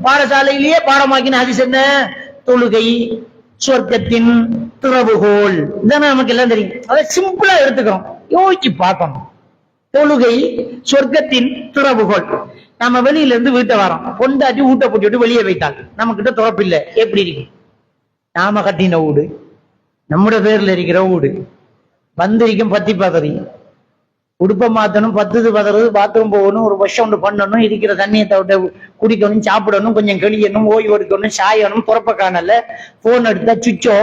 பாடசாலையிலேயே பாடமாக்கின ஹதீஸ் என்ன? தொழுகை சொர்க்கத்தின் திறவுகோல். இதானே நமக்கு எல்லாம் தெரியும். அதை சிம்பிளா எடுத்துக்கிறோம், யோசிச்சு பார்க்கணும். தொழுகை சொர்க்கத்தின் திறவுகோல். நம்ம வெளியில இருந்து வீட்டை வரோம், பொண்டாட்டி ஊட்ட போட்டு வெளியே வைத்தாள், நம்ம கிட்ட திறப்பில்லை, எப்படி இருக்கு? நாம கட்டின வீடு, நம்முடைய பேர்ல இருக்கிற வீடு, வந்திருக்கும் பத்தி பதறி, உடுப்ப மாத்தணும், பத்துது பதறது, பாத்ரூம் போகணும், ஒரு வருஷம் ஒன்று பண்ணணும், இருக்கிற தண்ணியை தவிட்ட குடிக்கணும், சாப்பிடணும், கொஞ்சம் கழியணும், ஓய்வு எடுக்கணும், சாயணும், துறப்ப காணல, போன் எடுத்தா சுவிட்சோ,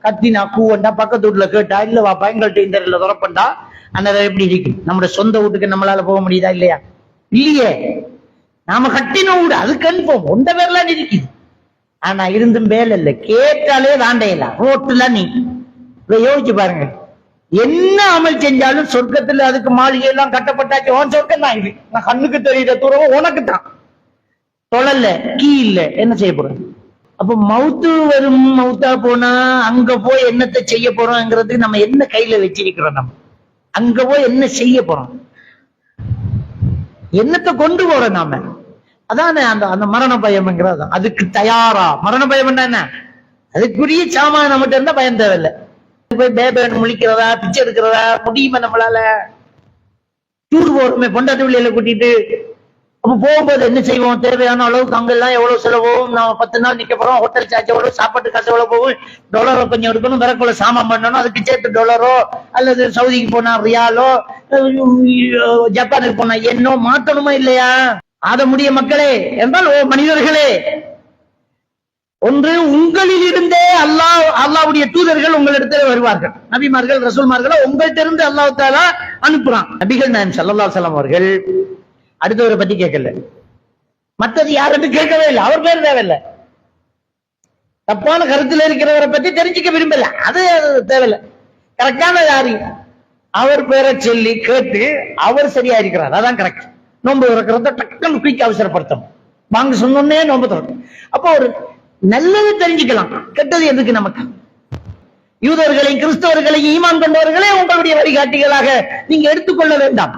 கத்தினா கூவண்டா, பக்கத்து வீட்டுல கேட்டா, இல்ல வாப்பா எங்கள்கிட்ட இந்த துறப்பண்டா, அந்த எப்படி இருக்கு? நம்முடைய சொந்த வீட்டுக்கு நம்மளால போக முடியுதா? இல்லையா? இல்லையே. நாம கட்டின வீடு அது கன்ஃபார்ம் உண்ட பேர்லாம் இருக்குது. ஆனா இருந்தும் வேலை இல்லை, கேட்டாலே தாண்டையலாம் ரோட்டுல. நீ யோசிச்சு பாருங்க, என்ன அமல் செஞ்சாலும் சொர்க்கத்துல அதுக்கு மாளிகை எல்லாம் கட்டப்பட்டாச்சு, உன் சொர்க்கம் தான் இது. நான் கண்ணுக்கு தெரியுற தூரம் உனக்கு தான். தொழல, கீ இல்ல, என்ன செய்ய போறேன்? அப்ப மவுத்து வரும், மவுத்தா போனா அங்க போய் என்னத்தை செய்ய போறோம்ங்கிறதுக்கு நம்ம என்ன கையில வச்சிருக்கிறோம்? நம்ம அங்க போய் என்ன செய்ய போறோம்? என்னத்தை கொண்டு போறோம் நாம? அதானே அந்த அந்த மரண பயம்ங்கிறது. அதுக்கு தயாரா மரண பயம் என்ன? அதுக்குரிய சாமான நம்மகிட்ட இருந்தா பயம் தேவையில்லை. போய் பேபன் முழிக்கிறதா, பிச்சை எடுக்கிறதா முடியுமா நம்மளால? டூர் போறோமே பொண்டாட்டி பிள்ளையில கூட்டிட்டு, அப்ப போகும்போது என்ன செய்வோம்? தேவையான அளவுக்கு அங்கெல்லாம் எவ்வளவு செலவோம், நம்ம 10 நாள் நிக்க போறோம், ஹோட்டல் சார்ஜ் எவ்வளவு, சாப்பாட்டு காசு எவ்வளவு போகும், டாலரோ கொஞ்சம் எடுக்கணும், விறக்குள்ள சாமான் பண்ணணும், அதுக்கு சேர்த்து டாலரோ, அல்லது சவுதிக்கு போனா ரியாலோ, ஜப்பானுக்கு போனா என்னோ மாத்தணுமா இல்லையா? ஆத முடிய மக்களே என்றால் மனிதர்களே, ஒன்று உங்களில் இருந்தே அல்லாஹ்வுடைய தூதர்கள் உங்களிடத்தில் வருவார்கள், நபிமார்கள் ரசூல்மார்களை உங்கள்கிட்ட இருந்து அல்லாஹ் தஆலா அனுப்புறான். நபிகள் நாயகம் ஸல்லல்லாஹு அலைஹி வஸல்லம் அவர்கள் அடுத்தவரை பத்தி கேட்கல, மற்றது யாரும் கேட்கவே இல்லை, அவர் பேர் தேவையில்லை. தப்பான கருத்துல இருக்கிறவரை பத்தி தெரிஞ்சுக்க விரும்பல, அது தேவையில்லை. கரெக்டான யாரு அவர் பேரை சொல்லி கேட்டு அவர் சரியா இருக்கிறார், அதான் கரெக்ட். நோன்பு இருக்கிறத டக்குன்னு குயிக் அவசரப்படுத்தணும், வாங்க சொன்னோன்னே நோன்பு திறக்கும். அப்போ ஒரு நல்லது தெரிஞ்சுக்கலாம், கெட்டது எதுக்கு நமக்கு? யூதர்களையும் கிறிஸ்தவர்களையும் ஈமான் கொண்டவர்களே உங்களுடைய வழிகாட்டிகளாக நீங்க எடுத்துக்கொள்ள வேண்டாம்.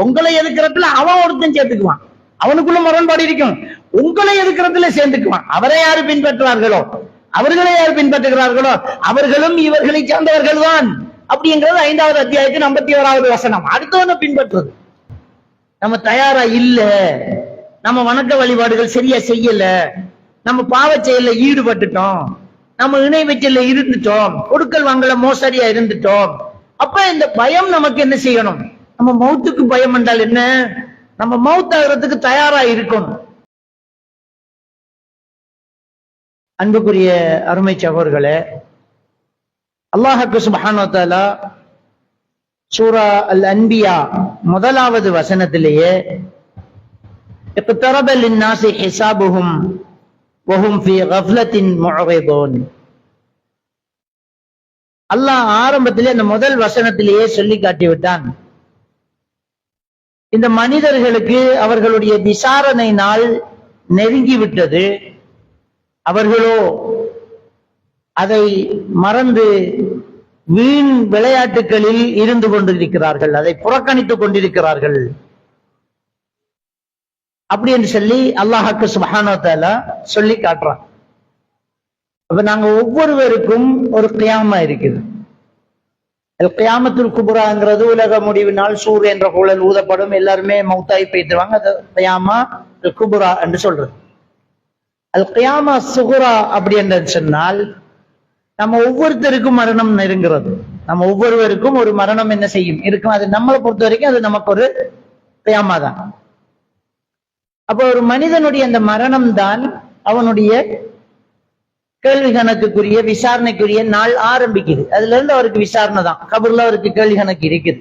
உங்களை எதுக்கிறதுல அவன் ஒருத்தன் சேர்த்துக்குவான், அவனுக்குள்ள முரண்பாடு இருக்கும். உங்களை எதுக்கிறதுல சேர்ந்துக்குவான். அவரை யாரு பின்பற்றுவார்களோ, அவர்களை யார் பின்பற்றுகிறார்களோ அவர்களும் இவர்களை சார்ந்தவர்கள் தான். அப்படிங்கிறது 5வது அத்தியாயத்தின் 51வது வசனம். அடுத்தவனை பின்பற்றுறது நம்ம தயாரா இல்ல, நம்ம வணக்க வழிபாடுகள் சரியா செய்யல, நம்ம பாவ செயல்ல ஈடுபட்டுட்டோம், நம்ம இணை வச்சல இருந்துட்டோம், கொடுக்கல் வாங்கல மோசடியா இருந்துட்டோம். அப்ப இந்த பயம் நமக்கு என்ன செய்யணும்? நம்ம மௌத்துக்கு பயம் என்றால் என்ன? நம்ம மௌத்தாகிறதுக்கு தயாரா இருக்கணும். அன்புக்குரிய அருமை சகோதரர்களே, அல்லாஹ் சுப்ஹானஹு வ தஆலா சூரா அல் அன்பியா 1வது வசனத்திலேயே இக்தரப லின்னாஸி ஹிசாபுஹும் வஹும் ஃபீ கஃப்லத்தின் முஅரிதூன். அல்லாஹ் ஆரம்பத்திலே அந்த முதல் வசனத்திலேயே சொல்லி காட்டிவிட்டான், இந்த மனிதர்களுக்கு அவர்களுடைய விசாரணை நாள் நெருங்கிவிட்டது, அவர்களோ அதை மறந்து வீண் விளையாட்டுகளில் இருந்து கொண்டிருக்கிறார்கள், அதை புறக்கணித்துக் கொண்டிருக்கிறார்கள். அப்படி என்று சொல்லி அல்லாஹ்வுக்கு சுப்ஹானஹு வ தஆலா சொல்லி காட்டுறான். அப்ப நாங்க ஒவ்வொருவருக்கும் ஒரு கியாமா இருக்குது. கியாமத்துல் குப்ராங்கிறது உலக முடிவு நாள், சூர் என்ற குழல் ஊதப்படும், எல்லாருமே மௌத்தாய் போய்த்துவாங்க. அது கியாமா அல் குப்ரா என்று சொல்றது. அல் கியாமா சுகுரா அப்படி என்று சொன்னால் நம்ம ஒவ்வொருத்தருக்கும் மரணம் நெருங்கிறது. நம்ம ஒவ்வொருவருக்கும் ஒரு மரணம் என்ன செய்யும் இருக்கும். அது நம்மளை பொறுத்த வரைக்கும் அது நமக்கு ஒரு கியாமா தான். அப்போ ஒரு மனிதனுடைய அந்த மரணம் தான் அவனுடைய கேள்வி கணக்குக்குரிய விசாரணைக்குரிய நாள் ஆரம்பிக்குது. அதுல இருந்து அவருக்கு விசாரணை தான், கபர்ல அவருக்கு கேள்வி கணக்கு இருக்குது.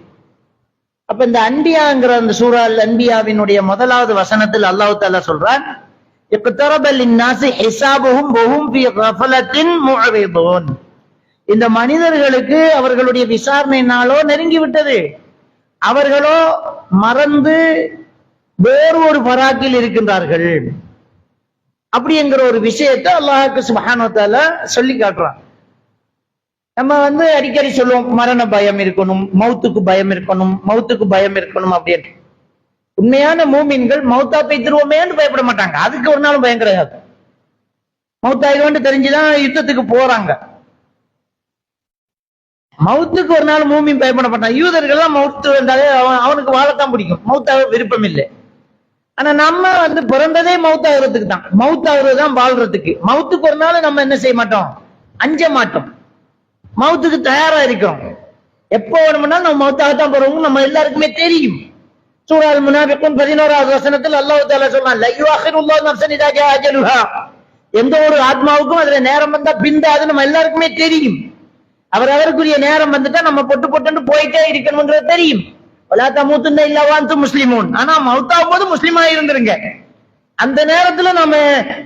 அப்ப இந்த அன்பியாங்கிற அந்த சூரா அல் அன்பியாவினுடைய 1வது வசனத்தில் அல்லாஹ் தஆலா சொல்றான், இக்தரப லின்னாஸி ஹிசாபுஹும் வஹும் ஃபீ கஃலத்தின் முஅரிதூன். இந்த மனிதர்களுக்கு அவர்களுடைய விசாரணை நாளோ நெருங்கி விட்டது, அவர்களோ மறந்து வேறு ஒரு பராக்கில் இருக்கின்றார்கள். அப்படிங்கிற ஒரு விஷயத்தை அல்லாஹ்வுக்கு சுப்ஹானஹு வ தஆலா சொல்லி காட்டுறான். நம்ம அடிக்கடி சொல்லுவோம், மரண பயம் இருக்கணும், மௌத்துக்கு பயம் இருக்கணும், மௌத்துக்கு பயம் இருக்கணும் அப்படின்னு. உண்மையான மூமின்கள் மௌத்தா போய்த்திருவோமேன்னு பயப்பட மாட்டாங்க. அதுக்கு ஒரு நாளும் பயம் கிடையாது. மௌத்தாயிடுவோன்னு தெரிஞ்சுதான் யுத்தத்துக்கு போறாங்க. மௌத்துக்கு ஒரு நாள் மூமின் பயப்பட மாட்டான். யூதர்கள் தான் மௌத்து வந்தாலே அவனுக்கு வாழத்தான் பிடிக்கும், மௌத்தாக விருப்பம் இல்லை. ஆனா நம்ம பிறந்ததே மௌத்தாகிறதுக்கு தான், மௌத்தாகிறது தான் வாழ்றதுக்கு. மௌத்துக்கு ஒரு நாள் நம்ம என்ன செய்ய மாட்டோம், அஞ்ச மாட்டோம், மௌத்துக்கு தயாரா இருக்கிறோம். எப்போ வேணும்னா நம்ம மௌத்தாகத்தான் போறோம், நம்ம எல்லாருக்குமே தெரியும். சூரா அல் முனாஃபிகூன் 11வது வசனத்தில் அல்லாஹ் தஆலா சொல்றான், லா யுஅখিরুல்லாஹு நஃப்ஸன் இதா ஜாஅ அஜலுஹா. எந்த ஒரு ஆத்மாவுக்கும் அதுல நேரம் வந்தா பிந்தாது நம்ம எல்லாருக்குமே தெரியும். அவருக்குரிய நேரம் வந்துட்டா நம்ம பொட்டு பொட்டு போயிட்டே இருக்கணும்ன்றது தெரியும். வலா தமூதுன்ன இல்லா வஅன்தும் முஸ்லிமூன். ஆனா மௌத்தாகும் போது முஸ்லிமா இருந்துருங்க. அந்த நேரத்துல நம்ம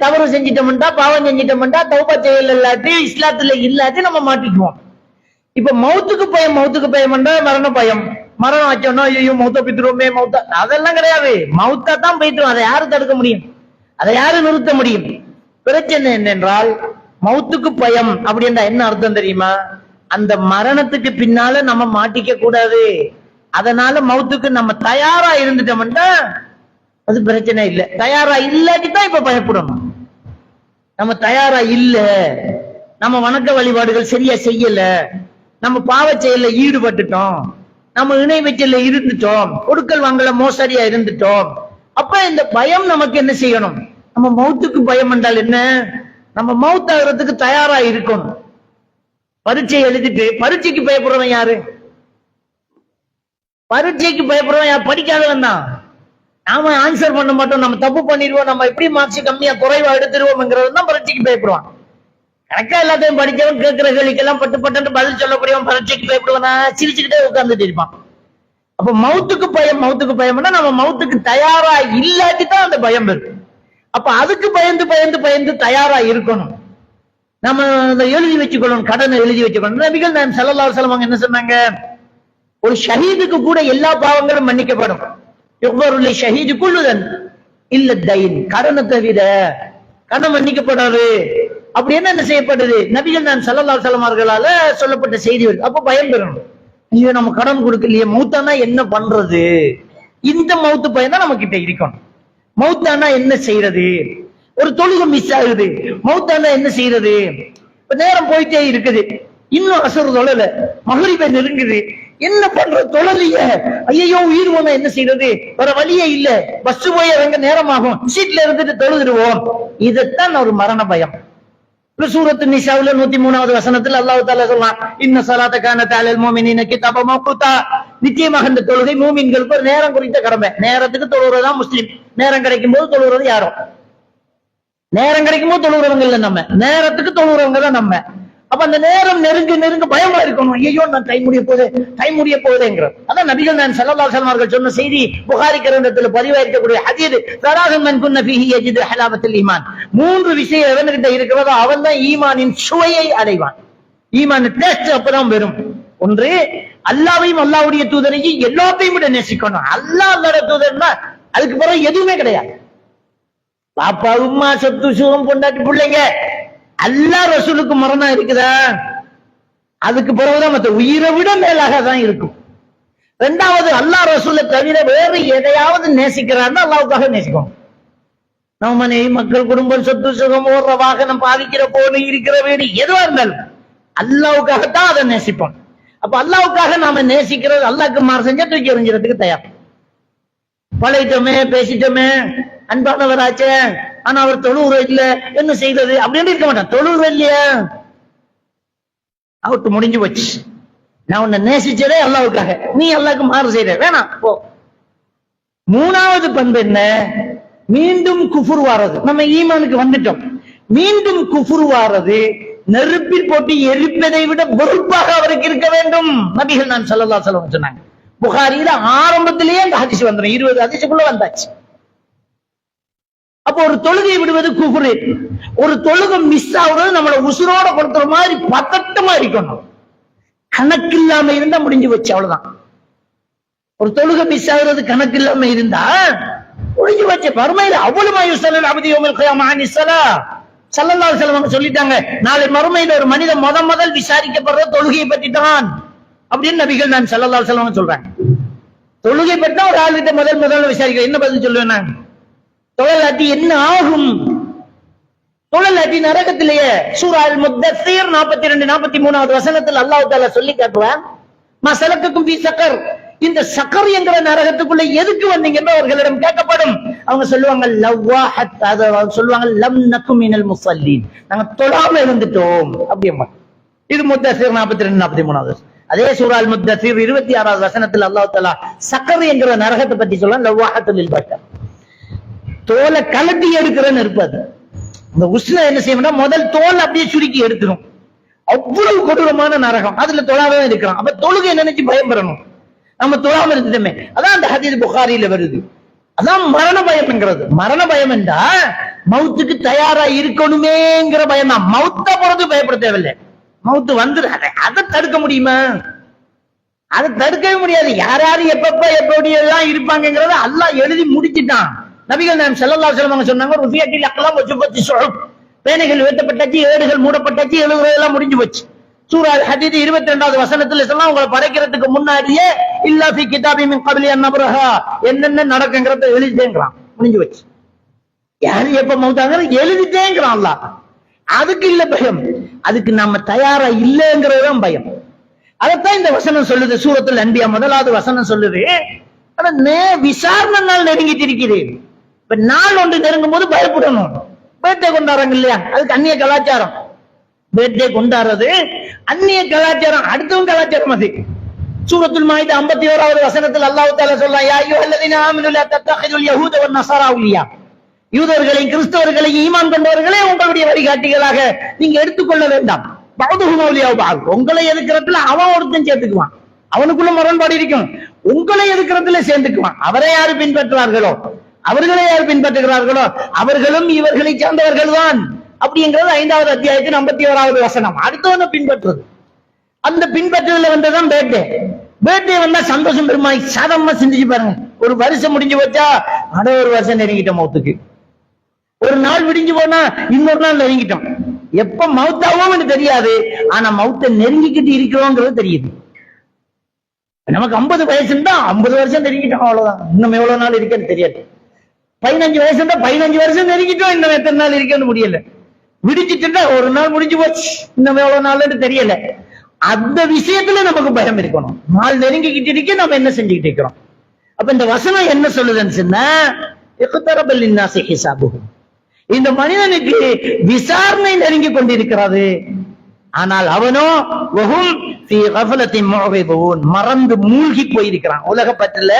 தவறு செஞ்சிட்டோம்டா, பாவம் செஞ்சிட்டோம்டா, தௌபா செய்யல இல்லாட்டி, இஸ்லாத்துல இல்லாட்டி நம்ம மாட்டிக்குவோம். இப்ப மௌத்துக்கு பயம்டா மரண பயம். மரணம் ஆச்சோன்னா ஐயோ மௌத்த பித்துருவோமே, மௌத்தா, அதெல்லாம் கிடையாது. மௌத்தா தான் போயிட்டு, அதை யாரு தடுக்க முடியும், அதை யாரு நிறுத்த முடியும்? பிரச்சனை என்னென்றால், மௌத்துக்கு பயம் அப்படின்னா என்ன அர்த்தம் தெரியுமா? அந்த மரணத்துக்கு பின்னால நம்ம மாட்டிக்க கூடாது, அதனால மௌத்துக்கு நம்ம தயாரா இருந்துட்டோம்னா அது பிரச்சனை இல்லை. தயாரா இல்லாட்டி தான் இப்ப பயப்படணும். நம்ம தயாரா இல்ல, நம்ம வணக்க வழிபாடுகள் சரியா செய்யல, நம்ம பாவ செயல்ல ஈடுபட்டுட்டோம், நம்ம இணை வச்சல இருந்துட்டோம், கொடுக்கல் வாங்கல மோசடியா இருந்துட்டோம். அப்ப இந்த பயம் நமக்கு என்ன செய்யணும்? நம்ம மௌத்துக்கு பயம் என்றால் என்ன? நம்ம மௌத் ஆகிறதுக்கு தயாரா இருக்கணும். பரீட்சை எழுதிட்டு பரீட்சைக்கு பயப்படுறவன் யாரு? பரீட்சைக்கு பயப்படுறவன் யார்? படிக்காதவன் தான். நாம ஆன்சர் பண்ண மாட்டோம், நம்ம தப்பு பண்ணிடுவோம், நம்ம எப்படி மார்க்ஸ் கம்மியா குறைவா எடுத்துருவோம்ங்கிறது தான் பரீட்சைக்கு பயப்படுவான். கணக்கா எல்லாத்தையும் படிச்சவன் கேட்கிற கேள்விக்கெல்லாம் பட்டு பட்டு பதில் சொல்லக்கூடியவன் பரீட்சைக்கு பயப்படுவானா? சிரிச்சுக்கிட்டே உட்கார்ந்துட்டு இருப்பான். அப்ப மௌத்துக்கு பயம்னா நம்ம மௌத்துக்கு தயாரா இல்லாட்டி தான் அந்த பயம் இருக்கு. அப்ப அதுக்கு பயந்து பயந்து பயந்து தயாரா இருக்கணும். நம்ம எழுதி வச்சுக்கணும், கடனை எழுதி வச்சுக்கணும். நபிகள் நாயகம் ஸல்லல்லாஹு அலைஹி வஸல்லம் என்ன சொன்னாங்க? ஒரு ஷஹீதுக்கு கூட எல்லா பாவங்களும் மன்னிக்கப்படும். யுக்ஃபரு லிஷஹீது குல்லுதன் இல்ல தைன். கடனை தவிர கடன் மன்னிக்கப்படாது. அப்படி என்ன செய்யப்பட்டது? நபிகள் நாயகம் ஸல்லல்லாஹு அலைஹி வஸல்லம் அவர்களால சொல்லப்பட்ட செய்தி. அப்ப பயம் பெறணும். ஐயோ நம்ம கடன் கொடுக்கலையே, மௌத்தானா என்ன பண்றது? இந்த மௌத்து பயம் தான் நம்ம கிட்ட இருக்கணும். மௌத்தானா என்ன செய்யறது? ஒரு தொழுகை மிஸ் ஆகுது, மௌத்தானா என்ன செய்யறது? இப்ப நேரம் போயிட்டே இருக்குது, இன்னும் அசர் தொழல, மகரிபை நெருங்குது, என்ன பண்ற? தொழலைய, ஐயோ உயிர் போனா என்ன செய்யறது? வேற வழியே இல்ல, பஸ் போய் இறங்க நேரம் ஆகும், சீட்ல இருந்துட்டு தொழுதுருவோம். இதத்தான் ஒரு மரண பயம். சூரத்து நிசாவுல 103வது வசனத்தில் அல்லாஹ் தஆலா சொல்றான், இன்ன ஸலாத கானத் அலல் முஃமினீன கிதாபம் மவ்கூதா. நிச்சயமாக இந்த தொழுகை மூமின்களுக்கு ஒரு நேரம் குறித்த கடமை. நேரத்துக்கு தொழுறதுதான் முஸ்லிம். நேரம் கிடைக்கும் போது தொழுறது யாரோ? நேரம் கிடைக்கும் போது தொழுறவங்க இல்ல, நம்ம நேரத்துக்கு தொழுறவங்க தான் நம்ம. அப்ப அந்த நேரம் நெருங்க பயமா இருக்கணும். ஐயோ நான் டைம் முடிய போகுதுங்கிற. அதான் நபிகள் நாயகம் ஸல்லல்லாஹு அலைஹி வஸல்லம் அவர்கள் சொன்ன செய்தி புகாரி கிரந்தத்தில் பதிவாயிருக்கக்கூடிய ஹதீஸ், ஸலாஹுன் மன் குன்ன ஃபீஹி யஜிது ஹலாவத்துல் ஈமான். 3 விஷயம் எவன்கிட்ட இருக்கிறதோ அவன் தான் ஈமானின் சுவையை அடைவான். ஈமான் டேஸ்ட் அப்பதான் வரும். ஒன்று, அல்லாஹ்வையும் அல்லாஹ்வுடைய தூதரையும் எல்லாத்தையும் விட நேசிக்கணும். அல்லாஹ்வோட தூதர்னா அதுக்கு பிறகு எதுவுமே கிடையாது. பாப்பா உம்மா சொத்து சுகம் பொண்டாட்டி பிள்ளைங்க, அல்லாஹ் ரசூலுக்கு மரணம் இருக்குதா, அதுக்கு பிறகுதான் மற்ற உயிரை விட மேலாக தான் இருக்கும். 2வது, அல்லாஹ் ரசூலை தவிர வேறு எதையாவது நேசிக்கிறான்னு அல்லாஹ்வுக்காக நேசிக்கணும். நம்ம மனைவி, மக்கள், குடும்பம், சொத்து சுகம், ஓடுற வாகனம், பாதிக்கிற போன, இருக்கிற வீடு, எதுவா இருந்தாலும் அல்லாஹ்வுக்காகத்தான் அதை நேசிப்போம். அப்ப அல்லாஹ்வுக்காக நாம நேசிக்கிறது, அல்லாஹ்க்கு மாறு செஞ்சா தூக்கி எறிஞ்சிறதுக்கு தயார். பழையிட்டோமே, பேசிட்டோமே, அன்பானவராச்சே, ஆனா அவர் தொழுவுற இல்ல, என்ன செய்தது அப்படின்னு இருக்க மாட்டான். தொழுவுற இல்லையா, அவட்டு முடிஞ்சு போச்சு. நான் உன்னை நேசிச்சதே அல்லாஹ்வுக்காக, நீ அல்லாஹ்க்கு மாறு செய்யற, வேணாம் போ. 3வது பண்பு என்ன? மீண்டும் குஃபுர் வாரது. நம்ம ஈமானுக்கு வந்துட்டோம், மீண்டும் குஃபுர் வாரது நெருப்பில் போட்டு எரிப்பதை விட வெறுப்பாக அவருக்கு இருக்க வேண்டும். நபிகள் நாயகம் ஸல்லல்லாஹு அலைஹி வஸல்லம் சொன்னாங்க. புகாரியில ஆரம்பத்திலேயே அந்த ஹதீஸ் வந்துடும், 20 ஹதீஸுக்குள்ள வந்தாச்சு. அப்போ ஒரு தொழுகை விடுவது குஃப்ரு. ஒரு தொழுகை மிஸ் ஆகுறது நம்மள உசுரோட கொடுக்கிற மாதிரி பதட்டமா இருக்கணும். கணக்கு இல்லாம இருந்தா முடிஞ்சு வச்சு, அவ்வளவுதான். ஒரு தொழுகை மிஸ் ஆகுறது கணக்கு இல்லாம இருந்தா முடிஞ்சு வச்சு. மறுமையில அவ்வளவு யுஸல்லல் அப்து யௌமல் கியாமah அனிஸ்ஸலா. ஸல்லல்லாஹு அலைஹி வஸல்லம் சொல்லிட்டாங்க, நாளை மறுமையில ஒரு மனிதன் முதல் விசாரிக்கப்படுற தொழுகையை பற்றி தான் அப்படின்னு நபிகள் நாயகம் ஸல்லல்லாஹு அலைஹி வஸல்லம் சொல்றாங்க. தொழுகை பெற்றா ஒரு ஆள் கிட்ட முதல்ல விசாரிக்க என்ன பதில் சொல்லுவேன் நான்? தொழலாட்டி என்ன ஆகும்? தொழலாட்டி நரகத்திலேயே சூரா அல் முத்தஸிர் 42 43வது வசனத்தில் அல்லாஹ் தஆலா சொல்லி காட்டுவான், மஸலக்கக்கும் ஃபீ ஸகர், இந்த சக்கர் என்கிற நரகத்துக்குள்ள எதுக்கு வந்தீங்கன்னு அவர்களிடம் கேட்கப்படும். அவங்க சொல்லுவாங்க லவ்வாஹத், சொல்லுவாங்க லம் நக்கும் மினல் முஸல்லீன், நாங்க தொழாம இருந்துட்டோம் அப்படிமா. இது முத்தஸிர் 42 43வது. அதே சூரா அல் முத்தஸிர் 26வது வசனத்தில் அல்லாஹ் தஆலா சக்கர் என்கிற நரகத்தை பத்தி சொல்றான், லவ்வாஹத்துல் லில் பஷர், தோலை கலட்டி எடுக்கிறன்னு இருப்பாது. இந்த உஷ்ணம் என்ன செய்யணும்னா முதல் தோல் அப்படியே சுருக்கி எடுத்துரும். அவ்வளவு கொடூரமான நரகம், அதுல தொழாம இருக்கிறான். அப்ப தொழுகை நினைச்சு பயப்படணும், நம்ம தொழாம இருந்துட்டோமே. அதான் அந்த ஹதீஸ் புகாரியில வருது. அதான் மரண பயம்ங்கிறது. மரண பயம் என்றா மவுத்துக்கு தயாரா இருக்கணுமேங்கிற பயம் தான். மவுத்த போறது பயப்பட தேவையில்லை, மவுத்து வந்து அதை தடுக்க முடியுமா? அதை தடுக்கவே முடியாது. யார் யாரு எப்பப்ப எப்படி எல்லாம் இருப்பாங்கிறத அல்லாஹ் எழுதி முடிச்சிட்டான். நபிகள் நாயகம் ஸல்லல்லாஹு அலைஹி வஸல்லம் சொன்னாங்க, ருஃபியத்தில் அக்லாம் வஜுபத்தி ஸுஹுப், பேனைகள் உயர்த்தப்பட்டாச்சு, ஏடுகள் மூடப்பட்டாச்சு, எழுதுறதெல்லாம் முடிஞ்சு போச்சு. சூரா அல் ஹதீத் 22வது வசனத்துல சொன்னா, உங்களை படைக்கிறதுக்கு முன்னாடியே இல்லா ஃபீ கிதாபி மின் கப்லி அன் நப்ரஹா, என்னென்ன நடக்குங்கிறத எழுதிட்டேங்கிறான், முடிஞ்சு போச்சு. யாரு எப்ப மௌத்தாங்க எழுதிட்டேங்கிறான் அல்லாஹ். அதுக்கு இல்ல பயம், அதுக்கு நம்ம தயாரா இல்லைங்கிறதுதான் பயம். அதைத்தான் இந்த வசனம் சொல்லுது. சூரத்துல் அன்பியா 1வது வசனம் சொல்லுது, விசாரணை நாள் நெருங்கிட்டு இருக்கிறேன். இப்ப நாள் ஒன்று நெருங்கும் போது பயப்படணும். பேர்தே கொண்டாடுறாங்க இல்லையா, அதுக்கு அந்நிய கலாச்சாரம். பேர்தே கொண்டாடுறது அந்நிய கலாச்சாரம், அடுத்தவங்க கலாச்சாரம் அது. சூரத்துல் மாயிதா 51வது வசனத்தில் அல்லாஹ் தஆலா சொல்றான், யா அய்யுஹல்லதீன ஆமனு லா தத்தகிதுல் யஹூத வன் நஸாரா அவ்லியா, யூதர்களையும் கிறிஸ்தவர்களையும் ஈமான் கொண்டவர்களே உங்களுடைய வழிகாட்டிகளாக நீங்க எடுத்துக்கொள்ள வேண்டாம். பஅதுஹும் அவ்லியா பஅத், உங்களை எதுக்குறதுல அவன் ஒருத்தன் சேர்த்துக்குவான், அவனுக்குள்ள முரண்பாடு இருக்கும். உங்களை எதுக்குறதுல சேர்ந்துக்குவான். அவரை யாரு பின்பற்றுவார்களோ, அவர்களை யார் பின்பற்றுகிறார்களோ அவர்களும் இவர்களை சார்ந்தவர்கள் தான். அப்படிங்கிறது 5வது அத்தியாயத்தின் 51வது வசனம். அடுத்தவங்க பின்பற்றுறது, அந்த பின்பற்றுதல வந்ததான் பேர்தே. பேர்தே வந்தா சந்தோஷம் பெருமாய் சாதாரணமா சிந்திச்சு பாருங்க. ஒரு வருஷம் முடிஞ்சு போச்சா, அட ஒரு வருஷம் நெருங்கிட்டோம் மௌத்துக்கு. ஒரு நாள் விடிஞ்சு போனா இன்னொரு நாள் நெருங்கிட்டோம். எப்ப மௌத்தாவும் தெரியாது, ஆனா மௌத்தை நெருங்கிக்கிட்டு இருக்கிறோங்கிறது தெரியுது. நமக்கு 50 வயசு இருந்தா 50 வருஷம் நெருங்கிட்டோம், அவ்வளவுதான். இன்னும் எவ்வளவு நாள் இருக்கேன்னு தெரியாது. 15 வயசு இருந்தா 15 வருஷம் நெருங்கிட்டோம், இன்னும் எத்தனை நாள் இருக்கேன்னு முடியல. விடிச்சிட்டு ஒரு நாள் முடிஞ்சு போச்சு, இன்னும் எவ்வளவு நாள்னு தெரியல. அந்த விஷயத்துல நமக்கு பயம் இருக்கணும். நாள் நெருங்கிக்கிட்டு இருக்க நம்ம என்ன செஞ்சுக்கிட்டு இருக்கிறோம். அப்ப இந்த வசனம் என்ன சொல்லுதுன்னு சொன்னா, இக்தரபல் லின்னாஸி ஹிசாபுஹும், இந்த மனிதனுக்கு விசாரணை நெருங்கி கொண்டிருக்கிறது. ஆனால் அவனோ வஹும் ஃபீ கஃபலத்தின் முஅரிதுன், மறந்து மூழ்கி போயிருக்கிறான். உலக பற்றில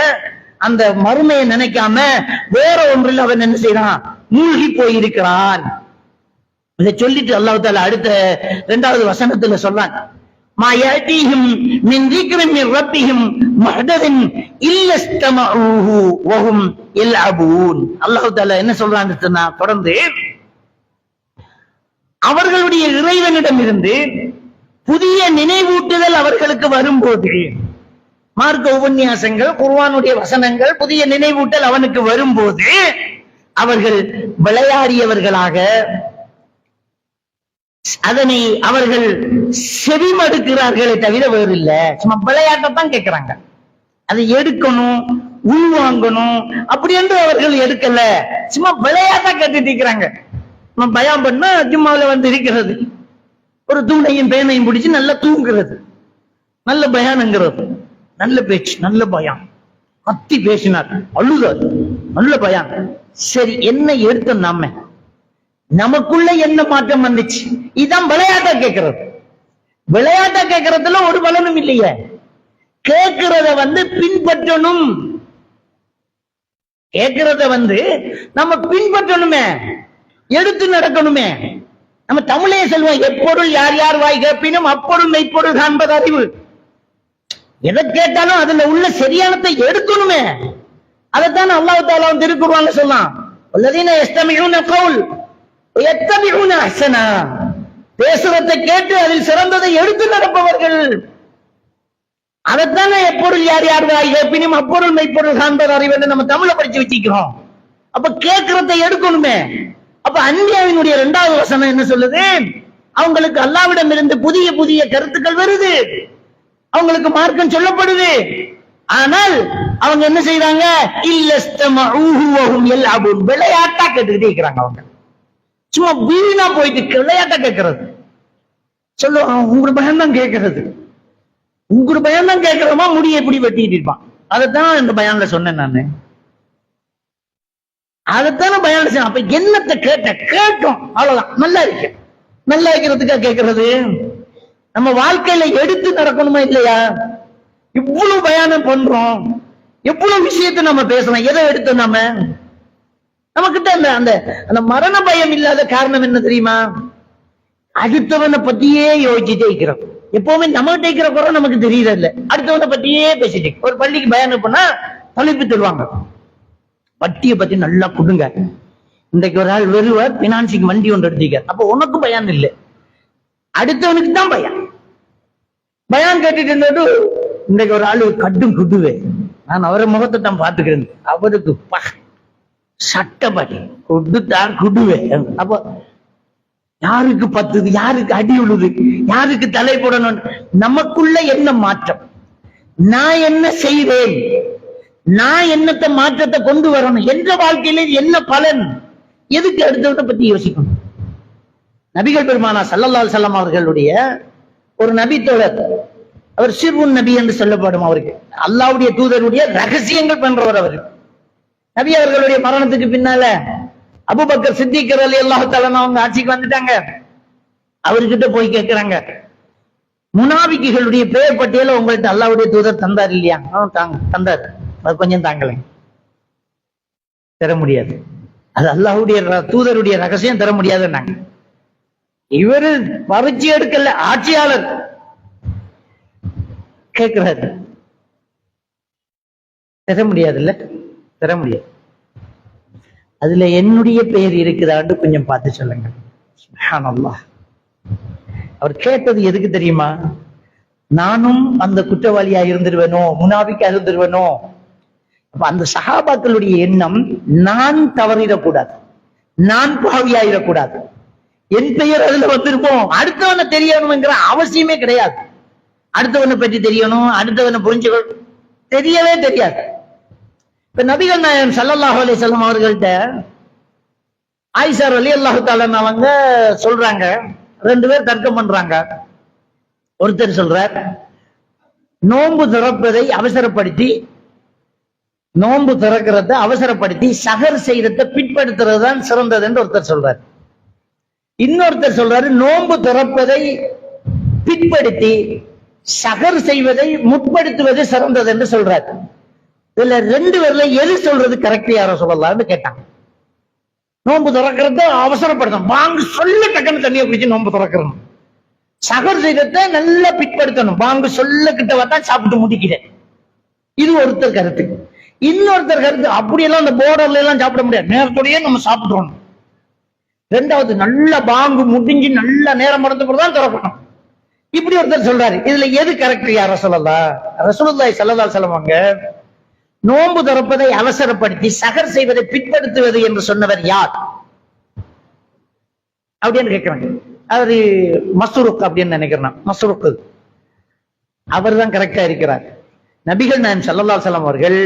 அந்த மறுமையை நினைக்காம வேற ஒன்றில் அவன் என்ன செய்யறான், மூழ்கி போயிருக்கிறான். இதை சொல்லிட்டு அல்லாஹ் தஆலா அடுத்த 2வது வசனத்துல சொல்றான், மா யஅதீஹிம் மின் திக்ரின் மின் ரப்பிஹிம் முஹ்தஸின் இல்லா இஸ்தமஊஹு வஹும் யல்அபூன். அல்லாஹ் தஆலா என்ன சொல்றான்னு சொன்னா, தொடர்ந்து அவர்களுடைய இறைவனிடம் இருந்து புதிய நினைவூட்டுதல் அவர்களுக்கு வரும்போது, மார்க்க உபன்யாசங்கள், குர்ஆனுடைய வசனங்கள், புதிய நினைவூட்டல் அவனுக்கு வரும்போது அவர்கள் விளையாடியவர்களாக அதனை அவர்கள் செவிமடுக்கிறார்களே தவிர வேறு இல்ல. சும்மா விளையாட்டத்தான் கேட்கிறாங்க, அதை எடுக்கணும், உள்வாங்கணும் அப்படி என்று அவர்கள் எடுக்கல. சும்மா விளையாட்டா கேட்டுட்டு இருக்கிறாங்க. பயம் பண்ணா ஜும்மாவில வந்து இருக்கிறது, ஒரு தூணையும் பேனையும் பிடிச்சு நல்லா தூங்குறது, நல்ல பயானுங்கிறது, நல்ல பேச்சு, நல்ல பயம், கத்தி பேசினார், அழுதார், நல்ல பயம். சரி, என்ன எடுத்தோம் நாம, நமக்குள்ள என்ன மாற்றம் வந்துச்சு? இதான் விளையாட்டா கேட்கறது. விளையாட்டா கேட்கறதுல ஒரு பலனும் இல்லையே. கேட்கிறத பின்பற்றணும், கேட்கிறத நம்ம பின்பற்றணுமே, எடுத்து நடக்கணுமே. நம்ம தமிழே சொல்லுவோம், எப்பொருள் யார் யார் வாய் கேட்பினும் அப்பொருள் மெய்ப்பொருள் காண்பது அறிவு. எதை கேட்டாலும் அதுல உள்ள சரியானத்தை எடுக்கணுமே. அதைத்தான் அல்லாஹ் தஆலா திருக்குர்ஆன்ல சொல்லலாம், வல்லதீன யஸ்தமிஊன கௌல் வயத்தபிஊன அஹ்ஸனா, பேசுறதை கேட்டு அதில் சிறந்ததை எடுத்து நடப்பவர்கள். அதைத்தானே எப்பொருள் யார் யார் வாய் கேட்பினும் அப்பொருள் மெய்ப்பொருள் காண்பது அறிவு நம்ம தமிழை படிச்சு வச்சிருக்கிறோம். அப்ப கேட்கிறதை எடுக்கணுமே. அப்ப அன்பியாவினுடைய 2வது வசனம் என்ன சொல்லுது? அவங்களுக்கு அல்லாஹ்விடம் இருந்து புதிய புதிய கருத்துக்கள் வருது, அவங்களுக்கு மார்க்கம் சொல்லப்படுது. ஆனால் அவங்க என்ன செய்யறாங்க, விளையாட்டா கேட்டுக்கிட்டே இருக்கிறாங்க. அவங்க சும்மா வீணா போயிட்டு விளையாட்டா கேட்கறது. சொல்லுவாங்க உங்களோட பயம் தான் கேட்கறது, உங்களோட பயம் தான் கேட்கறோமா, முடிய எப்படி வெட்டிட்டு இருப்பான். அதைத்தான் இந்த பயான்ல சொன்னேன் நானு, அதைத்தான பயான்ல சொன்னேன். அப்ப என்னத்தை கேட்டோம் அவ்வளவுதான். நல்லா இருக்கு, நல்லா இருக்கிறதுக்கா கேட்கறது. நம்ம வாழ்க்கையில எடுத்து நடக்கணுமா இல்லையா? இவ்வளவு பயானம் பண்றோம், எவ்வளவு விஷயத்தை நம்ம பேசலாம், எதை எடுத்து நம்ம கிட்ட அந்த அந்த மரண பயம் இல்லாத காரணம் என்ன தெரியுமா? அடுத்தவனை பத்தியே யோசிச்சுட்டே இருக்கிறோம். எப்பவுமே நம்ம கிட்ட இருக்கிற குறை நமக்கு தெரியல இல்ல, அடுத்தவனை பத்தியே பேசிட்டு. ஒரு பள்ளிக்கு பயானம் பண்ணா தலைப்பு தருவாங்க, வட்டியை பத்தி நல்லா கொடுங்க. இன்றைக்கு ஒரு ஆள் வெறுவர் பினான்சிங் வண்டி ஒன்று எடுத்தீங்க, அப்ப உனக்கு பயான் இல்லை, அடுத்தவனுக்கு தான் பயான். பயான் கேட்டுட்டு இருந்தது இன்றைக்கு ஒரு ஆளு கட்டும் குடுவே, நான் அவரை முகத்தை தான் பார்த்துக்கிறேன், அவருக்கு சட்டப்படி கொடுத்தார் குடுவே. அப்போ யாருக்கு பத்துது, யாருக்கு அடி விழுது, யாருக்கு தலை போடணும், நமக்குள்ள என்ன மாற்றம், நான் என்ன செய்வேன், நான் என்னத்த மாற்றத்தை கொண்டு வரணும், என்ற வாழ்க்கையில என்ன பலன், எதுக்கு அடுத்தவனை பத்தி யோசிக்கணும். நபிகள் பெருமானா ஸல்லல்லாஹு அலைஹி வஸல்லம் அவர்களுடைய ஒரு நபி தோழர், அவர் சிர்வுன் நபி என்று சொல்லப்படும். அவருக்கு அல்லாஹ்வுடைய தூதருடைய ரகசியங்கள் பண்றவர். அவர் நபி அவர்களுடைய மரணத்துக்கு பின்னால அபூபக்கர் சித்திக் ரலியல்லாஹு தஆலா அவங்க ஆட்சிக்கு வந்துட்டாங்க. அவர்கிட்ட போய் கேட்கிறாங்க, முனாபிக்குகளுடைய பெயர் பட்டியல உங்கள்ட்ட அல்லாஹ்வுடைய தூதர் தந்தார் இல்லையா? தாங்க, தந்தார், அது கொஞ்சம் தாங்களே. தர முடியாது, அது அல்லாஹ்வுடைய தூதருடைய ரகசியம், தர முடியாதுன்னாங்க. இவரு பறிச்சு எடுக்கல, ஆட்சியாளர் கேட்கிறாரு, தர முடியாதுல்ல, தர முடியாது. அதுல என்னுடைய பெயர் இருக்குதான்னு கொஞ்சம் பார்த்து சொல்லுங்க. சுப்ஹானல்லாஹ். அவர் கேட்டது எதுக்கு தெரியுமா? நானும் அந்த குற்றவாளியா இருந்துருவேனோ, முனாபிக்கா இருந்துருவேனோ. அந்த சஹாபாக்களுடைய எண்ணம், நான் தவறிடக்கூடாது, நான் பாவியாயிடக்கூடாது, என் பெயர் அதுல வந்திருப்போம், அடுத்தவனை தெரியணுங்கிற அவசியமே கிடையாது. அடுத்தவனை பற்றி தெரியணும், அடுத்தவனை புரிஞ்சுக்கணும், தெரியவே தெரியாது. இப்ப நபிகள் நாயகம் ஸல்லல்லாஹு அலைஹி வஸல்லம் அவர்கள்ட்ட ஆயிஷா ரலியல்லாஹு தஆலா அவங்க சொல்றாங்க, ரெண்டு பேர் தர்க்கம் பண்றாங்க. ஒருத்தர் சொல்றார், நோன்பு திறப்பதை அவசரப்படுத்தி, நோன்பு திறக்கிறத அவசரப்படுத்தி சஹர் செய்யறத பிற்படுத்துறது தான் சிறந்தது என்று ஒருத்தர் சொல்றார். இன்னொருத்தர் சொல்றாரு, நோன்பு திறப்பதை பிற்படுத்தி சஹர் செய்வதை முற்படுத்துவது சிறந்தது என்று சொல்றாரு. இதுல ரெண்டு பேர்ல எது சொல்றது கரெக்ட், யாரோ சொல்லலாம்னு கேட்டாங்க. நோன்பு திறக்கிறத அவசரப்படுத்தணும், பாங்கு சொல்ல டக்குன்னு தண்ணியை குடிச்சு நோன்பு திறக்கணும். சஹர் செய்யறத நல்லா பிற்படுத்தணும், பாங்கு சொல்ல கிட்ட வந்தா சாப்பிட்டு முடிக்கிறேன். இது ஒருத்தர் கருத்து. இன்னொருத்தர் கருத்து, அப்படியெல்லாம் அந்த போர்டர்ல எல்லாம் சாப்பிட முடியாது, நேரத்தோடய நம்ம சாப்பிடுறோம். ரெண்டாவது, நல்ல பாங்கு முடிஞ்சு நல்ல நேரம் மறந்துதான் திறக்கணும். இப்படி ஒருத்தர் சொல்றாரு. இதுல எது கரெக்ட், யார சொல்லலாம்? ரசூலுல்லாஹி ஸல்லல்லாஹு அலைஹி வஸல்லம் அவங்க நோன்பு திறப்பதை அவசரப்படுத்தி சஹர் செய்வதை பிற்படுத்துவது என்று சொன்னவர் யார் அப்படின்னு கேட்கிறாங்க. அவரு மஸ்ரூக் அப்படின்னு நினைக்கிறேன், மஸ்ரூக், அவர் தான் கரெக்டா இருக்கிறார். நபிகள் நாயகம் ஸல்லல்லாஹு அலைஹி வஸல்லம் அவர்கள்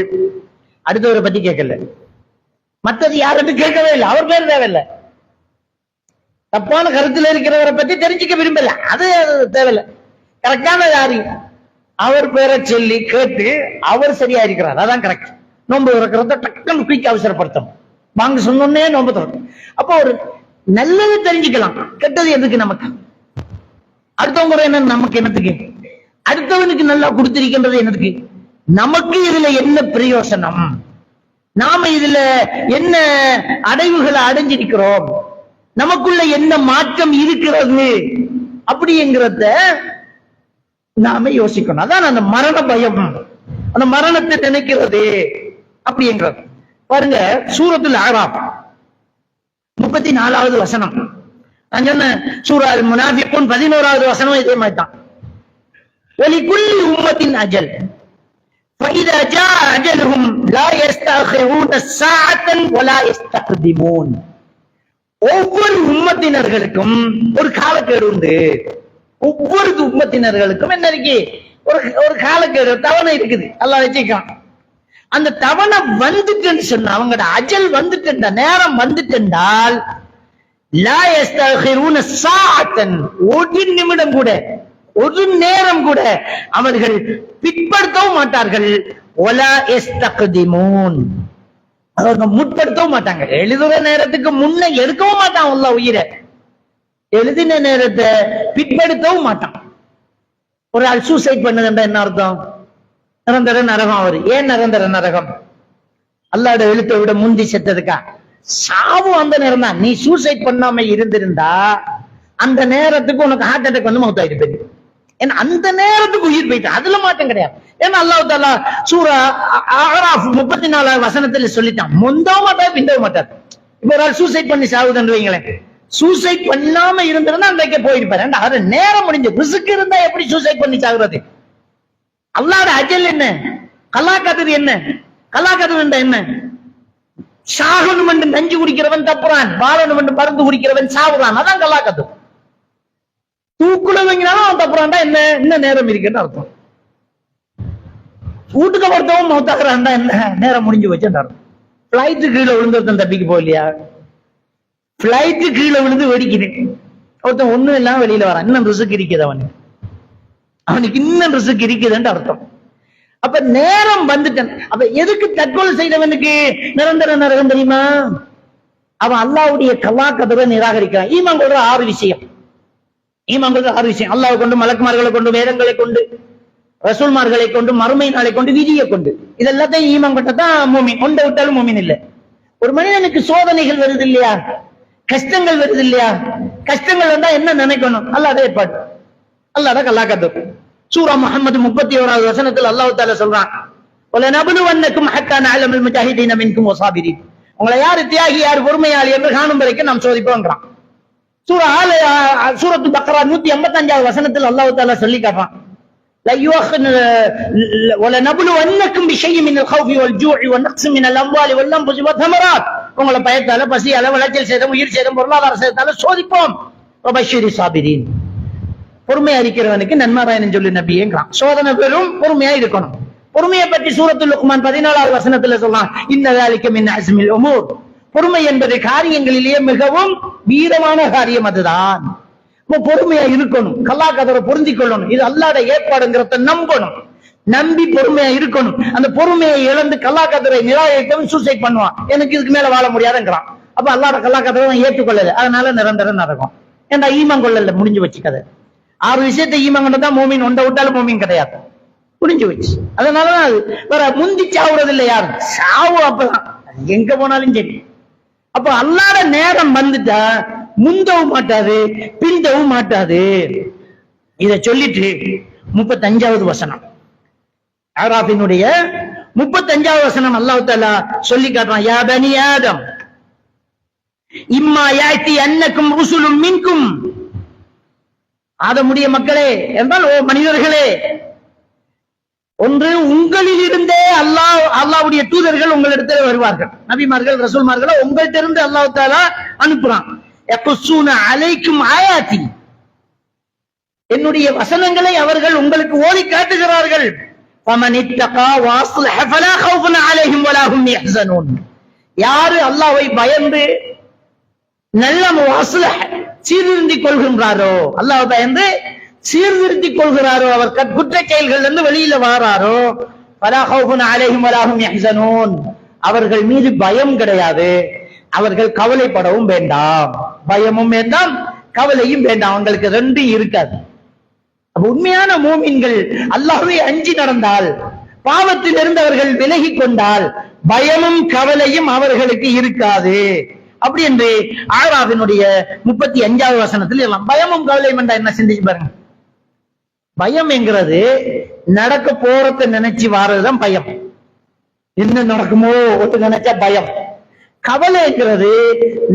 அடுத்தவரை பத்தி கேட்கல, மற்றது யாருக்கு கேட்கவே இல்லை, அவர் பேர் தேவையில்லை. தப்பான கருத்துல இருக்கிறவரை பத்தி தெரிஞ்சுக்க விரும்பல, அது தேவையில்லை. கரெக்டான யாரு, அவர் பேரை சொல்லி கேட்டு அவர் சரியா இருக்கிறார், அதான் கரெக்ட். நோன்பு திறக்கிறத டக்குன்னு குயிக் அவசரப்படுத்தணும், வாங்க சொன்னோன்னே நோன்பு திறக்கணும். அப்போ ஒரு நல்லது தெரிஞ்சுக்கலாம், கெட்டது எதுக்கு நமக்கு? அடுத்தவங்க என்ன நமக்கு என்னத்துக்கு? அடுத்தவனுக்கு நல்லா கொடுத்திருக்கின்றது என்னதுக்கு? நமக்கு இதுல என்ன பிரயோசனம், நாம இதுல என்ன அடைவுகளை அடைஞ்சிருக்கிறோம், நமக்குள்ள என்ன மாற்றம் இருக்கிறது அப்படிங்கிறத நாம யோசிக்கணும். அதான் அந்த மரண பயம், அந்த மரணத்தை நினைக்கிறது அப்படிங்கிறது. பாருங்க, சூரத்துல் அஅராஃப் 34வது வசனம். நான் சொன்ன சூரா அல் முனாஃபிகூன் 11வது வசனம் இதே மாதிரி தான். வலிகுல்லி உம்மத்தின் அஜல் فإذا جاء أجلهم لا يستأخرون ساعة ولا يستقدمون. ஒவ்வொரு உம்மத்தினர்களுக்கும் ஒரு காலக்கெடு உண்டு. ஒவ்வொரு உம்மத்தினர்களுக்கும் என்ன இருக்கு? ஒரு ஒரு காலக்கெடு தவணை இருக்குது, அல்லாஹ் வச்சுக்கான். அந்த தவணை வந்துட்டுன்னு சொன்ன அவங்களோட அஜல் வந்துட்டு நேரம் வந்துட்டால் லா யஸ்தகிருன சாஅத்தன், ஒரு நிமிடம் கூட ஒரு நேரம் கூட அவர்கள் பிற்படுத்தவும் மாட்டார்கள். வலா யஸ்தக்திமூன், அவங்க முற்படுத்தவும் மாட்டாங்க. எழுதுற நேரத்துக்கு முன்ன எடுக்கவும் மாட்டான் அல்லாஹ் உயிரை, எழுதின நேரத்தை பிற்படுத்தவும் மாட்டான். ஒரு ஆள் சூசைட் பண்ணுதுன்றா என்ன அர்த்தம்? நிரந்தர நரகம். அவரு ஏன் நிரந்தர நரகம்? அல்லாஹ்வோட எழுத்தை விட முந்தி செத்ததுக்கா? சாவு அந்த நேரம் தான். நீ சூசைட் பண்ணாம இருந்திருந்தா அந்த நேரத்துக்கு உனக்கு ஹார்ட் அட்டாக் வந்து மௌத்தாயிட்டு போயிரு. ஏன்னா அந்த நேரத்துக்கு உயிர் போயிட்டு, அதுல மாற்றம் கிடையாது. ஏன்னா அல்லாஹ் தஆலா சூரா அஅராஃப் 34 வசனத்துல சொல்லிட்டான், முந்தவும் மாட்டார் பிந்தவும் மாட்டார். இப்ப ஒரு ஆள் சூசைட் பண்ணி சாவுதுன்னு வைங்களேன், சூசைட் பண்ணாம இருந்திருந்தா அன்றைக்கே போயிருப்பாரு. அது நேரம் முடிஞ்சு. ரிஸ்க் இருந்தா எப்படி சூசைட் பண்ணி சாகுறது? அல்லாஹ்வோட அஜல் என்ன? கலாக்கதிர் என்ன? கலாக்கதிர் என்ன? சாகணும் என்று நஞ்சு குடிக்கிறவன் தப்புறான், வாழணும் என்று மருந்து குடிக்கிறவன் சாவுறான். அதான் கலாக்கதிர். தூக்குல வைங்கனாலும் அவன் தப்புறான்டா என்ன? என்ன நேரம் இருக்குன்னு அர்த்தம். வீட்டுக்கு ஒருத்தவன் மௌத்தாக்குறான்டா என்ன? நேரம் முடிஞ்சு வச்சுன்னு அர்த்தம். பிளைட்டு கீழே விழுந்து தப்பிக்கு போகலையா? பிளைட்டு கீழே விழுந்து வெடிக்குது, ஒருத்தன் ஒண்ணும் இல்லாம வெளியில வரான், இன்னும் ரிஸ்க் இருக்குது அவனுக்கு இன்னும் ரிஸ்க் இருக்குதுன்னு அர்த்தம். அப்ப நேரம் வந்துட்டான். அப்ப எதுக்கு தற்கொலை செய்தவனுக்கு நிரந்தர நரகம் தெரியுமா? அவன் அல்லாஹ்வுடைய கலாக்கதிரை நிராகரிக்கிறான். ஈமான் கொள்ற 6 விஷயம். ஈமான் கொள்ற 6 விஷயம். அல்லாஹ்வை கொண்டு, மலக்குமார்களை கொண்டு, வேதங்களை கொண்டு, ரசூல்மார்களை கொண்டு, மறுமை நாளை கொண்டு, விதியை கொண்டு, இதெல்லாத்தையும் ஈமான் கொண்டதான் மூமின். ஒன்றை விட்டாலும் மூமின் இல்லை. ஒரு மனிதனுக்கு சோதனைகள் வருது இல்லையா, கஷ்டங்கள் வருது இல்லையா, கஷ்டங்கள் வந்தா என்ன நினைக்கணும்? அல்லாஹ்வே ஏற்பாடு, அல்லாஹ்வோட கலாக்கதிர். சூரா முஹம்மது 31வது வசனத்தில் அல்லாஹ் தஆலா சொல்றான், வலனபலுவன்னக்கும் ஹத்தா நஅலமுல் முஜாஹிதீன மின்கும் வஸாபிரீன், உங்களை யாரு தியாகி யார் பொறுமையாளி என்று காணும் வரைக்கும் நாம் சோதிப்போம்ங்கறான். சூரத்து பக்ரா 185வது வசனத்தில் அல்லாஹ் தஆலா சொல்லி காட்டுறான், வலனபலுவன்னக்கும் பிஷைஇன் மினல் கௌஃபி வல் ஜூஇ வநக்ஸின் மினல் அம்வாலி வல் அன்ஃபுஸி வத்தமராத், உங்களை பயத்தால, பசியால, விளைச்சல் சேதம், உயிர் சேதம், பொருளாதார சேதத்தால சோதிப்போம். வபஷிரி சாபிரீன், பொறுமையா இருக்கிறவனுக்கு நன்மாராயணன் சொல்லு நபியேங்கிறான். சோதனை பெரும், பொறுமையா இருக்கணும். பொறுமையை பற்றி சூரத்துல் லுக்மான் 14வது வசனத்துல சொல்றான், இன்ன ذلك من عزم الامور, பொறுமை என்பது காரியங்களிலேயே மிகவும் வீரமான காரியம். அதுதான் பொறுமையா இருக்கணும், கலாக்கதிரை பொருந்திக் கொள்ளணும். இது அல்லாஹ்வோட ஏற்பாடுங்கிறத நம்பணும், நம்பி பொறுமையா இருக்கணும். அந்த பொறுமையை இழந்து கலாக்கதிரை நிராகரித்தவன் சூசைட் பண்ணுவான், எனக்கு இதுக்கு மேல வாழ முடியாதுங்கிறான். அப்ப அல்லாஹ்வோட கலாக்கதிரை ஏற்றுக்கொள்ளல, அதனால நிரந்தரம் நடக்கும். ஏன்டா ஈமான் கொள்ளல, முடிஞ்சு வச்சுக்கதை. 6 விஷயத்தை ஈமான் கொண்டதான் மூமின், ஒன்றை விட்டாலும் மூமின் கிடையாது, முடிஞ்சு வச்சு. அதனாலதான் அது வேற முந்தி சாவுறது இல்லை யாரும், சாவு அப்பதான் எங்க போனாலும் சரி. அப்ப அல்லாஹ்வோட நேரம் வந்துட்டா முந்தவும் மாட்டாது பிந்தவும் மாட்டாது. இத சொல்லிட்டு 35வது வசனம், ஆராஃபினுடைய 35வது வசனம் அல்லாஹ் தஆலா சொல்லி காட்டுறான், யா பனி ஆதம் இம்மா யாத்தி அன்னக்கும் ருசுலும் மின்கும், ஆதமுடைய மக்களே என்றால் ஓ மனிதர்களே, ஒன்று உங்களில் இருந்தே அல்லாஹ்வுடைய தூதர்கள் உங்களிடத்தில் வருவார்கள், நபிமார்கள் ரசூல்மார்களை உங்கள்கிட்ட இருந்து அல்லாஹ் தஆலா அனுப்புறான். யகுஸ்ஸூன அலைக்கும் ஆயாத்தி, என்னுடைய வசனங்களை அவர்கள் உங்களுக்கு ஓதி காட்டுகிறார்கள். ஃபமன் இத்தகா வஅஸ்லஹ ஃபலா கௌஃபுன் அலைஹிம் வலா ஹும் யஹ்ஸனூன், யாரு அல்லாஹ்வை பயந்து நல்ல வஅஸ்லஹ சீர்திருத்திக் கொள்கின்றாரோ, அல்லாஹ் பயந்து சீர்திருத்திக் கொள்கிறாரோ, அவர் குற்ற செயல்கள் இருந்து வெளியில வாராரோ, ஃபலா கௌஃபுன் அலைஹிம் வலா ஹும் யஹ்ஸனூன், அவர்கள் மீது பயம் கிடையாது, அவர்கள் கவலைப்படவும் வேண்டாம். பயமும் வேண்டாம், கவலையும் வேண்டாம், அவங்களுக்கு ரெண்டும் இருக்காது. உண்மையான மூமின்கள் அல்லாஹ்வை அஞ்சி நடந்தால், பாவத்தில் இருந்து அவர்கள் விலகி கொண்டால், பயமும் கவலையும் அவர்களுக்கு இருக்காது. அப்படி என்று ஆராஃபினுடைய 35வது வசனத்தில் எல்லாம் பயமும் கவலையும் என்றா என்ன சிந்திச்சு பாருங்க. பயம் என்கிறது நடக்க போறத நினைச்சு வாரதுதான் பயம், என்ன நடக்குமோ ஒட்டு நினைச்சா பயம். கவலைங்கிறது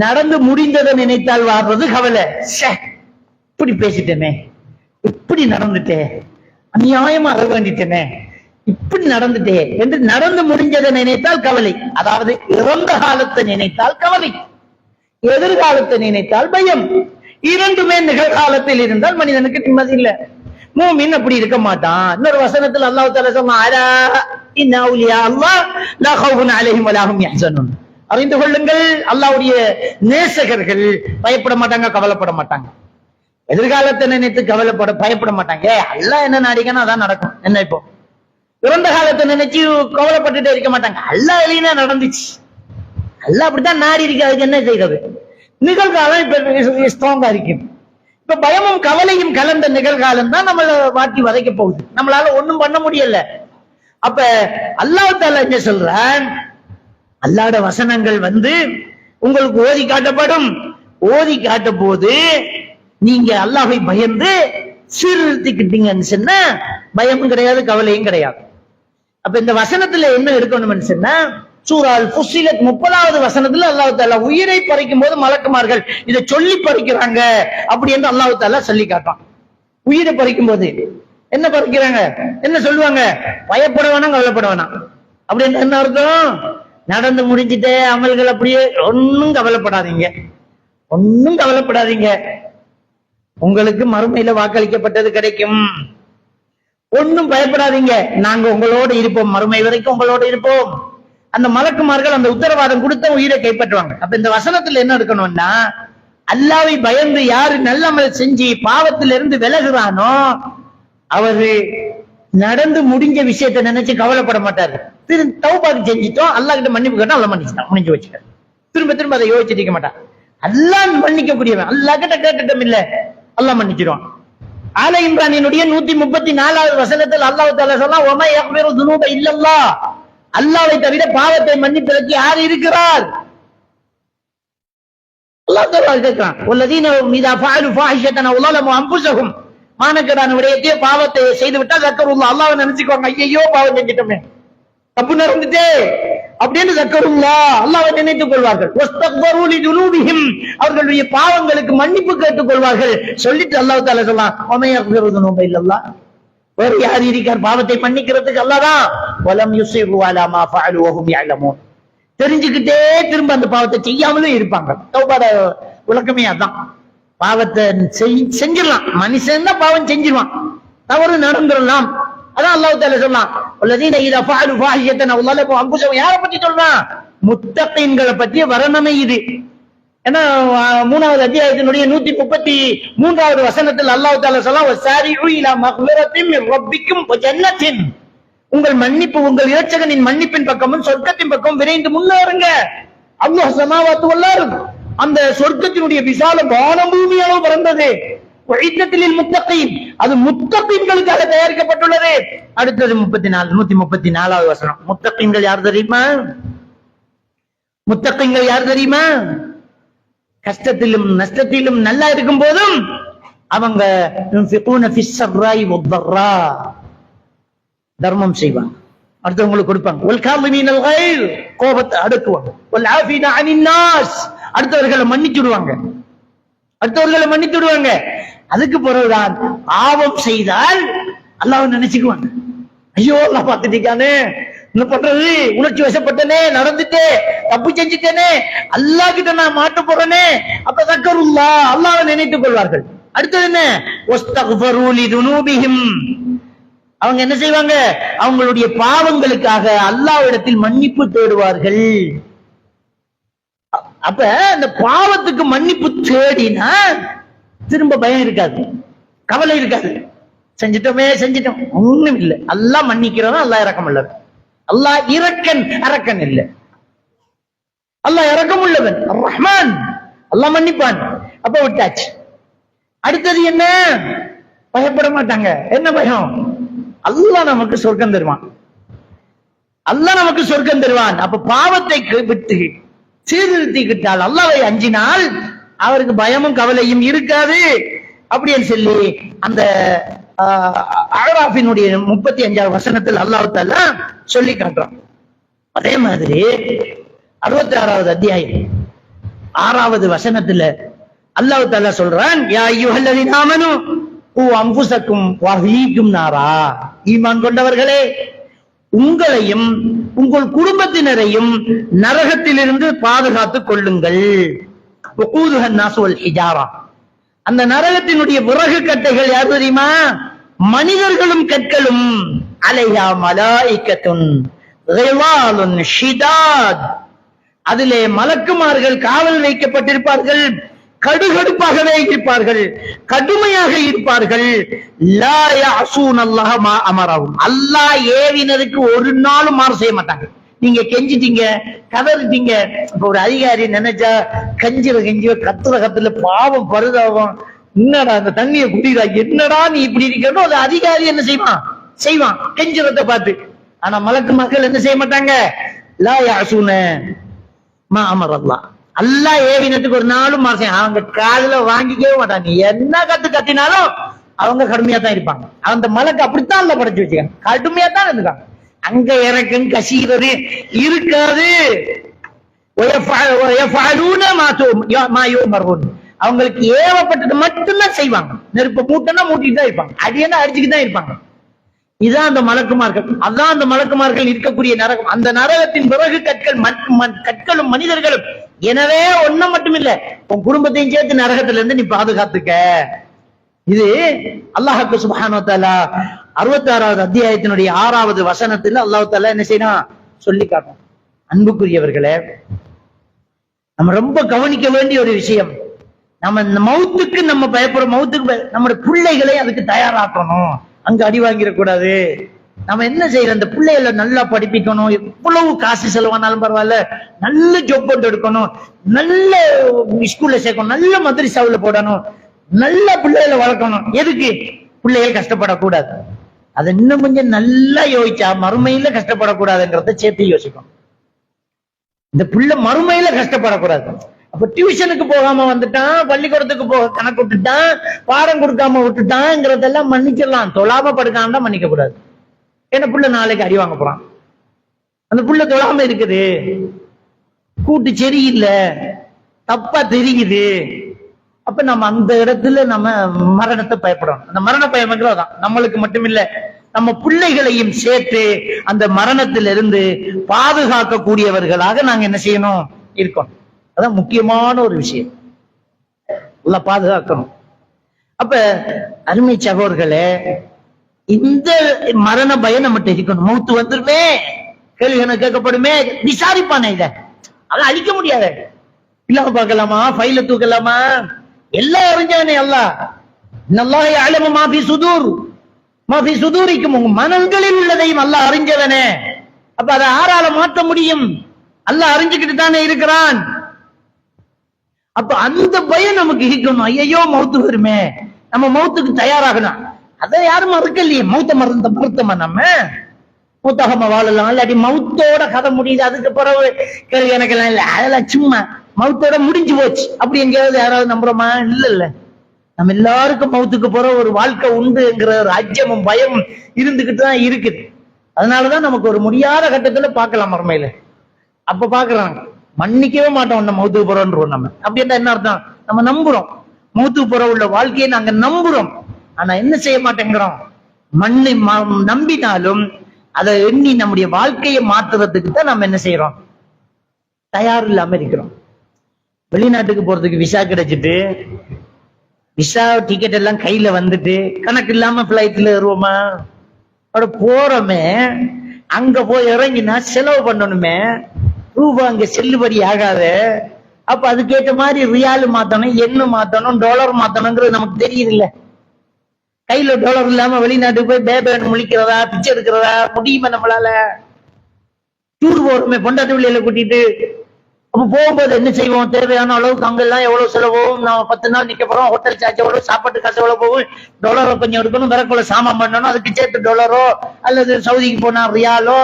நடந்து முடிந்ததை நினைத்தால் வாடுறது கவலை. இப்படி பேசிட்டேனே, இப்படி நடந்துட்டே, அநியாயமா அற வேண்டிட்டேனே, இப்படி நடந்துட்டே என்று நடந்து முடிஞ்சதை நினைத்தால் கவலை. அதாவது இறந்த காலத்தை நினைத்தால் கவலை, எதிர்காலத்தை நினைத்தால் பயம். இரண்டுமே நிகழ்காலத்தில் இருந்தால் மனிதனுக்கு நிம்மதி இல்லை. மூமின் அப்படி இருக்க மாட்டான். இன்னொரு வசனத்தில் அல்லாஹ் தஆலா சொன்னான், அலா இன்ன அவுலியா அல்லாஹ் லா கௌஃபுன் அலைஹிம் வலா ஹும் யஹ்சனூன். அறிந்து கொள்ளுங்கள், அல்லாஹ்வுடைய நேசகர்கள் பயப்பட மாட்டாங்க, கவலைப்பட மாட்டாங்க. எதிர்காலத்தை நினைத்து பயப்பட மாட்டாங்க. அல்லாஹ் என்ன நாடிக்கணும் அதான் நடக்கும். என்ன இப்போ இறந்த காலத்தை நினைச்சு கவலைப்பட்டுட்டே இருக்க மாட்டாங்க. அல்லாஹ் எழுதினா நடந்துச்சு, அல்லாஹ் அப்படித்தான் நாடி இருக்கு, அதுக்கு என்ன செய்யறது? நிகழ்காலம் இப்ப ஸ்ட்ராங்கா இருக்கு. இப்ப பயமும் கவலையும் கலந்த நிகழ்காலம் தான் நம்மள வாட்டி வதைக்க போகுது. நம்மளால ஒண்ணும் பண்ண முடியல. அப்ப அல்லாஹ் தஆலா என்ன சொல்றான், அல்லாஹ்வுடைய வசனங்கள் உங்களுக்கு ஓதி காட்டப்படும். ஓதி காட்ட போது நீங்க அல்லாஹ்வை பயந்து சீர்திருத்திக்கிட்டீங்கன்னு சொன்னா பயமும் கிடையாது, கவலையும் கிடையாது. அப்ப இந்த வசனத்துல என்ன இருக்கணும்னு சொன்னா, சூரா அல் ஃபுஸ்ஸிலத் 30வது வசனத்துல அல்லாஹ் தஆலா உயிரை பறிக்கும் போது மலக்குமார்கள் இதை சொல்லி பறிக்கிறாங்க அப்படி என்று அல்லாஹ் தஆலா சொல்லி காட்டான். உயிரை பறிக்கும் போது என்ன பறிக்கிறாங்க, என்ன சொல்லுவாங்க? பயப்பட வேணாம், கவலைப்பட வேணாம். அப்படி என்ன அர்த்தம்? நடந்து முடிஞ்சிட்டே அமல்கள் அப்படியே, ஒன்னும் கவலைப்படாதீங்க, ஒன்னும் கவலைப்படாதீங்க, உங்களுக்கு மறுமையில வாக்களிக்கப்பட்டது கிடைக்கும், ஒன்னும் பயப்படாதீங்க, நாங்க உங்களோட இருப்போம், மறுமை வரைக்கும் உங்களோட இருப்போம். அந்த மலக்குமார்கள் அந்த உத்தரவாதம் கொடுத்த உயிரை கைப்பற்றுவாங்க. அப்ப இந்த வசனத்துல என்ன இருக்கணும்னா, அல்லாஹ்வை பயந்து யாரு நல்லமல் செஞ்சு பாவத்திலிருந்து விலகுறானோ அவரு நடந்து முடிஞ்ச விஷயத்தை நினைச்சு கவலைப்பட மாட்டாரு. தௌபாக்கு செஞ்சிட்டோம், அல்லாஹ் கிட்ட மன்னிப்பு கேட்டோம், அல்லாஹ் மன்னிச்சுட்டான், முடிஞ்சு வச்சுட்டாரு. திரும்ப திரும்ப அதை யோசிச்சுட்டு இருக்க மாட்டான். அல்லாஹ் மன்னிக்க கூடியவன், அல்லாஹ் கிட்ட கேட்டுட்டோம் இல்ல, அல்லாஹ் மன்னிச்சிடுவான். ஆல இம்ரானினுடைய 134வது வசனத்தில் அல்லாஹ் தஆலா சொல்றான், வமா யக்ஃபிரு துனூப இல்லல்லாஹ், அல்லாஹ்வை தவிர பாவத்தை மன்னிப்பதற்கு யார் இருக்கிறார்? அல்லாஹ் தஆலா கேட்கிறான், வல்லதீன இதா ஃபஅலு ஃபாஹிஷத்தன் அவ் ஸலமு அன்ஃபுஸஹும், மானக்கேடான விடயத்தை பாவத்தை செய்து விட்டா ஸக்கருல்லாஹ், அல்லாஹ்வை நினைச்சுக்குவாங்க, ஐயோ பாவம் செஞ்சிட்டோமே, தப்பு நடந்துட்டே அப்படின்னு ஸக்கருல்லாஹ், அல்லாஹ்வை நினைத்துக் கொள்வார்கள். வஸ்தக்பரு லிதுனூபிஹிம், அவர்களுடைய பாவங்களுக்கு மன்னிப்பு கேட்டுக் கொள்வார்கள். சொல்லிட்டு அல்லாஹ் தஆலா சொல்றான், வமா யக்ஃபிரு துனூப இல்லல்லாஹ், வேறு யார் இருக்கார் பாவத்தை மன்னிக்கிறதுக்கு? அல்லாஹ் தான். வலம் யுஸிரு அலா மா ஃபஅலு வஹும் யஅலமூன், தெரிஞ்சுக்கிட்டே திரும்ப அந்த பாவத்தை செய்யாமலும் இருப்பாங்க. தௌபாட விளக்கமே அதான். பாவத்தை செஞ்சிடலாம், மனுஷன் தான் பாவம் செஞ்சிருவான், தவறு நடந்துடலாம். அதான் அல்லாஹ் தஆலா சொல்றான், வல்லதீன இதா ஃபஅலு ஃபாஹிஷத்தன் அவ் ஸலமு அன்ஃபுஸஹும், யாரை பத்தி சொல்றான்? முத்தகீன்களை பற்றிய வர்ணனை இது. ஏன்னா 3வது அத்தியாயத்தினுடைய 133வது வசனத்தில் அல்லாஹ் தஆலா சொல்றான், வஸாரிஉ இலா மக்ஃபிரத்தின் மின் ரப்பிக்கும் வ ஜன்னத்தின், உங்கள் மன்னிப்பு, உங்கள் இரட்சகனின் மன்னிப்பின் பக்கமும் சொர்க்கத்தின் பக்கம் விரைந்து முன்னேறுங்க. அல்லாஹ் ஸமாவாத்து வல் அர்த், அந்த சொர்க்கத்தினுடைய விசாலம் வானம் பூமி அளவு பறந்தது. வஇத்தத்தில் முத்தகீன், அது முத்தகீன்களுக்காக தயாரிக்கப்பட்டுள்ளது. அடுத்தது 134வது வசனம். முத்தகீன்கள் யார் தெரியுமா? முத்தகீன்கள் யார் தெரியுமா? கஷ்டத்திலும் நஷ்டத்திலும் நல்லா இருக்கும் போதும் அவங்க தர்மம் செய்வாங்க, அடுத்தவங்களுக்கு கொடுப்பாங்க. கோபத்தை அடக்குவாங்க. அடுத்தவர்களை மன்னிச்சுடுவாங்க, அடுத்தவர்களை மன்னிச்சுடுவாங்க. அதுக்கு பிறகுதான் பாவம் செய்தால் அல்லாஹ் நினைச்சுக்குவாங்க, ஐயோ அல்லாஹ் பார்த்துட்டீங்கானே, என்ன பண்றது, உணர்ச்சி வசப்பட்டனே, நடந்துட்டே, தப்பு செஞ்சுட்டேனே, அல்லாஹ் கிட்ட நான் மாட்ட போறேனே, அப்ப ஸக்கருல்லாஹ், அல்லாஹ்வை நினைத்துக் கொள்வார்கள். அடுத்தது என்ன? வஸ்தக்ஃபரு லிதுனூபிஹிம், அவங்க என்ன செய்வாங்க? அவங்களுடைய பாவங்களுக்காக அல்லாஹ்விடத்தில் மன்னிப்பு தேடுவார்கள். அப்ப அந்த பாவத்துக்கு மன்னிப்பு தேடினா திரும்ப பயம் இருக்காது, கவலை இருக்காது. செஞ்சிட்டோம், ஒண்ணும் இல்லை, அல்லாஹ் மன்னிக்கிறவன், அல்லாஹ் இரக்கம் உள்ளவன். அல்லாஹ் அரக்கன் இல்லை, அல்லாஹ் இரக்கம் உள்ளவன், ரஹ்மான், அல்லாஹ் மன்னிப்பான். அப்ப விட்டாச்சு. அடுத்தது என்ன? பயப்பட மாட்டாங்க. என்ன பயம்? அல்லாஹ் நமக்கு சொர்க்கம் தருவான், அல்லாஹ் நமக்கு சொர்க்கம் தருவான். அப்ப பாவத்தை விட்டு சீர்திருத்திக்கிட்டால், அல்லாஹ்வை அஞ்சினால் அவருக்கு பயமும் கவலையும் இருக்காது அப்படின்னு சொல்லி அந்த அராஃபினுடைய 35வது வசனத்தில் அல்லாஹ் தஆலா சொல்லி காட்டுறான். அதே மாதிரி 66வது அத்தியாயம் 6வது வசனத்துல அல்லாஹ் தஆலா சொல்றான், யா அய்யுஹல்லதீன ஆமனூ கூ அன்ஃபுஸக்கும் வ அஹ்லீக்கும் நாரா, ஈமான் கொண்டவர்களே, உங்களையும் உங்கள் குடும்பத்தினரையும் நரகத்திலிருந்து பாதுகாத்துக் கொள்ளுங்கள். வகூதுஹன் நாஸ் வல் ஹிஜாரா, அந்த நரகத்தினுடைய விறகு கட்டைகள் யார் தெரியுமா? மனிதர்களும் கற்களும் அலைஹா மலாயிகத்துன் ரிவாலுன் ஷிதாத், அதிலே மலக்குமார்கள் காவல் வைக்கப்பட்டிருப்பார்கள், கடுகடுப்பாகவே இருப்பார்கள், கடுமையாக இருப்பார்கள். லா யஅஸூனல்லாஹ மா அமரஹும், அல்லாஹ் ஏவினதுக்கு ஒரு நாளும் மாறு செய்ய மாட்டாங்க. நீங்க கெஞ்சிட்டீங்க, கதறிட்டீங்க, இப்ப ஒரு அதிகாரி நினைச்சா கஞ்சிர கத்துற கத்துல பாவம் பரிதாபம், என்னடா அந்த தண்ணியை குடிடா, என்னடா நீ இப்படி இருக்கணும், அது அதிகாரி என்ன செய்வான் கெஞ்சிரத்தை பார்த்து. ஆனா மலக்கு மக்கள் என்ன செய்ய மாட்டாங்க. லா யஅஸூன மா அமரல்லாஹ், அல்லாஹ் ஏவினத்துக்கு ஒரு நாளும் மாறு செய்ய, அவங்க காதுல வாங்கிக்கவே மாட்டாங்க. நீ என்ன கத்தினாலும் அவங்க கடுமையா தான் இருப்பாங்க. அந்த மலக்கு அப்படித்தான் அல்ல படைச்சு வச்சுக்காங்க, கடுமையா தான் இருக்காங்க. அங்க இறக்கும் கசீரது இருக்காது. அவங்களுக்கு ஏவப்பட்டது மட்டும்தான் செய்வாங்க. நெருப்ப மூட்டனா மூட்டிட்டு தான் இருப்பாங்க, அடியனா அடிச்சுட்டு தான் இருப்பாங்க. இதுதான் அந்த மலக்குமார்கள், அதான் அந்த மலக்குமார்கள் இருக்கக்கூடிய நரகம். அந்த நரகத்தின் பிறகு கற்களும் மனிதர்களும். எனவே ஒண்ணு மட்டும் இல்ல, உன் குடும்பத்தையும் சேர்த்து நரகத்துல இருந்து நீ பாதுகாத்துக்க. இது அல்லாஹ் சுப்ஹானஹு வ தஆலா 66வது அத்தியாயத்தினுடைய 6வது வசனத்துல அல்லாஹ் தஆலா என்ன செய்யணும் சொல்லி காட்டும். அன்புக்குரியவர்களே, நம்ம ரொம்ப கவனிக்க வேண்டிய ஒரு விஷயம், நம்ம இந்த மௌத்துக்கு நம்ம பயப்படுற மௌத்துக்கு நம்முடைய பிள்ளைகளை அதுக்கு தயாராக்கணும். அங்க அடி வாங்கிடக்கூடாது. நம்ம என்ன செய்யறோம், இந்த பிள்ளைகளை நல்லா படிப்பிக்கணும். எவ்வளவு காசு செலவானாலும் பரவாயில்ல, நல்ல ஜாப் எடுக்கணும், நல்ல ஸ்கூல்ல சேர்க்கணும், நல்ல மதரசாவுல போடணும், நல்ல பிள்ளைகளை வளர்க்கணும். எதுக்கு? பிள்ளைகள் கஷ்டப்படக்கூடாது. அதை இன்னும் கொஞ்சம் நல்லா யோசிச்சா மறுமையில கஷ்டப்படக்கூடாதுங்கிறத சேர்த்து யோசிக்கும். இந்த பிள்ளை மறுமையில கஷ்டப்படக்கூடாது. அப்ப டியூஷனுக்கு போகாம வந்துட்டான், பள்ளிக்கூடத்துக்கு போக கணக்கு விட்டுட்டான், பாடம் கொடுக்காம விட்டுட்டான்ங்கிறதெல்லாம் மன்னிச்சிடலாம். தொழாம படுக்காம தான் மன்னிக்க கூடாது. ஏன்னா புள்ள நாளைக்கு அடி வாங்க போறான். அந்த புள்ள தொழாம இருக்குது, கூட்டு சரியில்லை, தப்பா தெரியுது. அப்ப நம்ம அந்த இடத்துல நம்ம மரணத்தை பயப்படணும். அந்த மரண பயம்தான் நம்மளுக்கு மட்டும் இல்ல, நம்ம பிள்ளைகளையும் சேர்த்து அந்த மரணத்திலிருந்து பாதுகாக்கக்கூடியவர்களாக நாங்க என்ன செய்யணும் இருக்கணும். அதான் முக்கியமான ஒரு விஷயம், எல்லாம் பாதுகாக்கணும். அப்ப அருமை சகோதரர்களே, இந்த மரண பயம் நம்மகிட்ட இருக்கணும். மௌத்து வந்துருமே, கேள்வி கேட்கப்படுமே, விசாரிப்பானே, இத அதை அழிக்க முடியாது. இல்லாம பார்க்கலாமா, ஃபைல தூக்கலாமா, எல்லாம் அறிஞ்சானே அல்லாஹ். இன்னல்லாஹ யஅலமு மா ஃபீ சுதூர் மா ஃபீ சுதூரிக்கும், உங்க மனங்களில் உள்ளதையும் அல்லாஹ் அறிஞ்சவனே. அப்ப அதை ஆறால மாற்ற முடியும்? அல்லாஹ் அறிஞ்சுக்கிட்டு தானே இருக்கிறான். அப்ப அந்த பயம் நமக்கு இருக்கணும். ஐயோ மௌத்து வருமே, நம்ம மௌத்துக்கு தயாராகணும். அதை யாரும் மறுக்கலையே. மௌத்த மறுத்தமா நம்ம மூத்தகம வாழலாம், இல்லாட்டி மௌத்தோட கதை முடியுது. அதுக்கு பிறகு கேள்வி எனக்கெல்லாம் இல்ல, அதெல்லாம் சும்மா மௌத்தோட முடிஞ்சு போச்சு அப்படி எங்கேயாவது யாராவது நம்புறோமா? இல்ல. நம்ம எல்லாருக்கும் மௌத்துக்கு போற ஒரு வாழ்க்கை உண்டுங்கிற ஒரு அச்சமும் பயமும் இருந்துகிட்டு தான் இருக்குது. அதனாலதான் நமக்கு ஒரு முடியாத கட்டத்துல பார்க்கலாம் மறுமையில. அப்ப பாக்குறாங்க, மன்னிக்கவே மாட்டோம் நம்ம மௌத்துக்கு போறோன்றோம். நம்ம அப்படின்னா என்ன அர்த்தம்? நம்ம நம்புறோம், மௌத்துக்கு போற உள்ள வாழ்க்கையை நாங்க நம்புறோம். ஆனா என்ன செய்ய மாட்டேங்கிறோம்? நம்பினாலும் அதை எண்ணி நம்முடைய வாழ்க்கையை மாற்றுறதுக்கு தான் நம்ம என்ன செய்யறோம்? தயார் இல்லாம இருக்கிறோம். வெளிநாட்டுக்கு போறதுக்கு விசா கிடைச்சிட்டு, விசா டிக்கெட் எல்லாம் கையில வந்துட்டு, கணக்கு இல்லாம பிளைட்ல ஏறுவோமா? அப்படி போறோமே, அங்க போய் இறங்கினா செலவு பண்ணணுமே, ரூபா அங்க செல்லுபடி ஆகாது. அப்ப அதுக்கேற்ற மாதிரி ரியால் மாத்தணும், எண்ணு மாத்தணும், டாலர் மாத்தணுங்கிறது நமக்கு தெரியுது இல்ல. கையில டாலர் இல்லாம வெளிநாட்டுக்கு போய் பேபேன்னு முழிக்கிறதா, பிச்சை எடுக்கிறதா முடியுமா நம்மளால? டூர் போறோமே பொண்டாட்டி பிள்ளையில கூட்டிட்டு, அப்ப போகும்போது என்ன செய்வோம்? தேவையான அளவுக்கு அங்க எல்லாம் எவ்வளவு செலவும், நம்ம 10 நாள் நிக்க போறோம், ஹோட்டல் சார்ஜ் எவ்வளவு, சாப்பாட்டு காசு எவ்வளவு போகும், டாலரோ கொஞ்சம் எடுக்கணும், விறக்குள்ள சாமான் பண்ணணும், அதுக்கு சேர்த்து டாலரோ அல்லது சவுதிக்கு போனா ரியாலோ,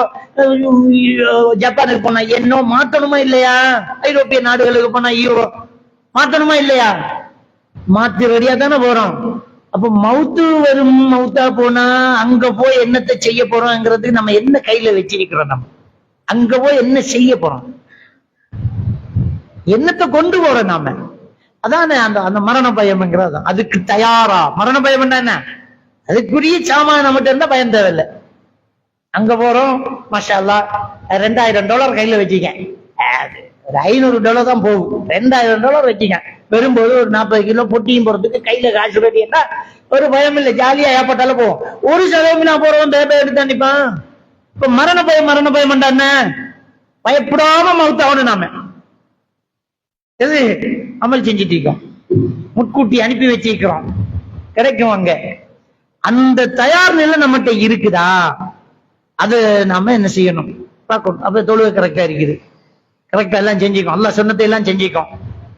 ஜப்பானுக்கு போனா என்னோ மாத்தணுமா இல்லையா? ஐரோப்பிய நாடுகளுக்கு போனா யூரோ மாத்தணுமா இல்லையா? மாத்தி ரெடியா தானே போறோம். அப்ப மவுத்து வரும், மவுத்தா போனா அங்க போய் என்னத்தை செய்ய போறோம்ங்கிறது நம்ம என்ன கையில வச்சிருக்கிறோம்? நம்ம அங்க போய் என்ன செய்ய போறோம்? என்னத்தை கொண்டு போறோம் நாம? அதானே அந்த அந்த மரண பயம்ங்கிறது. அதுக்கு தயாரா மரண பயம் என்ன? அதுக்குரிய சாமான நம்மகிட்ட இருந்தா பயம் தேவையில்லை. அங்க போறோம், மாஷா அல்லாஹ், $2000 கையில வச்சுக்க, ஒரு $500 தான் போகும். $2000 வச்சுக்க, வரும்போது ஒரு 40 கிலோ பொட்டியும் போறதுக்கு கையில காசு ரெடியா ஒரு பயம் இல்லை, ஜாலியா ஏற்பட்டாலும் போவோம். ஒரு சதவீதம் நான் போறவன் பேப்பர் எடுத்து நிப்பான். இப்ப மரண பயம் என்ன, பயப்படாம மவுத்தாவணும். நாம எது அமல் செஞ்சிட்டு இருக்கோம், முட்கூட்டி அனுப்பி வச்சிருக்கிறோம், கிடைக்கும் அங்க. அந்த தயார் நிலை நம்மகிட்ட இருக்குதா, அது நாம என்ன செய்யணும் பார்க்கணும். அப்ப தொழுகை கரெக்டா இருக்குது, கரெக்டா எல்லாம் செஞ்சுக்கோம், அல்லாஹ் சொன்னதை எல்லாம் செஞ்சுக்கோம்.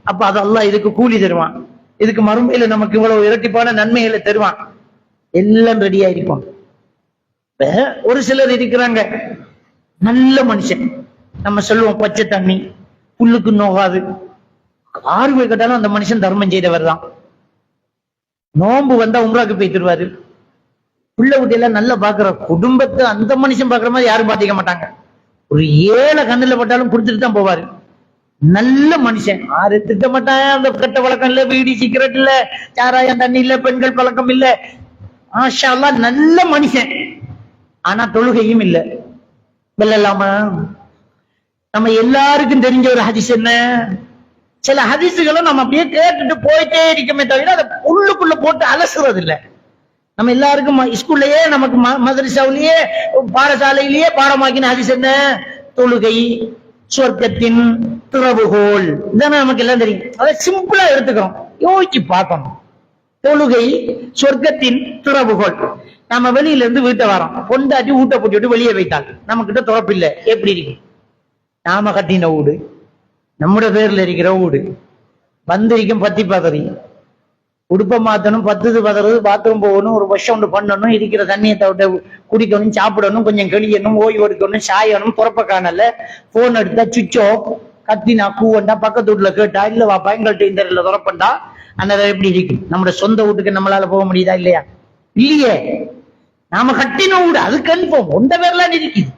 அப்ப அது அல்லாஹ் இதுக்கு கூலி தருவான், இதுக்கு மறுமையில நமக்கு இவ்வளவு இரட்டிப்பான நன்மைகளை தருவான். எல்லாம் ரெடியா இருப்போம். ஒரு சிலர் இருக்கிறாங்க, நல்ல மனுஷன், நம்ம சொல்லுவோம் பச்சை தண்ணி புல்லுக்கு நோகாது, 6 பேர் கேட்டாலும் அந்த மனுஷன் தர்மம் செய்தவர் தான். நோன்பு வந்தா உம்ராக்கு போய் தருவாரு, புள்ள குட்டியெல்லாம் நல்லா பாக்குற குடும்பத்தை அந்த மனுஷன் பாக்குற மாதிரி யாரும் பாத்திக்க மாட்டாங்க. ஒரு 7 கண்ணுல பட்டாலும் கொடுத்துட்டு தான் போவாரு. நல்ல மனுஷன், யாரு திட்ட மாட்டாங்க. அந்த கெட்ட வழக்கம் இல்ல, பீடி சிகரெட் இல்ல, சாராயம் தண்ணி இல்ல, பெண்கள் பழக்கம் இல்ல, மாஷா அல்லாஹ் நல்ல மனுஷன். ஆனா தொழுகையும் இல்ல. வெல்லாம நம்ம எல்லாருக்கும் தெரிஞ்ச ஒரு ஹதீஸ் என்ன, சில ஹதீஸுகளும் நம்ம அப்படியே கேட்டுட்டு போயிட்டே இருக்கமே தவிர அதை உள்ளுக்குள்ள போட்டு அலசுறது இல்லை. நம்ம எல்லாருக்கும் ஸ்கூல்லயே, நமக்கு மதரசாவிலேயே, பாடசாலையிலேயே பாடமாக்கின ஹதீஸ் என்ன, தொழுகை சொர்க்கத்தின் திறவுகோல். இதானே நமக்கு எல்லாம் தெரியும். அதை சிம்பிளா எடுத்துக்கிறோம், யோசிச்சு பார்க்கணும். தொழுகை சொர்க்கத்தின் திறவுகோல். நம்ம வெளியில இருந்து வீட்டை வரோம், பொண்டாட்டி ஊட்ட போட்டு வெளியே வைத்தால் நம்ம கிட்ட திறப்பு இல்லை, எப்படி இருக்கு? நாம கட்டின வீடு, நம்முடைய பேர்ல இருக்கிற வீடு, வந்திருக்கும் பத்தி பதறி, உடுப்ப மாத்தணும், 10 பதறது, பாத்ரூம் போகணும், ஒரு வருஷம் ஒன்று பண்ணணும், இருக்கிற தண்ணியை தவிர குடிக்கணும், சாப்பிடணும், கொஞ்சம் கழியணும், ஓய்வு எடுக்கணும், சாயணும், துறப்ப காணல, போன் எடுத்தா சுவிட்ச் ஆஃப், கத்தினா கூவண்டா, பக்கத்து வீட்டுல கேட்டா இல்ல வாப்பா எங்கள்கிட்ட இந்த துறப்பண்டா. அந்த எப்படி இருக்கு? நம்மளோட சொந்த வீட்டுக்கு நம்மளால போக முடியுதா இல்லையா? இல்லையே. நாம கட்டின வீடு அது கன்ஃபார்ம் உண்ட பேர்லாம் இருக்குது.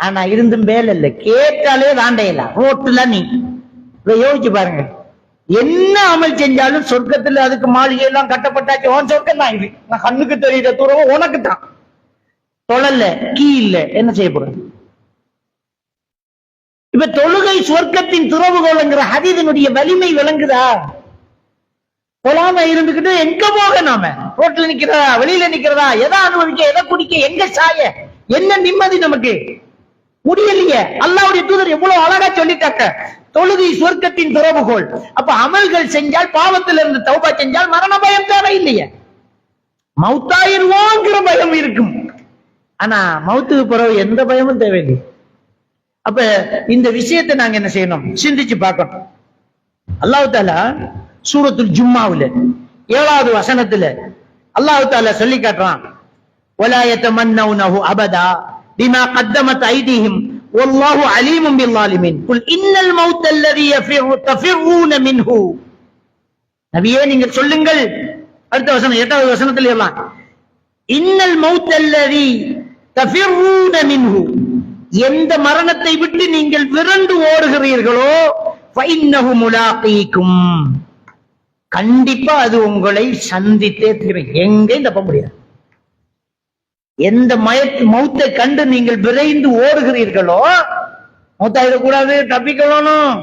ஆனா இருந்தும் வேலை இல்லை, கேட்டாலே தாண்டையில ரோட்டுல நீ யோசிச்சு பாருங்க. என்ன அமல் செஞ்சாலும் சொர்க்கத்துல அதுக்கு மாளிகை எல்லாம் கட்டப்பட்டாச்சு, உன் சொர்க்கம் தான் இது. நான் கண்ணுக்கு தெரியுற தூரம் உனக்கு தான். தொழல கீ இல்ல, என்ன செய்ய போற? இப்ப தொழுகை சொர்க்கத்தின் துறவுகோள்ங்கிற ஹதீஸினுடைய வலிமை விளங்குதா? தொழாம இருந்துகிட்டு எங்க போக, நாம ரோட்ல நிக்கிறதா, வெளியில நிக்கிறதா, எதை அனுபவிக்க, எதை குடிக்க, எங்க சாய, என்ன நிம்மதி நமக்கு? முடியலையே. அல்லாஹ்வுடைய தூதர் எவ்வளவு அழகா சொல்லிட்டாக்க, தொழுகை சொர்க்கத்தின் திறவுகோல். அப்ப அமல்கள் செஞ்சால், பாவத்திலிருந்து தௌபா செஞ்சால் மரண பயம் தேவை இல்லையே, மௌத்தாயிருவோங்கிற பயம் இருக்கும். ஆனா மௌத்துக்கு பிறகு எந்த பயமும் தேவையில்லை. அப்ப இந்த விஷயத்தை நாங்க என்ன செய்யணும், சிந்திச்சு பார்க்கணும். அல்லாஹ் தஆலா சூரத்துல் ஜும்மாவுல 7வது வசனத்துல அல்லாஹ் தஆலா சொல்லி காட்டுறான், வலா யதமன்னவுனஹு அபதா பிமா கத்தமத் ஐதீஹிம் வல்லாஹு அலீமும் பில்-ஸாலிமீன் குல் இன்னல் மௌத்த அல்லதி தஃபிர்ரூன மின்ஹு. நபியே நீங்கள் சொல்லுங்கள், அடுத்த வசனம் 8வது வசனத்துல எல்லாம், இன்னல் மௌத்த அல்லதி தஃபிர்ரூன மின்ஹு, எந்த மரணத்தை விட்டு நீங்கள் விரண்டு ஓடுகிறீர்களோ ஃபஇன்னஹு முலாகீக்கும், கண்டிப்பா அது உங்களை சந்தித்தே தீரும். எங்கேயும் தப்ப முடியாது. எந்த மௌத்தை கண்டு நீங்கள் விரைந்து ஓடுகிறீர்களோ, மௌத்தாயிடக்கூடாது, தப்பிக்கணும்,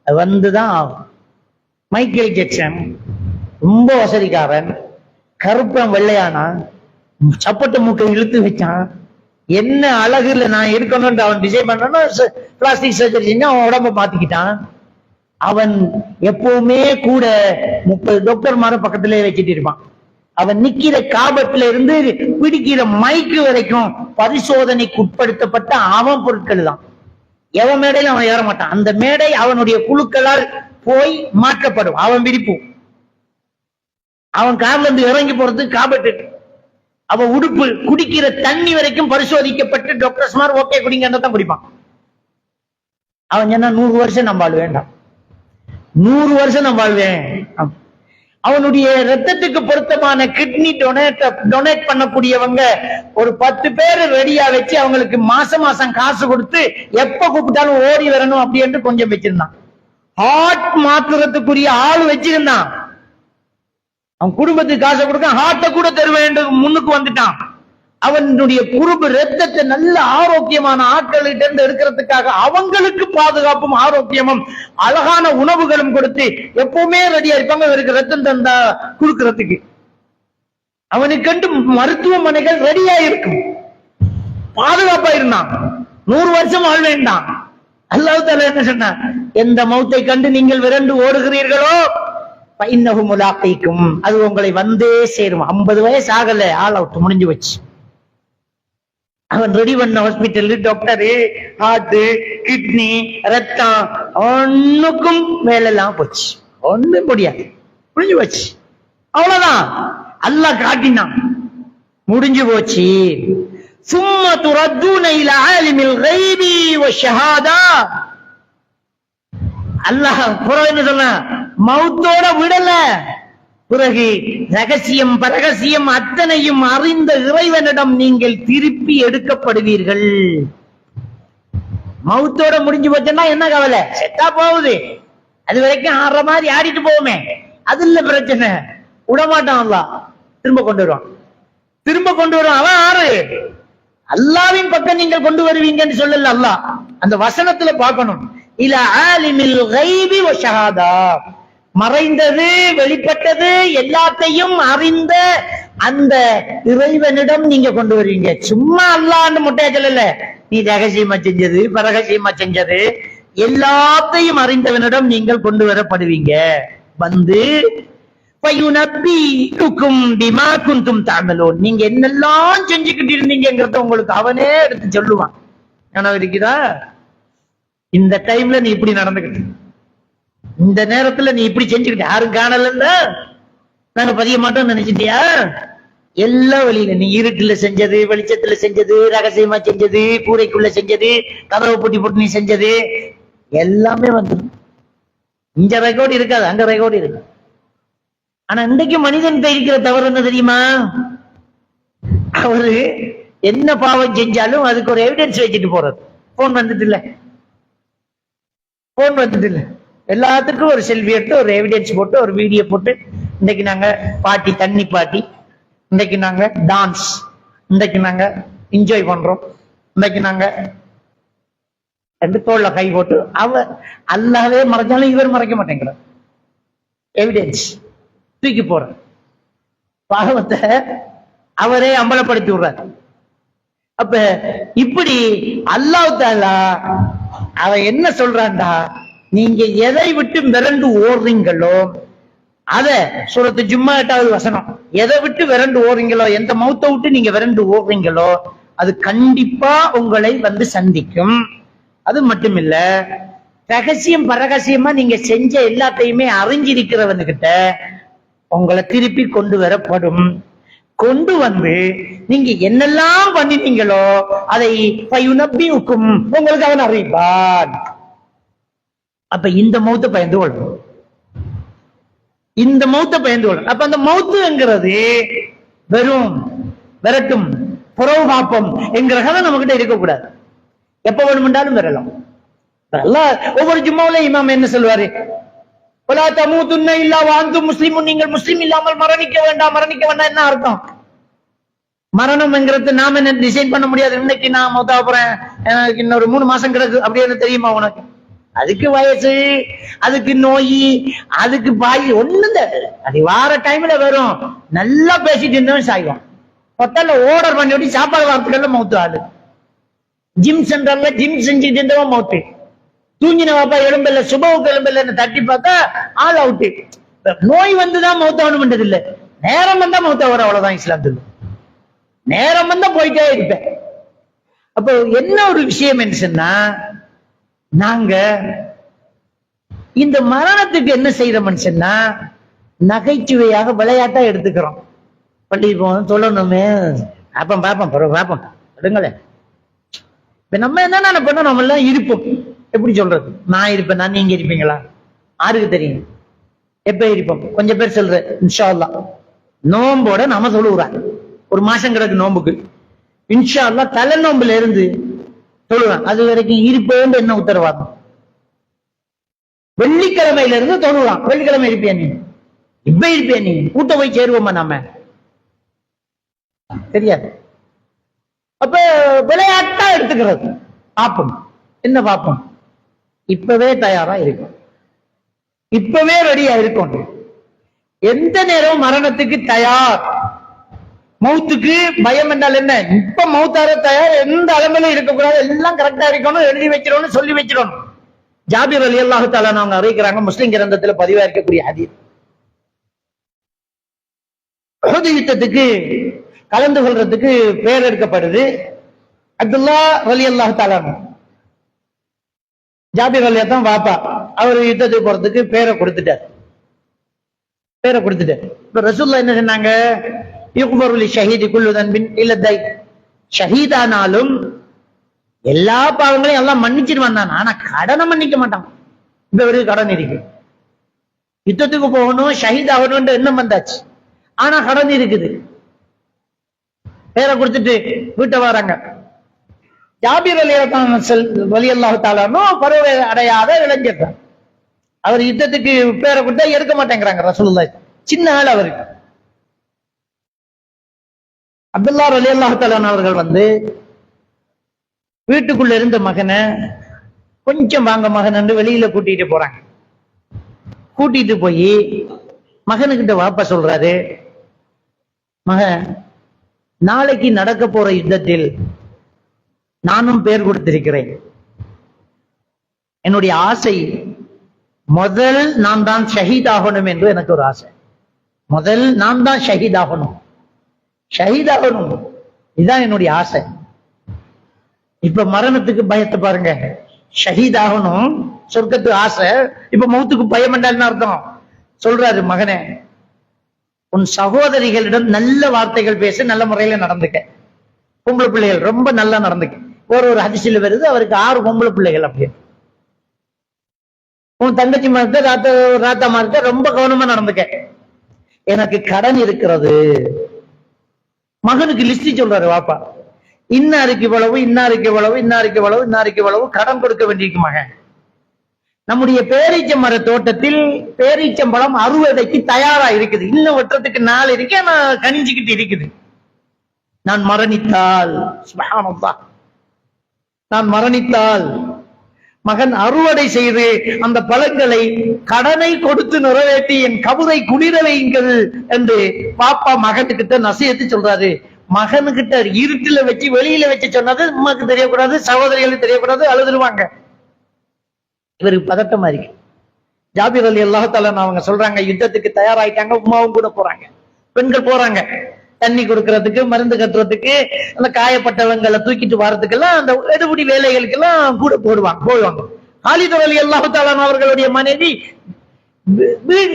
வந்துதான் ஆகும். மைக்கேல் ஜாக்சன் ரொம்ப வசதிக்காரன், கருப்பன் வெள்ளையானா, சப்பட்டு மூக்கை இழுத்து வச்சான், என்ன அழகுல நான் இருக்கணும்னு அவன் டிசைன் பண்ணணும், பிளாஸ்டிக் சர்ஜரி செஞ்சு அவன் உடம்ப மாத்திக்கிட்டான். அவன் எப்பவுமே கூட 30 டாக்டர்மார பக்கத்திலே வச்சுட்டு இருப்பான். அவன் நிக்கிற காபத்துல இருந்து பிடிக்கிற மைக்கு வரைக்கும் பரிசோதனைக்கு உட்படுத்தப்பட்ட அவன் பொருட்கள் தான். எவன் மேடையில அவன் ஏற மாட்டான். அந்த மேடை அவனுடைய குழுக்களால் போய் மாற்றப்படும். அவன் விரிப்பு, அவன் கார்ல இருந்து இறங்கி போறதுக்கு காபட்டு, அவன் உடுப்பு, குடிக்கிற தண்ணி வரைக்கும் பரிசோதிக்கப்பட்டு டாக்டர்ஸ்மார் ஓகே குடிங்கன்னு தான் குடிப்பான். அவன் சொன்னா 100 வருஷம் நம்ம வாழ் வேண்டாம், 100 வருஷம் நான் வாழ்வேன். அவனுடைய ரத்தத்துக்கு பொருத்தமான கிட்னி டொனேட் பண்ணக்கூடியவங்க ஒரு 10 பேர் ரெடியா வச்சு அவங்களுக்கு மாசம் மாசம் காசு கொடுத்து எப்ப கூப்பிட்டாலும் ஓடி வரணும் அப்படி என்று கொஞ்சம் வச்சிருந்தான். ஹார்ட் மாத்துறதுக்குரிய ஆள் வச்சிருந்தான். அவன் குடும்பத்துக்கு காசை கொடுக்க ஹார்ட்டை கூட தருவேன் முன்னுக்கு வந்துட்டான். அவனுடைய குறும்பு ரத்தத்தை நல்ல ஆரோக்கியமான ஆட்களிட்ட இருந்து எடுக்கிறதுக்காக அவங்களுக்கு பாதுகாப்பும் ஆரோக்கியமும் அழகான உணவுகளும் கொடுத்து எப்பவுமே ரெடியா இருப்பாங்க இவருக்கு ரத்தம் தந்தா கொடுக்கறதுக்கு. அவனுக்கென்று மருத்துவமனைகள் ரெடியா இருக்கும், பாதுகாப்பா இருந்தான், 100 வருஷம் வாழ வேண்டாம். அல்லாஹ் தஆலா என்ன சொன்னார்? எந்த மௌத்தை கண்டு நீங்கள் விரண்டு ஓடுகிறீர்களோ ஃபைன்னஹு முலாக்கீக்கும், அது உங்களை வந்தே சேரும். 50 வயசு ஆகல, ஆல் அவுட், முடிஞ்சு வச்சு. அவன் ரெடி பண்ண ஹாஸ்பிட்டல் டாக்டரு, ஹார்ட், கிட்னி, ரத்தம் ஒண்ணுக்கும் வேலையெல்லாம் போச்சு, ஒண்ணும் முடியாது, முடிஞ்சு போச்சு. அவ்வளவுதான், அல்லாஹ் காட்டினான், முடிஞ்சு போச்சு. சும்ம துரத்தூன இலா ஆலிமில் கைபி வஷ்ஷஹாதா. அல்லாஹ் புறம் என்ன சொன்ன? மௌத்தோட விடல, பிறகு ரகசியம் பரகசியம் அத்தனையும் அறிந்த இறைவனிடம் நீங்கள் திருப்பி எடுக்கப்படுவீர்கள். மௌத்தோட முடிஞ்சு போச்சுன்னா என்ன கவலை? செத்தா போகுது, அது வரைக்கும் ஆடுற மாதிரி ஆடிட்டு போவோமே, அது இல்ல பிரச்சனை. விடமாட்டான் அல்லாஹ், திரும்ப கொண்டு வருவான், திரும்ப கொண்டு வருவான். அவன் ஆறு அல்லாவின் பக்கம் நீங்கள் கொண்டு வருவீங்கன்னு சொல்லல அல்லாஹ், அந்த வசனத்துல பார்க்கணும். இல ஆலிமில் கைபி வ ஷஹாதா, மறைந்தது வெளிப்பட்டது எல்லாத்தையும் அறிந்த அந்த இறைவனிடம் நீங்க கொண்டு வருவீங்க. சும்மா அல்லாஹ்னு முட்டையா சொல்லல, நீ ரகசியமா செஞ்சது பரகசியமா செஞ்சது எல்லாத்தையும் அறிந்தவனிடம் நீங்கள் கொண்டு வரப்படுவீங்க. வந்து நீங்க என்னெல்லாம் செஞ்சுக்கிட்டு இருந்தீங்கிறத உங்களுக்கு அவனே எடுத்து சொல்லுவான். நினைவு இருக்குதா? இந்த டைம்ல நீ இப்படி நடந்துக்கிட்டு, இந்த நேரத்துல நீ இப்படி செஞ்சுக்கிட்ட, யாரும் காணல, நாங்க பதிய மாட்டோம்னு நினைச்சிட்டியா? எல்லா வழியில நீ இருட்டுல செஞ்சது, வெளிச்சத்துல செஞ்சது, ரகசியமா செஞ்சது, கூரைக்குள்ள செஞ்சது, கதவை பூட்டி போட்டு நீ செஞ்சது எல்லாமே வந்துடும். இங்க ரெக்கார்டு இருக்காது, அங்க ரெக்கார்டு இருக்கு. ஆனா இன்றைக்கு மனிதன் இருக்கிற தவறு என்ன தெரியுமா? அவரு என்ன பாவம் செஞ்சாலும் அதுக்கு ஒரு எவிடன்ஸ் வச்சுட்டு போறது. போன் வந்துட்டு இல்ல, போன் வந்துட்டு இல்ல, எல்லாத்துக்கும் ஒரு செல்ஃபி எடுத்து ஒரு எவிடன்ஸ் போட்டு ஒரு வீடியோ போட்டு, இன்னைக்கு நாங்க பாட்டி, தண்ணி பாட்டி, இன்னைக்கு நாங்க டான்ஸ், இன்னைக்கு நாங்க என்ஜாய் பண்றோம், இன்னைக்கு நாங்க ரெண்டு தோல்ல கை போட்டு, அவர் அல்லாவே மறைஞ்சாலும் இவர் மறைக்க மாட்டேங்கிறார். எவிடன்ஸ் தூக்கி போற பாவத்தை அவரே அம்பலப்படுத்தி விடுறார். அப்ப இப்படி அல்லாஹ் தஆலா அவன் என்ன சொல்றான்டா, நீங்க எதை விட்டு விரண்டு ஓடுறீங்களோ அத சூரத்து ஜும்மா 8வது வசனம், எதை விட்டு விரண்டு ஓடுறீங்களோ, எந்த மௌத்தை விட்டு நீங்க விரண்டு ஓடுறீங்களோ அது கண்டிப்பா உங்களை வந்து சந்திக்கும். அது மட்டும் இல்ல, ரகசியம் பரகசியமா நீங்க செஞ்ச எல்லாத்தையுமே அறிஞ்சிருக்கிறவன்கிட்ட உங்களை திருப்பி கொண்டு வரப்படும். கொண்டு வந்து நீங்க என்னெல்லாம் பண்ணினீங்களோ அதை பயுனப்பியுக்கும் உங்களுக்கு அவன் அறிவிப்பான். அப்ப இந்த மௌத்தை பயந்து கொள்ளும், இந்த மௌத்தை பயந்து கொள்ளும். அப்ப அந்த மௌத்துங்கிறது வெறும் விரட்டும் புறவு பாப்பம் என்கிற கதை நம்ம கிட்ட இருக்கக்கூடாது. எப்ப வேணுமென்றாலும் வரலாம். ஒவ்வொரு ஜும்மாவில இமாம் என்ன சொல்வாரு? நீங்கள் முஸ்லிம் இல்லாமல் மரணிக்க வேண்டாம், மரணிக்க வேண்டாம். என்ன அர்த்தம்? மரணம் என்கிறது நாம என்ன டிசைன் பண்ண முடியாது. இன்னைக்கு நான் மௌத்தா போறேன், எனக்கு இன்னொரு 3 மாசம் கிடக்கு அப்படின்னு தெரியுமா உனக்கு? அதுக்கு வயசு, அதுக்கு நோய், அதுக்கு பாய் ஒண்ணும் அது வார டைம்ல வரும். நல்லா பேசிட்டு இருந்தவன் சாய்வான். ஹோட்டல்ல ஆர்டர் பண்ணி விட்டு சாப்பாடு வாரத்துக்கெல்லாம் மௌத்து ஆளு. ஜிம் சென்டர்ல ஜிம் செஞ்சுட்டு இருந்தவன் மௌத்து. தூங்கின வாப்பா எலும்பில்ல, சுபவுக்கு எலும்பில்ல தட்டி பார்த்தா ஆள் அவுட்டு. நோய் வந்துதான் மௌத்தாவணும் பண்றது இல்ல, நேரம் வந்தா மௌத்தா வர, அவ்வளவுதான் இஸ்லாம் சொல்லு. நேரம் வந்தா போயிட்டே இருப்பேன். அப்போ என்ன ஒரு விஷயம் என்று சொன்னா, நாங்க இந்த மரணத்துக்கு என்ன செய்யறோம்னு சொன்னா நகைச்சுவையாக விளையாட்டா எடுத்துக்கிறோம். பள்ளி போகணும், சொல்லணுமே, பாப்பம் பாப்பம் பாப்பம் எடுங்களேன். இப்ப நம்ம என்ன பண்ண, நம்ம எல்லாம் இருப்போம். எப்படி சொல்றது? நான் இருப்பேன், நான் நீங்க இருப்பீங்களா? யாருக்கு தெரியும் எப்ப இருப்போம்? கொஞ்சம் பேர் சொல்ற இன்ஷா அல்லாஹ் நோம்போட நாம சொல்லுறாங்க. ஒரு மாசம் கிடக்கு நோம்புக்கு, இன்ஷா அல்லாஹ் தலை நோம்புல இருந்து தொழுவேன். அது வரைக்கும் இருப்பேன் என்ன உத்தரவாதம்? வெள்ளிக்கிழமையில இருந்து தொழுவான். வெள்ளிக்கிழமை இருப்பியா நீ? இப்ப இருப்பியா நீ? கூட்ட போய் சேருவோமா நாம? தெரியாது. அப்ப விளையாட்டா எடுத்துக்கிறது. பாப்போம் என்ன பாப்போம்? இப்பவே தயாரா இருக்கும், இப்பவே ரெடியா இருக்கும். எந்த நேரம் மரணத்துக்கு தயார். மௌத்துக்கு பயம் என்றால் என்ன? இப்ப மௌத்தார தயார், எந்த அளவிலும் இருக்கக்கூடாது, எல்லாம் கரெக்டா இருக்கணும், எழுதி வச்சிடணும், சொல்லி வச்சிடணும். ஜாபிர் ரலியல்லாஹு தஆலா அவங்க அறிவிக்கிறாங்க, முஸ்லிம் கிரந்தத்துல பதிவா இருக்கக்கூடிய ஹதீஸ். உஹது யுத்தத்துக்கு கலந்து கொள்றதுக்கு பேர் எடுக்கப்படுது. அப்துல்லா ரலியல்லாஹு தஆலா, ஜாபிர் ரலியா தான் வாப்பா, அவர் யுத்தத்துக்கு போறதுக்கு பேரை கொடுத்துட்டார். இப்ப ரசூலுல்லாஹ் என்ன சொன்னாங்க? யுக்பரு லிஷஹீதி குல்லு தன்பின் இல்ல தை. ஷஹீதானாலும் எல்லா பாவங்களையும் எல்லாம் மன்னிச்சிட்டு வந்தான், ஆனா கடனை மன்னிக்க மாட்டான். இப்ப ஒரு கடன் இருக்கு, யுத்தத்துக்கு போகணும், ஷஹீத் ஆகணும் எண்ணம் வந்தாச்சு, ஆனா கடன் இருக்குது. பேரை கொடுத்துட்டு வீட்டை வராங்க. ஜாபிர் ரலியல்லாஹு தஆலா பருவ அடையாத இளைஞர், அவர் யுத்தத்துக்கு பேரை கொடுத்தா எடுக்க மாட்டேங்கிறாங்க ரசூலுல்லாஹ். சின்ன ஆள் அவருக்கு. அப்துல்லா ரலியல்லாஹு தஆலா அவர்கள் வந்து வீட்டுக்குள்ள இருந்த மகனை கொஞ்சம் வாங்க மகன் வெளியில கூட்டிட்டு போறாங்க. கூட்டிட்டு போய் மகனுக்கிட்ட வாப்பா சொல்றாரு, மகன், நாளைக்கு நடக்க போற யுத்தத்தில் நானும் பேர் கொடுத்திருக்கிறேன். என்னுடைய ஆசை முதல் நான் தான் ஷஹீத் ஆகணும் என்று எனக்கு ஒரு ஆசை. முதல் நான் தான் ஷஹீத் ஆகணும், இதுதான் என்னுடைய ஆசை. இப்ப மரணத்துக்கு பயத்தை பாருங்க, ஷஹீத் ஆகணும் சொர்க்கத்துக்கு ஆசை, இப்ப மௌத்துக்கு பயம் என்றால் அர்த்தம். சொல்றாரு, மகனே, உன் சகோதரிகளிடம் நல்ல வார்த்தைகள் பேச, நல்ல முறையில நடந்துக்க. பொம்பளை பிள்ளைகள் ரொம்ப நல்லா நடந்துக்க. ஒரு ஹதீஸ்ல வருது, அவருக்கு 6 பொம்பளை பிள்ளைகள். அப்படி உன் தங்கச்சி மாதிரி ராத்தா மாதிரி ரொம்ப கவனமா நடந்துக்க. எனக்கு கடன் இருக்கிறது. மகனுக்கு லிஸ்ட் சொல்றாரு வாப்பா, இன்னாருக்கு இவ்வளவு, இன்னாருக்கு இவ்வளவு, இன்னாருக்கு இவ்வளவு, இன்னாருக்கு இவ்வளவு கடன் கொடுக்க வேண்டியிருக்கு மகன். நம்முடைய பேரீச்ச மர தோட்டத்தில் பேரீச்சம்பழம் அறுவடைக்கு தயாரா இருக்குது, இன்னும் வெட்டுறதுக்கு நாள் இருக்கு, ஆனா கனிஞ்சுக்கிட்டு இருக்குது. நான் மரணித்தால், சுப்ஹானல்லாஹ், நான் மரணித்தால் மகன் அறுவடை செய்து அந்த பழங்களை கடனை கொடுத்து நிறைவேற்றி என் கபரை குளிர வையுங்கள் என்று பாப்பா மகனுக்கிட்ட நசியத்து சொல்றாரு. மகனுக்கிட்ட இருட்டுல வச்சு வெளியில வச்சு சொன்னது உமாக்கு தெரியக்கூடாது, சகோதரிகளுக்கு தெரியக்கூடாது, அழுதுருவாங்க. இவருக்கு பதட்டமா இருக்கு. ஜாபிர் ரலியல்லாஹு தஆலா அவங்க சொல்றாங்க, யுத்தத்துக்கு தயாராயிட்டாங்க, உமாவும் கூட போறாங்க, பெண்கள் போறாங்க. தண்ணி கொடுக்கறதுக்கு, மருந்து கட்டுறதுக்கு, அந்த காயப்பட்டவங்களை தூக்கிட்டு வர்றதுக்கெல்லாம், அந்த எடுபடி வேலைகளுக்கெல்லாம் கூட போடுவாங்க. காலித் ரலியல்லாஹு தஆலா அவர்களுடைய மனைவி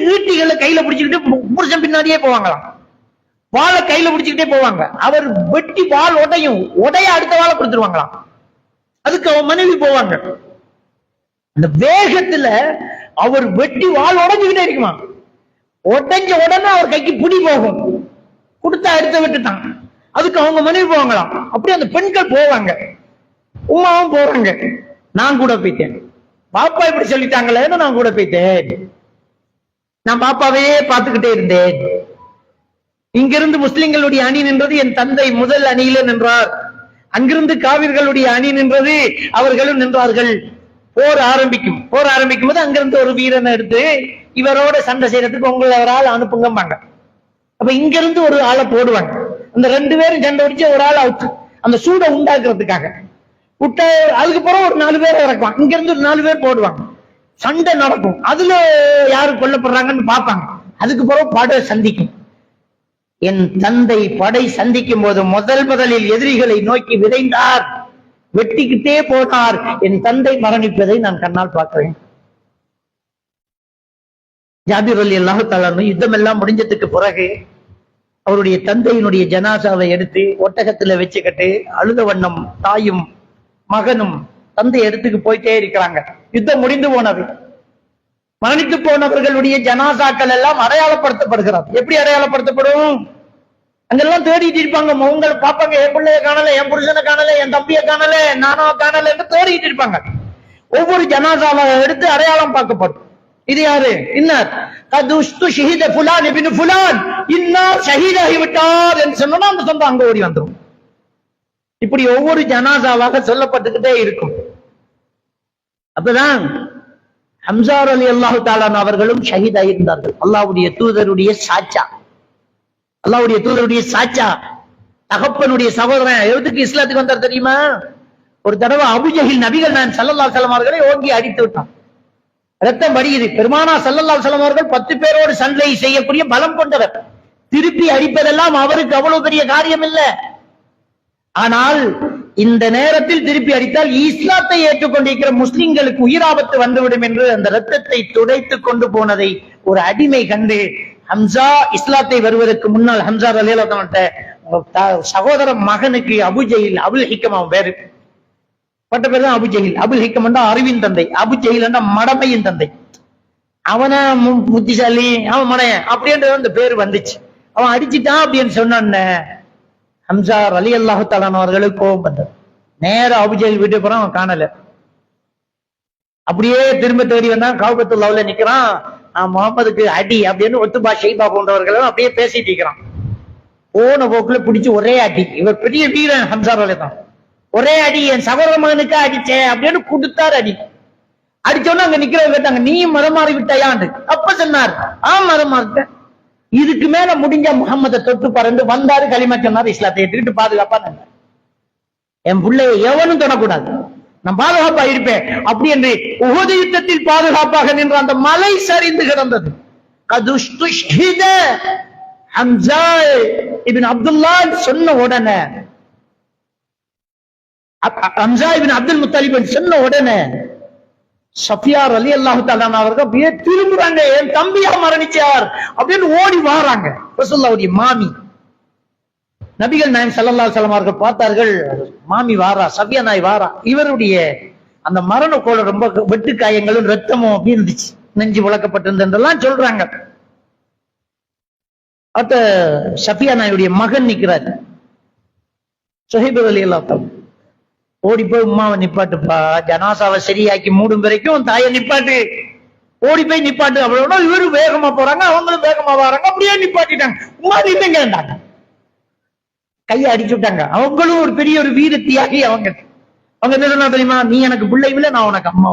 வீட்டுகளை கையில பிடிச்சுக்கிட்டு புருஷன் பின்னாடியே போவாங்களாம், வாழை கையில பிடிச்சுக்கிட்டே போவாங்க. அவர் வெட்டி வாள் உடைய அடுத்த வாழை கொடுத்துருவாங்களாம், அதுக்கு அவன் மனைவி போவாங்க. அந்த வேகத்துல அவர் வெட்டி வாள் உடைஞ்சுக்கிட்டே இருக்குமா, உடைஞ்ச உடனே அவர் கைக்கு பிடி போகும், கொடுத்தா எடுத்து விட்டுட்டான், அதுக்கு அவங்க மனைவி போவாங்களாம். அப்படி அந்த பெண்கள் போவாங்க, உமாவும் போறாங்க. நான் கூட போயிட்டேன், பாப்பா இப்படி சொல்லிட்டாங்களேன்னு நான் கூட போயிட்டேன். நான் பாப்பாவையே பார்த்துக்கிட்டே இருந்தேன். இங்கிருந்து முஸ்லிம்களுடைய அணி நின்றது, என் தந்தை முதல் அணியில நின்றார். அங்கிருந்து காவிர்களுடைய அணி நின்றது, அவர்களும் நின்றார்கள். போர் ஆரம்பிக்கும் போது அங்கிருந்து ஒரு வீரனை எடுத்து இவரோட சண்டை செய்யறதுக்கு உங்களை ஒரு ஆள் அனுப்புங்கம்பாங்க. அப்ப இங்க இருந்து ஒரு ஆளை போடுவாங்க. அந்த 2 பேரும் சண்டை அடிச்சு ஒரு ஆள் அவுட், அந்த சூடை உண்டாக்குறதுக்காக விட்ட. அதுக்கு பிறகு ஒரு 4 பேரை இறக்குவாங்க, இங்க இருந்து ஒரு 4 பேர் போடுவாங்க. சண்டை நடக்கும், அதுல யாரு கொல்லப்படுறாங்கன்னு பார்ப்பாங்க. அதுக்கு பிறகு படை சந்திக்கும். என் தந்தை படை சந்திக்கும் போது முதலில் எதிரிகளை நோக்கி விரைந்தார், வெட்டிக்கிட்டே போனார். என் தந்தை மரணிப்பதை நான் கண்ணால் பார்க்கிறேன். ஜாபிர் ரலியல்லாஹு தஆலா யுத்தம் எல்லாம் முடிஞ்சதுக்கு பிறகு அவருடைய தந்தையினுடைய ஜனாசாவை எடுத்து ஒட்டகத்துல வச்சுக்கிட்டு அழுத வண்ணம் தாயும் மகனும் தந்தை எடுத்துக்கு போயிட்டே இருக்கிறாங்க. யுத்தம் முடிந்து போனது. மரணித்து போனவர்களுடைய ஜனாசாக்கள் எல்லாம் அடையாளப்படுத்தப்படுகிறார். எப்படி அடையாளப்படுத்தப்படும்? அங்கெல்லாம் தேடிட்டு இருப்பாங்க, உங்களை பார்ப்பாங்க, என் பிள்ளைய காணல, என் புருஷனை காணல, என் தம்பியை காணல, நானோ காணல என்று தேடிட்டு இருப்பாங்க. ஒவ்வொரு ஜனாசாவை எடுத்து அடையாளம் பார்க்கப்படும். இது யாரு? இன்னார் புலான் இப்னு புலான், இன்னார் ஷஹீதாகி விட்டார் என்று சொன்னா அந்த சொந்தம் அங்க ஓடி வந்துடும். இப்படி ஒவ்வொரு ஜனாசாவாக சொல்லப்பட்டுக்கிட்டே இருக்கும். அப்பதான் ஹம்ஸா ரலியல்லாஹு தஆலா அவர்களும் ஷஹீதாகி இருந்தார்கள். அல்லாஹ்வுடைய தூதருடைய சாச்சா, தகப்பனுடைய சகோதரன் எதுக்கு இஸ்லாத்துக்கு வந்தார் தெரியுமா? ஒரு தடவை அபூஜஹில் நபிகள் நாயகம் ஸல்லல்லாஹு அலைஹி வஸல்லம் அவர்களை ஓங்கி அடித்து விட்டான். ரத்தம் வடியுது. பெருமானா ஸல்லல்லாஹு அலைஹி வஸல்லம் அவர்கள் 10 பேரோடு சண்டை செய்யக்கூடிய பலம் கொண்டவர். திருப்பி அடிப்பதெல்லாம் அவருக்கு அவ்வளவு பெரிய காரியம் இல்ல. ஆனால் இந்த நேரத்தில் திருப்பி அடித்தால் இஸ்லாத்தை ஏற்றுக்கொண்டிருக்கிற முஸ்லிம்களுக்கு உயிராபத்து வந்துவிடும் என்று அந்த ரத்தத்தை துடைத்துக் கொண்டு போனதை ஒரு அடிமை கண்டு ஹம்சா இஸ்லாத்தை வருவதற்கு முன்னால் ஹம்சா ரலியல்லாஹு அன்ஹு சகோதர மகனுக்கு அபூஜஹில் அபுல் ஹிக்கம் அவன் பேரு பட்ட பேர் தான் அபூஜஹில். அபுல் ஹிக்கம் என்றா அறிவின் தந்தை, அபூஜஹில் என்றா மடமையின் தந்தை. அவன புத்திசாலி, அவன் மடையன் அப்படின்ற அந்த பேர் வந்துச்சு. அவன் அடிச்சுட்டான் அப்படின்னு சொன்ன ஹம்சா ரலியல்லாஹு தஆலா அவர்களுக்கு கோபம் வந்தது. நேரா அபூஜஹில் வீட்டு போறான், அவன் காணல. அப்படியே திரும்ப தேடி வந்தான், கஅபத்துல்லாஹ்ல நிக்கிறான். முகமதுக்கு அடி அப்படின்னு ஒத்துபா ஷைபா போன்றவர்களும் அப்படியே பேசிட்டு இருக்கிறான். போன போக்குல பிடிச்சு ஒரே அடி. இவர் பெரிய வீரன் ஹம்சா ரலியல்லாஹு, ஒரே அடி என் சகோதர மகனுக்கு அடிச்சே அப்படின்னு கொடுத்தாரு அடி. அடிச்சோன்னு அங்க நிக்கிறவங்க கேட்டாங்க, நீயும் மதம் மாறி விட்டாயான்னு. அப்ப சொன்னார், மதம் மாறிட்டேன். இதுக்கு மேல முடிஞ்ச முகம்மதை தொட்டு பறந்து வந்தாரு, களிமா சொன்னாரு, இஸ்லாத்தை ஏற்றுக்கிட்டு பாதுகாப்பா நின்றார். என் பிள்ளைய எவனும் தொடக்கூடாது, நான் பாதுகாப்பா இருப்பேன் அப்படி என்று உஹது யுத்தத்தில் பாதுகாப்பாக நின்ற அந்த மலை சரிந்து கிடந்தது. ஹம்சா இப்னு அப்துல்லாஹ் சொன்ன உடனே, ஹம்சா இப்னு அப்துல் முத்தலிப் சொன்ன உடனே சஃபியா ரலியல்லாஹு தஆலா அவர்கள் அப்படியே திரும்புறாங்க, என் தம்பியா மரணிச்சார் அப்படின்னு ஓடி வாராங்க. ரசூலுல்லாஹ்வுடைய மாமி நபிகள் நாயகம் ஸல்லல்லாஹு அலைஹி வஸல்லம் அவர்கள் பார்த்தார்கள், மாமி வாரா, சஃபியா நாய் வாரா. இவருடைய அந்த மரண கோல ரொம்ப வெட்டு காயங்களும் ரத்தமும் அப்படி இருந்துச்சு, நெஞ்சு விளக்கப்பட்டிருந்தெல்லாம் சொல்றாங்க. அத்த சஃபியா நாயுடைய மகன் நிக்கிறாரு, சுஹைப் ரலியல்லாஹு தஆலா. ஓடி போய் உம்மாவை நிப்பாட்டுப்பா, ஜனாசாவை சரியாக்கி மூடும் வரைக்கும் தாயை நிப்பாட்டு, ஓடி போய் நிப்பாட்டு. அவளோட இவரு வேகமா போறாங்க, அவங்களும் வேகமா வராங்க, அப்படியே நிப்பாட்டிட்டாங்க. உம்மா நின்னுங்கன்றாங்க, கையை அடிச்சு விட்டாங்க. அவங்களும் ஒரு பெரிய ஒரு வீர தியாகி. அவங்க என்ன சொன்னா தெரியுமா, நீ எனக்கு பிள்ளை இல்லை, நான் உனக்கு அம்மா.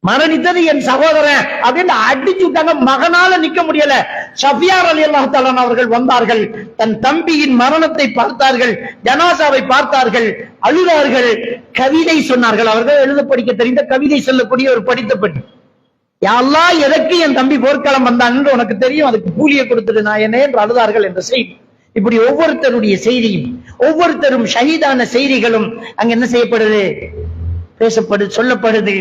மரணித்தது என் சகோதரன் அப்படின்னு அடிச்சு விட்டாங்க. மகனால நிக்க முடியல. சஃபியா ரலியல்லாஹு தஆலா அவர்கள் வந்தார்கள், தன் தம்பியின் மரணத்தை பார்த்தார்கள், ஜனாசாவை பார்த்தார்கள், அழுதார்கள், கவிதை சொன்னார்கள். அவர்கள் எழுத படிக்க தெரிந்த கவிதை சொல்லக்கூடிய ஒரு படித்த பெண். யா அல்லாஹ், எதற்கு என் தம்பி போர்க்களம் வந்தான் என்று உனக்கு தெரியும், அதுக்கு கூலியை கொடுத்துடு நாயனே என்று அழுதார்கள் என்ற செய்தி. இப்படி ஒவ்வொருத்தருடைய செய்தியும், ஒவ்வொருத்தரும் ஷஹீதான செய்திகளும் அங்க என்ன செய்யப்படுது, பேசப்படுது, சொல்லப்படுது.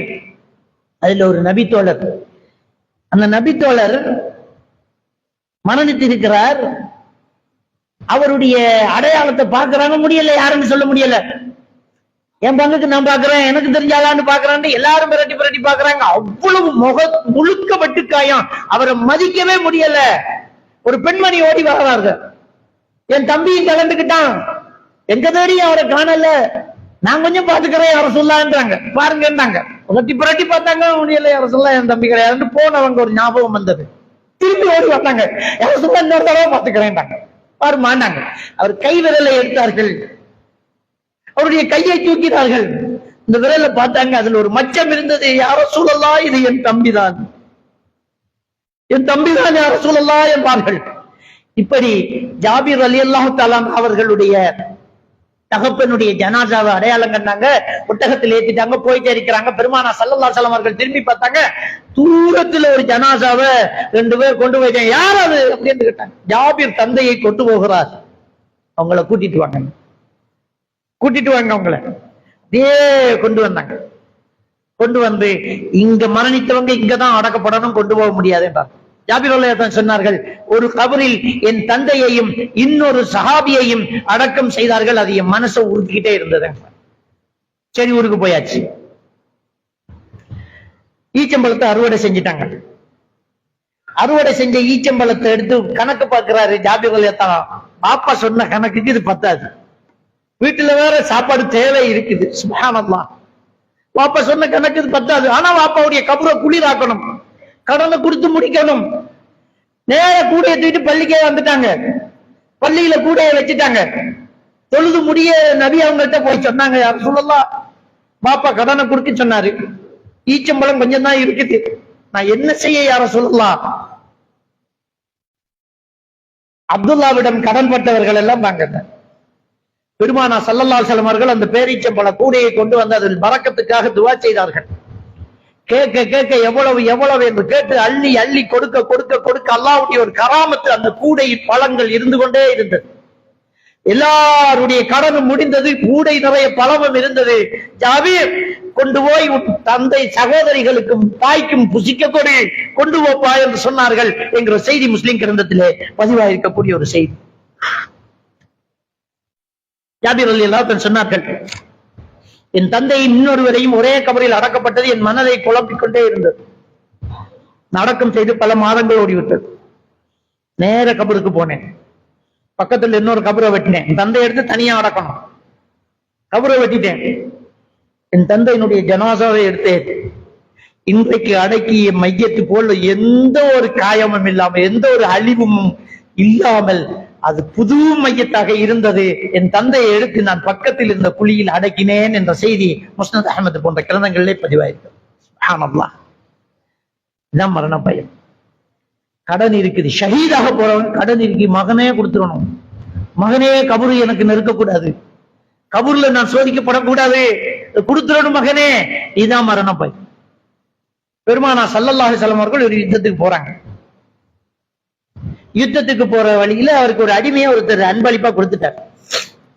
அதுல ஒரு நபித்தோழர், அந்த நபித்தோழர் மரணித்திருக்கிறார். அவருடைய அடையாளத்தை பார்க்கறாங்க, முடியல, யாருன்னு சொல்ல முடியல. என் பங்குக்கு நான் பாக்குறேன், எனக்கு தெரிஞ்சாலான்னு பாக்குறான்னு எல்லாரும் பிரட்டி பிரட்டி பாக்குறாங்க. அவ்வளவு முழுக்க வெட்டுக்காயம், அவரை மதிக்கவே முடியல. ஒரு பெண்மணி ஓடி வர்றார்கள், என் தம்பியும் கலந்துக்கிட்டான், எங்க தேடியும் அவரை காணல, நான் கொஞ்சம் பாத்துக்கிறேன் யார சொல்லான்றாங்க. பாருங்கன்றாங்க, புரட்டி புரட்டி பார்த்தாங்க, முடியல, யார சொல்ல என் தம்பி கிடையாது. போனவங்க ஒரு ஞாபகம் வந்தது, திரும்பி ஓடி வந்தாங்க, யார சொல்ல இன்னொரு தடவை பாத்துக்கிறேன்டாங்க. பாருமாண்டாங்க. அவர் கை விரலை எடுத்தார்கள், அவருடைய கையை தூக்கினார்கள். இந்த விரலை பார்த்தாங்க, அதுல ஒரு மச்சம் இருந்தது. யார சொல்லலாம், இது என் தம்பிதான், என் தம்பிதான் யார சொல்லலாம் என்பார்கள். இப்படி ஜாபிர் ரலியல்லாஹு தஆலா அவர்களுடைய தகப்பனுடைய ஜனாசாவை அடையாளம் கண்டாங்க, ஒட்டகத்தில் ஏத்திட்டாங்க, போயிட்டே இருக்கிறாங்க. பெருமானா ஸல்லல்லாஹு அலைஹி வஸல்லம் அவர்கள் திரும்பி பார்த்தாங்க, தூரத்துல ஒரு ஜனாசாவை 2 பேர் கொண்டு போயிட்டாங்க. யார் அது அப்படின்னு கேட்டாங்க. ஜாபிர் தந்தையை கொண்டு போகிறார், அவங்கள கூட்டிட்டு வாங்க, கூட்டிட்டு வாங்க. அவங்கள அப்படியே கொண்டு வந்தாங்க. கொண்டு வந்து, இங்க மரணித்தவங்க இங்கதான் அடக்கப்படணும், கொண்டு போக முடியாது என்றார். ஜாபிர் ரலியல்லாஹு சொன்னார்கள், ஒரு கபரில் என் தந்தையையும் இன்னொரு சஹாபியையும் அடக்கம் செய்தார்கள், அது என் மனசை உறுத்திக்கிட்டே இருந்தது. சரி, ஊருக்கு போயாச்சு. ஈச்சம்பழத்தை அறுவடை செஞ்சிட்டாங்க. அறுவடை செஞ்ச ஈச்சம்பழத்தை எடுத்து கணக்கு பார்க்கிறாரு ஜாபிர் ரலியல்லாஹு. பாப்பா சொன்ன கணக்குக்கு இது பத்தாது, வீட்டுல வேற சாப்பாடு தேவை இருக்குது. சுப்ஹானல்லாஹ், பாப்பா சொன்ன கணக்கு இது பத்தாது. ஆனா பாப்பாவுடைய கபரை குளிராக்கணும், கடனை கொடுத்து முடிக்கணும். நேர கூடைய தூக்கிட்டு பள்ளிக்கே வந்துட்டாங்க. பள்ளியில கூடைய வச்சுட்டாங்க. தொழுது முடிய நபி அவங்கள்ட்ட போய் சொன்னாங்க, யார் சொல்லலாம், பாப்பா கடனை கொடுக்க சொன்னாரு, ஈச்சம்பழம் கொஞ்சம் தான் இருக்குது, நான் என்ன செய்ய யார சொல்லலாம். அப்துல்லாவிடம் கடன் பட்டவர்கள் எல்லாம் வாங்க. பெருமானா ஸல்லல்லாஹு அலைஹி வஸல்லம் அவர்கள் அந்த பேரீச்சம்பழ கூடையை கொண்டு வந்து அதில் பரக்கத்துக்காக துஆ செய்தார்கள். கேட்க கேட்க எவ்வளவு என்று கேட்டு அள்ளி அள்ளி கொடுக்க கொடுக்க கொடுக்க அல்லாஹ்வுடைய ஒரு கராமத்து அந்த கூடையில் பழங்கள் இருந்து கொண்டே இருந்தது. எல்லாருடைய கடனும் முடிந்தது, கூடை நிறைய பழமும் இருந்தது. ஜாபீர், கொண்டு போய் தந்தை சகோதரிகளுக்கும் தாய்க்கும் புசிக்க கொண்டு போப்பா என்று சொன்னார்கள் என்கிற செய்தி முஸ்லிம் கிரந்தத்திலே பதிவாயிருக்கக்கூடிய ஒரு செய்தி. ஜாபீர் ரலியல்லாஹு அன்ஹு சொன்னார்கள், என் தந்தை இன்னொருவரையும் ஒரே கபரில் அடக்கப்பட்டது என் மனதை குழப்பிக் கொண்டே இருந்தது. அடக்கம் செய்து பல மாதங்கள் ஓடிவிட்டது. நேர கபருக்கு போனேன். பக்கத்துல இன்னொரு கபரை வெட்டினேன். என் தந்தை எடுத்து தனியா அடக்கணும். கபரை வெட்டிட்டேன். என் தந்தையினுடைய ஜனாசாவை எடுத்தேன். இன்றைக்கு அடக்கிய மையத்து போல எந்த ஒரு காயமும் இல்லாமல் எந்த ஒரு அழிவும் இல்லாமல் அது புது மையத்தாக இருந்தது. என் தந்தையை எடுத்து நான் பக்கத்தில் இருந்த குழியில் அடக்கினேன் என்ற செய்தி முஸ்னத் அஹ்மத் போன்ற கிரந்தங்களிலே பதிவாயிருக்கு. சுப்ஹானல்லாஹ். இதான் மரண பயம். கடன் இருக்குது, ஷஹீதாக போறவன் கடன் இருக்கு, மகனே கொடுத்துடணும். மகனே கபரு எனக்கு நெருக்கக்கூடாது, கபூர்ல நான் சோதிக்கப்படக்கூடாது, கொடுத்துடணும் மகனே. இதுதான் மரண பயம். பெருமானா ஸல்லல்லாஹு அலைஹி வஸல்லம் அவர்கள் ஒரு யுத்தத்துக்கு போறாங்க. யுத்தத்துக்கு போற வழியில அவருக்கு ஒரு அடிமையை ஒருத்தர் அன்பளிப்பா கொடுத்துட்டார்.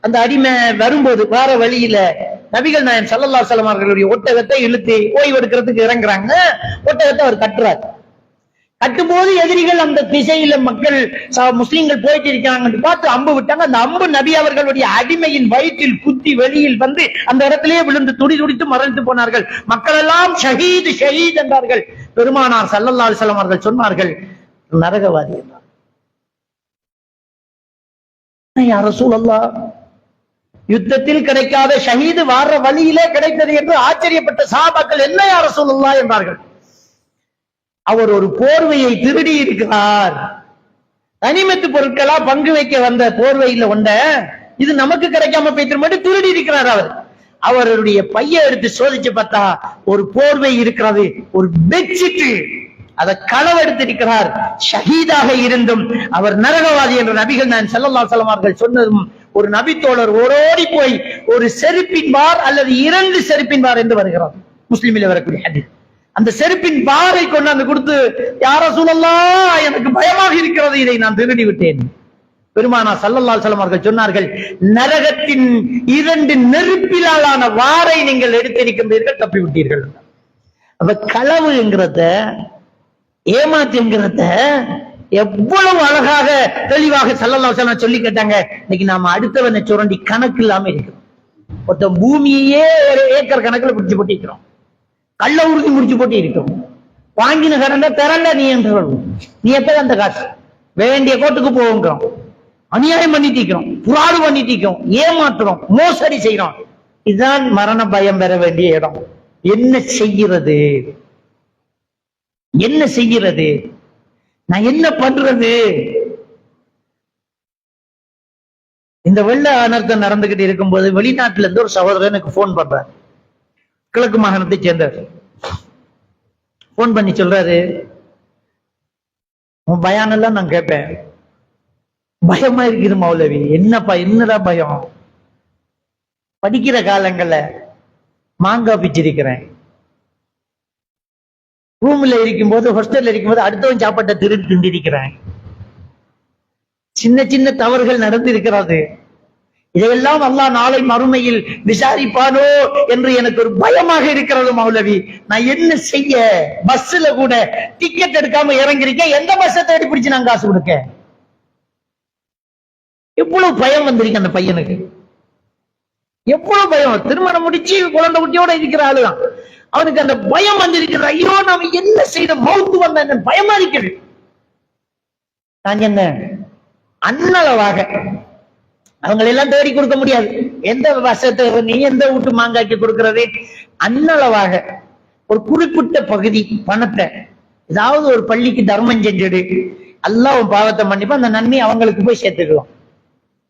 அந்த அடிமை வரும்போது வார வழியில நபிகள் நாயகம் ஸல்லல்லாஹு அலைஹி வஸல்லம் அவர்களுடைய ஒட்டகத்தை இழுத்து ஓய்வு எடுக்கிறதுக்கு இறங்குறாங்க. ஒட்டகத்தை அவர் கட்டுறார். கட்டும்போது எதிரிகள் அந்த திசையில மக்கள் முஸ்லிம்கள் போயிட்டு இருக்காங்க பார்த்து அம்பு விட்டாங்க. அந்த அம்பு நபி அவர்களுடைய அடிமையின் வயிற்றில் குத்தி வெளியில் வந்து அந்த இடத்திலேயே விழுந்து துடி துடித்து மறைந்து போனார்கள். மக்கள் எல்லாம் ஷஹீத் ஷஹீத் என்றார்கள். பெருமானார் ஸல்லல்லாஹு அலைஹி வஸல்லம் அவர்கள் சொன்னார்கள், நரகவாதி என்றார். யா ரசூலல்லாஹ், யுத்தத்தில் கிடைக்காத ஷஹீது வார வழியிலே கிடைத்தது என்று ஆச்சரியப்பட்ட சஹாபாக்கள், என்ன யா ரசூலல்லாஹ் என்றார்கள். அவர் ஒரு போர்வையை திருடி இருக்கிறார். கனிமத்து பொருட்களா பங்கு வைக்க வந்த போர்வையில ஒண்ட இது நமக்கு கிடைக்காம போயிட்டு மட்டும் திருடி இருக்கிறார். அவருடைய பைய எடுத்து சோதிச்சு பார்த்தா ஒரு போர்வை இருக்கிறது, ஒரு பெட்ஷீட், அதை களவெடுத்திருக்கிறார். ஷஹீதாக இருந்தும் அவர் நரகவாதி என்று நபிகள் நாயகம் ஸல்லல்லாஹு அலைஹி வஸல்லம் அவர்கள் சொன்னதும் ஒரு நபித்தோழர் ஓடோடி போய் ஒரு செருப்பின் பார் அல்லது 2 செருப்பின் பார் என்று வருகிறார். முஸ்லிமில் வரக்கூடிய ஹதீஸ். அந்த செருப்பின் பாரை கொண்டாந்து கொடுத்து, யா ரசூலல்லாஹ், எனக்கு பயமாக இருக்கிறது, இதை நான் திருடி விட்டேன். பெருமானா ஸல்லல்லாஹு அலைஹி வஸல்லம் அவர்கள் சொன்னார்கள், நரகத்தின் 2 நெருப்பிலான வாரை நீங்கள் எடுத்திருக்கின்றீர்கள், தப்பி விட்டீர்கள். அப்ப களவுங்கிறத, ஏமாத்துங்கிறத எவ்வளவு அழகாக தெளிவாக ஸல்லல்லாஹு அலைஹி வஸல்லம் சொல்லி கேட்டாங்க. இன்னைக்கு நாம அடுத்தவனை சுரண்டி கணக்கு இல்லாம இருக்கிறோம். ஒருத்தன் பூமியையே ஏக்கர் கணக்குல பிடிச்சு போட்டு இருக்கிறோம். கள்ள உறுதி முடிச்சு போட்டு இருக்கும். வாங்கின கடன்ல திரண்ட நீ என்று நீ எப்ப அந்த காசு வேண்டிய கோட்டுக்கு போகிறோம், அநியாயம் பண்ணிட்டு இருக்கிறோம், புறாடு பண்ணிட்டு இருக்கோம், ஏமாற்றுறோம், மோசடி செய்யறோம். இதுதான் மரண பயம் பெற வேண்டிய இடம். என்ன செய்கிறது, என்ன செய்கிறது, நான் என்ன பண்றது? இந்த வெள்ள அனர்த்தம் நடந்துகிட்டு இருக்கும்போது வெளிநாட்டுல இருந்து ஒரு சகோதரர் எனக்கு போன் பண்றாரு. கிழக்கு மாகாணத்தை சேர்ந்தவர். போன் பண்ணி சொல்றாரு, உன் பயானெல்லாம் நான் கேட்பேன், பயமா இருக்குது மௌலவி. என்னப்பா, என்னடா பயம்? படிக்கிற காலங்கள்ல மாங்காய் பிச்சிருக்கிறேன், ரூம்ல இருக்கும்போது ஹாஸ்டல்ல இருக்கும்போது அடுத்தவன் சாப்பாட்டை திருடி திண்டிருக்கிறேன், சின்ன சின்ன தவறுகள் நடந்து இருக்கிறது. இதையெல்லாம் அல்லாஹ் நாளை மறுமையில் விசாரிப்பானோ என்று எனக்கு ஒரு பயமாக இருக்கிறது மௌலவி. நான் என்ன செய்ய? பஸ்ல கூட டிக்கெட் எடுக்காம இறங்கிருக்கேன், எந்த பஸ்ஸை தேடி பிடிச்சு நான் காசு கொடுக்க? எவ்வளவு பயம் வந்திருக்கு அந்த பையனுக்கு, எவ்வளவு பயம். திருமணம் முடிச்சு குழந்தை குட்டியோட இருக்கிற ஆளுதான், அவனுக்கு அந்த பயம் வந்திருக்கிறது. ஐயோ, நாம என்ன செய்த, மௌத்து வந்த என்ன பயமா இருக்குது. நான் என்ன அன்னளவாக அவங்க எல்லாம் தேடி கொடுக்க முடியாது. எந்த வசத்தை நீ எந்த வீட்டு மாங்காய்க்கு கொடுக்கறது? அன்னளவாக ஒரு குறிப்பிட்ட பகுதி பணத்தை ஏதாவது ஒரு பள்ளிக்கு தர்மம் செஞ்சுடு, அல்லாஹ் பாவத்தை மன்னிப்பா, அந்த நன்மை அவங்களுக்கு போய் சேர்த்துக்கலாம்.